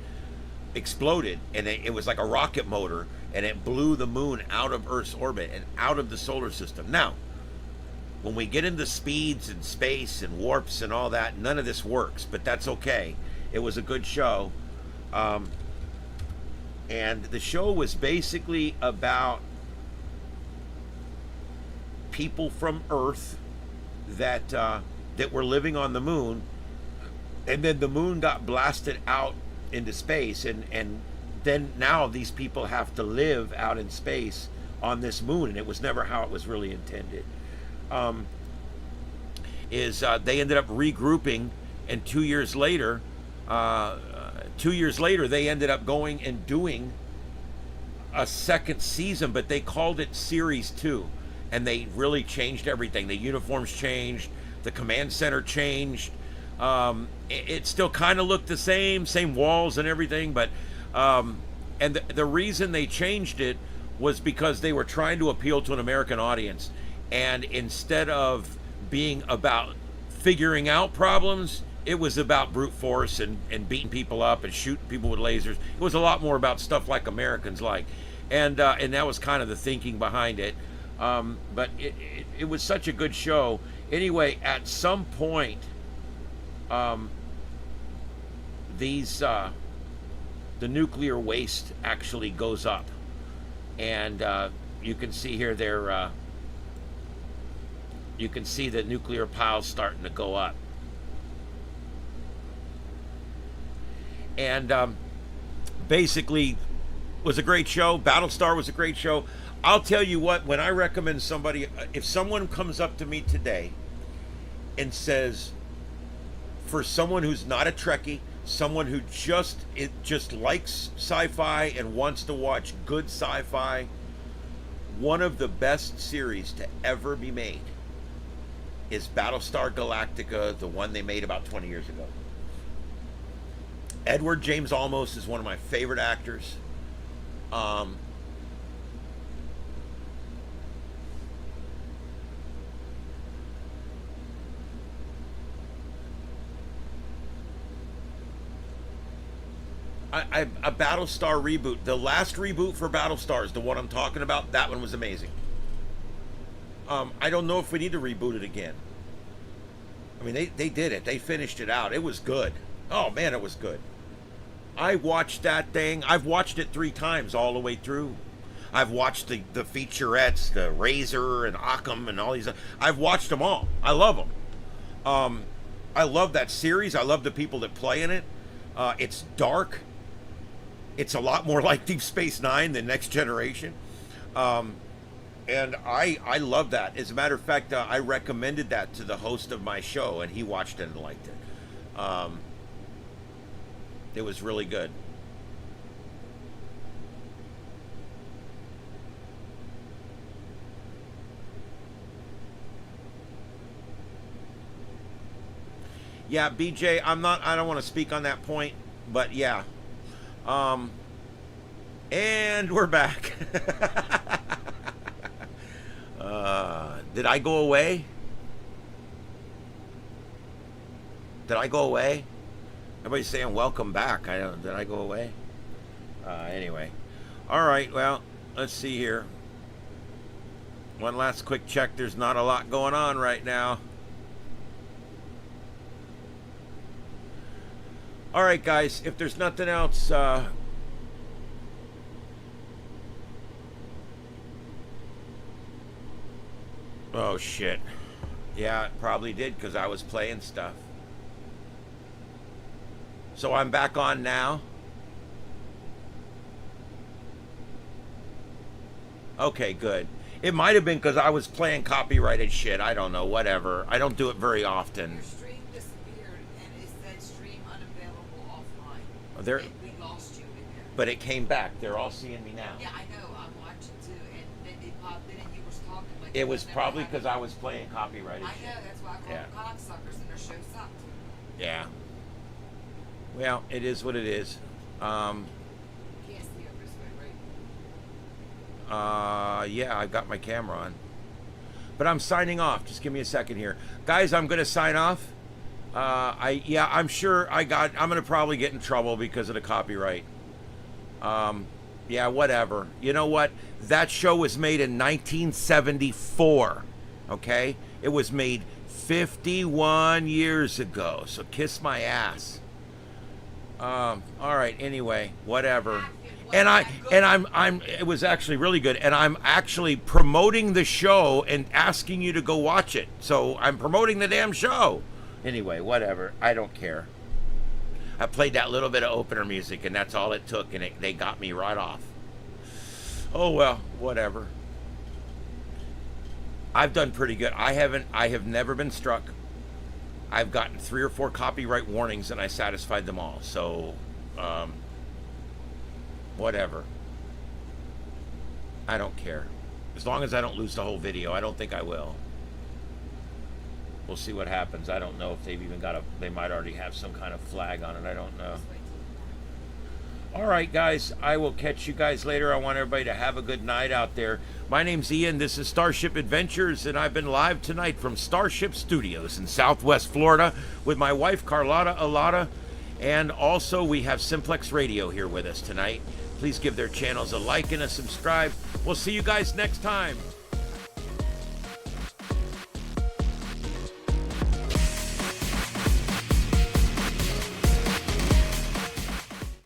Exploded, and it was like a rocket motor, and it blew the moon out of Earth's orbit and out of the solar system. Now, when we get into speeds and space and warps and all that, none of this works, but that's okay. It was a good show. And the show was basically about people from Earth that that were living on the moon, and then the moon got blasted out into space, and then now these people have to live out in space on this moon, and it was never how it was really intended. They ended up regrouping, and 2 years later, they ended up going and doing a second season, but they called it Series 2, and they really changed everything. The uniforms changed, the command center changed. It still kind of looked the same walls and everything, but and the reason they changed it was because they were trying to appeal to an American audience, and instead of being about figuring out problems, it was about brute force and beating people up and shooting people with lasers. It was a lot more about stuff like Americans like, and that was kind of the thinking behind it. But it was such a good show. Anyway, at some point, the nuclear waste actually goes up, and you can see here you can see the nuclear piles starting to go up. And basically, was a great show. Battlestar was a great show. I'll tell you what, when I recommend somebody, if someone comes up to me today and says, for someone who's not a Trekkie, someone who just likes sci-fi and wants to watch good sci-fi, one of the best series to ever be made is Battlestar Galactica, the one they made about 20 years ago. Edward James Olmos is one of my favorite actors. A Battlestar reboot. The last reboot for Battlestar is the one I'm talking about. That one was amazing. I don't know if we need to reboot it again. I mean, they did it. They finished it out. It was good. Oh, man, it was good. I watched that thing. I've watched it 3 times all the way through. I've watched the featurettes, the Razor and Occam and all these. I've watched them all. I love them. I love that series. I love the people that play in it. It's dark. It's a lot more like Deep Space Nine than Next Generation. And I love that. As a matter of fact, I recommended that to the host of my show, and he watched it and liked it. It was really good. Yeah, BJ, I don't want to speak on that point, but yeah. And we're back. Did I go away? Did I go away? Everybody's saying welcome back. Did I go away? Anyway. All right, well, let's see here. One last quick check. There's not a lot going on right now. All right, guys, if there's nothing else, oh, shit. Yeah, it probably did because I was playing stuff. So I'm back on now. Okay, good. It might have been because I was playing copyrighted shit. I don't know, whatever. I don't do it very often. Your stream disappeared and it said stream unavailable offline. There, and we lost you in there. but it came back. They're all seeing me now. Yeah, I know. I'm watching too, and then it popped in and you were talking like It was probably because I was playing copyrighted I shit. know, that's why I call them cocksuckers and their show sucked. Yeah. Well, it is what it is. You can't see over this way, right? Yeah, I've got my camera on. But I'm signing off. Just give me a second here. Guys, I'm going to sign off. I'm sure I'm going to probably get in trouble because of the copyright. Yeah, whatever. You know what? That show was made in 1974. Okay? It was made 51 years ago. So kiss my ass. All right, anyway, whatever. it was actually really good, and I'm actually promoting the show and asking you to go watch it. So I'm promoting the damn show. Anyway, whatever. I don't care. I played that little bit of opener music, and that's all it took, and they got me right off. Oh well, whatever. I've done pretty good. I have never been struck. I've gotten 3 or 4 copyright warnings, and I satisfied them all. So, whatever. I don't care. As long as I don't lose the whole video. I don't think I will. We'll see what happens. I don't know if they've even got they might already have some kind of flag on it. I don't know. All right, guys. I will catch you guys later. I want everybody to have a good night out there. My name's Ian. This is Starship Adventures, and I've been live tonight from Starship Studios in Southwest Florida with my wife, Carlotta Alada, and also we have Simplex Radio here with us tonight. Please give their channels a like and a subscribe. We'll see you guys next time.